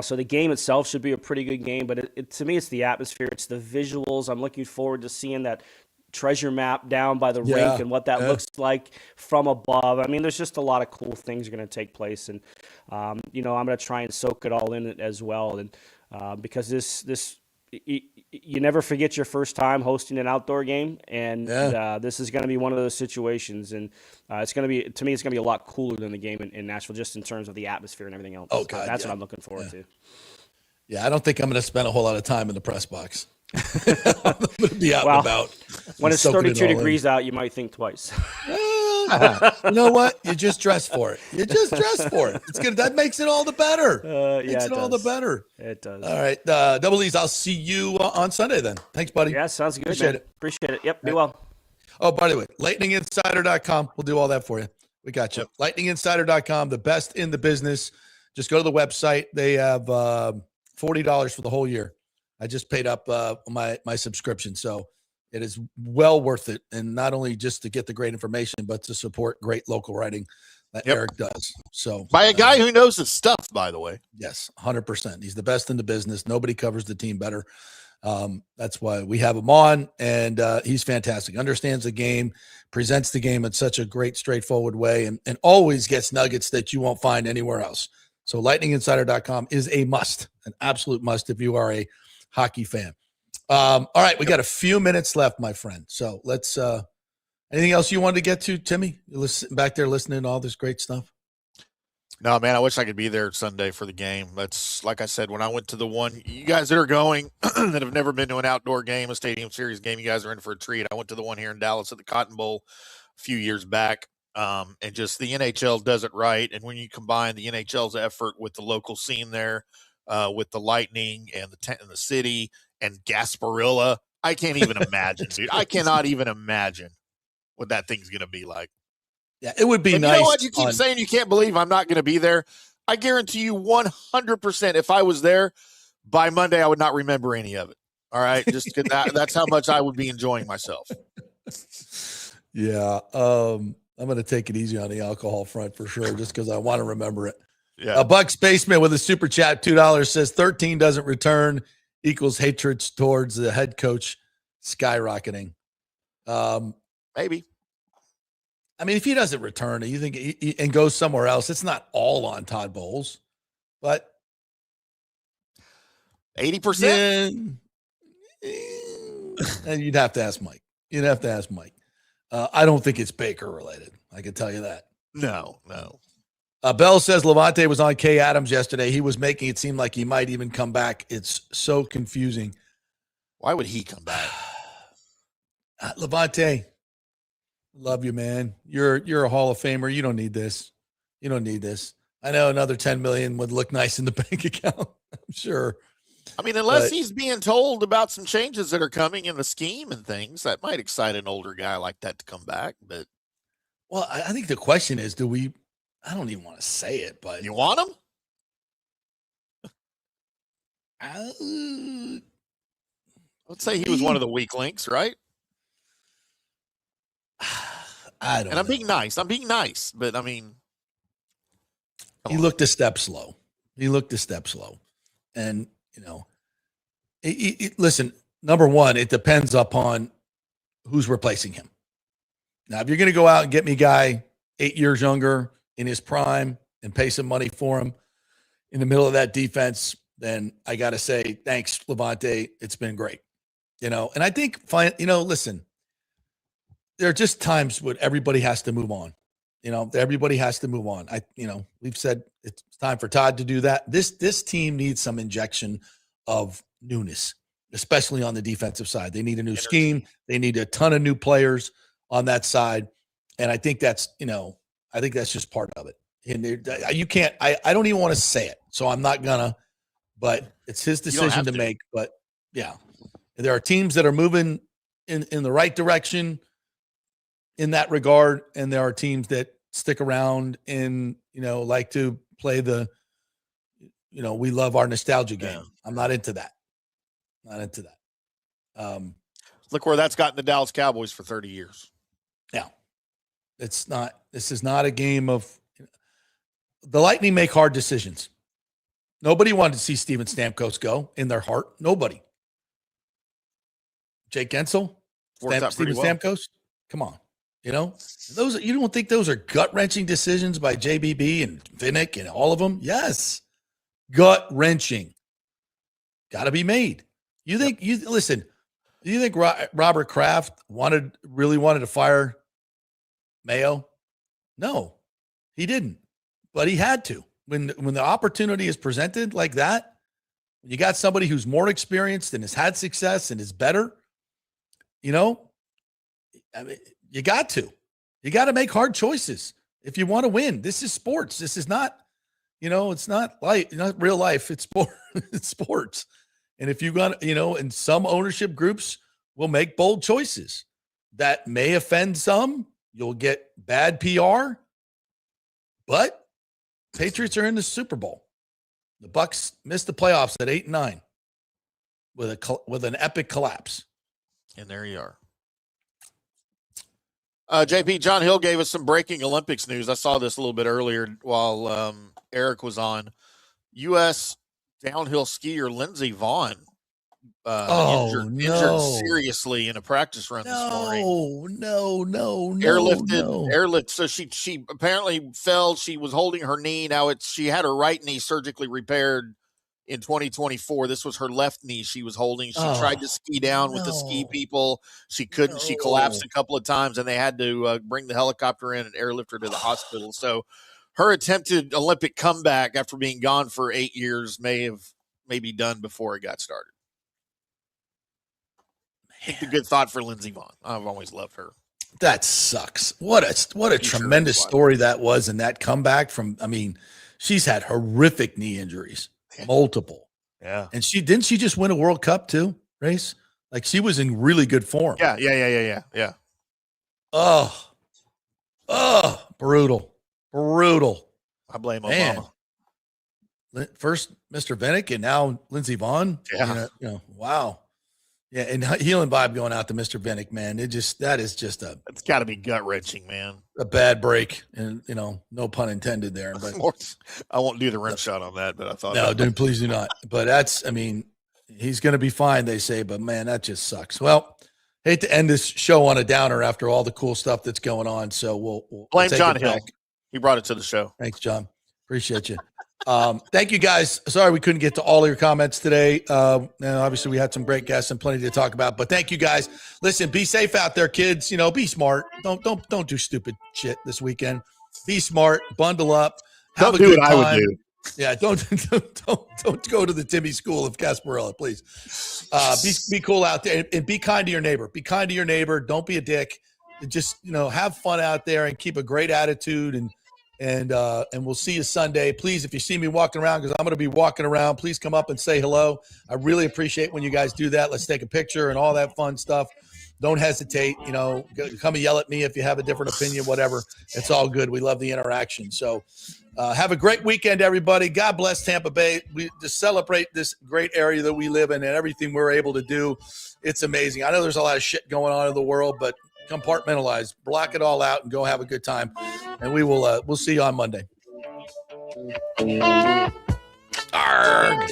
So the game itself should be a pretty good game, but to me, it's the atmosphere. It's the visuals. I'm looking forward to seeing that treasure map down by the rink and what that looks like from above. I mean, there's just a lot of cool things are going to take place, and you know, I'm going to try and soak it all in as well. And because you never forget your first time hosting an outdoor game, and this is going to be one of those situations, and it's going to be, to me, it's going to be a lot cooler than the game in Nashville, just in terms of the atmosphere and everything else. Oh, God, that's what I'm looking forward to. Yeah, I don't think I'm going to spend a whole lot of time in the press box. I'm going to be out and about. When it's 32 degrees out, you might think twice. You know what? You just dress for it. You just dress for it. It's good. That makes it all the better. Makes it all the better. It does. All right, Double E's. I'll see you on Sunday then. Thanks, buddy. Yeah, sounds good. Appreciate it. Appreciate it. Yep. Be well. Oh, by the way, lightninginsider.com. We'll do all that for you. We got you. Lightninginsider.com, the best in the business. Just go to the website. They have $40 for the whole year. I just paid up my subscription, so it is well worth it. And not only just to get the great information, but to support great local writing that Erik does. So by a guy who knows his stuff, by the way. Yes, 100%. He's the best in the business. Nobody covers the team better. That's why we have him on, and he's fantastic. Understands the game, presents the game in such a great, straightforward way, and always gets nuggets that you won't find anywhere else. So lightninginsider.com is a must, an absolute must if you are a hockey fan. All right, we got a few minutes left, my friend. So let's anything else you wanted to get to, Timmy? You're sitting back there listening to all this great stuff. No, man, I wish I could be there Sunday for the game. That's, like I said, when I went to the one, you guys that are going that have never been to an outdoor game, a Stadium Series game, you guys are in for a treat. I went to the one here in Dallas at the Cotton Bowl a few years back, and just the NHL does it right. And when you combine the NHL's effort with the local scene there, with the Lightning and the tent in the city and Gasparilla, I can't even imagine, dude. I cannot even imagine what that thing's going to be like. Yeah, it would be and nice. You know what? You keep saying you can't believe I'm not going to be there. I guarantee you 100% if I was there by Monday, I would not remember any of it. All right. Just that's how much I would be enjoying myself. Yeah. I'm going to take it easy on the alcohol front for sure, just because I want to remember it. Yeah. A Bucs Basement with a super chat, $2 says 13 doesn't return equals hatred towards the head coach skyrocketing. Maybe. I mean, if he doesn't return, you think and goes somewhere else, it's not all on Todd Bowles, but 80%. And you'd have to ask Mike. I don't think it's Baker related. I can tell you that. No. Bell says Levante was on Kay Adams yesterday. He was making it seem like he might even come back. It's so confusing. Why would he come back? Levante, love you, man. You're a Hall of Famer. You don't need this. I know another 10 million would look nice in the bank account. I'm sure. I mean, unless he's being told about some changes that are coming in the scheme and things, that might excite an older guy like that to come back. But well, I think the question is, I don't even want to say it, but you want him? Let's say he was one of the weak links, right? I don't know. I'm being nice, but I mean, he looked a step slow. And, listen, number one, it depends upon who's replacing him. Now, if you're going to go out and get me a guy 8 years younger in his prime and pay some money for him in the middle of that defense, then I got to say, thanks, Levante. It's been great. And I think, listen, there are just times when everybody has to move on. Everybody has to move on. We've said it's time for Todd to do that. This team needs some injection of newness, especially on the defensive side. They need a new scheme. They need a ton of new players on that side. And I think that's just part of it. And you can't, I don't even want to say it, so I'm not gonna, but it's his decision to make. But yeah, there are teams that are moving in the right direction in that regard, and there are teams that stick around and like to play the we love our nostalgia game. I'm not into that. Look where that's gotten the Dallas Cowboys for 30 years. Yeah, this is not a game of the Lightning make hard decisions. Nobody wanted to see Steven Stamkos go in their heart. Nobody. Jake Gensel, Steven Stamkos, come on. Those, you don't think those are gut-wrenching decisions by JBB and Vinnick and all of them? Yes. Gut-wrenching. got to be made. You think listen? Do you think Robert Kraft really wanted to fire Mayo? No, he didn't. But he had to. When the opportunity is presented like that, when you got somebody who's more experienced and has had success and is better, you know, I mean, you got to make hard choices if you want to win. This is sports. This is not, you know, it's not real life. It's sport. It's sports. And if you got, you know, and some ownership groups will make bold choices that may offend some. You'll get bad PR, but Patriots are in the Super Bowl. The Bucs missed the playoffs at 8-9 with an epic collapse. And there you are. JP, John Hill gave us some breaking Olympics news. I saw this a little bit earlier while Eric was on. U.S. downhill skier Lindsey Vonn injured seriously in a practice run this morning. Airlift. So she apparently fell. She was holding her knee. Now she had her right knee surgically repaired in 2024. This was her left knee she was holding. She tried to ski down with the ski people. She couldn't. She collapsed a couple of times, and they had to bring the helicopter in and airlift her to the hospital. So her attempted Olympic comeback after being gone for 8 years may be done before it got started. I think a good thought for Lindsey Vonn. I've always loved her. That sucks. What a tremendous story that was, and that comeback from. I mean, she's had horrific knee injuries, multiple. Yeah, and she just win a World Cup too, Race? Like she was in really good form. Yeah. Brutal. I blame Obama. First Mr. Vinnick and now Lindsey Vonn. Yeah. You know, wow. Yeah, and healing vibe going out to Mr. Vinnick, man. It's got to be gut wrenching, man. A bad break, and you know, no pun intended there. But I won't do the rim shot on that. But I thought, no, dude, please do not. But he's going to be fine, they say. But man, that just sucks. Well, hate to end this show on a downer after all the cool stuff that's going on. So we'll blame take John it Hill. back. He brought it to the show. Thanks, John. Appreciate you. Thank you guys. Sorry we couldn't get to all of your comments today. Obviously we had some great guests and plenty to talk about, but thank you guys. Listen, be safe out there, kids. You know, be smart. Don't do stupid shit this weekend. Be smart, bundle up, have a good time. I would do. Yeah, don't go to the Timmy School of Gasparilla, please. Be cool out there and be kind to your neighbor. Be kind to your neighbor. Don't be a dick. Just, you know, have fun out there and keep a great attitude and we'll see you Sunday. Please, if you see me walking around, because I'm going to be walking around, please come up and say hello. I really appreciate when you guys do that. Let's take a picture and all that fun stuff. Don't hesitate. You know, come and yell at me if you have a different opinion, whatever. It's all good. We love the interaction. So have a great weekend, everybody. God bless Tampa Bay. We just celebrate this great area that we live in and everything we're able to do. It's amazing. I know there's a lot of shit going on in the world, but compartmentalize, block it all out, and go have a good time. And we'll see you on Monday. Arg.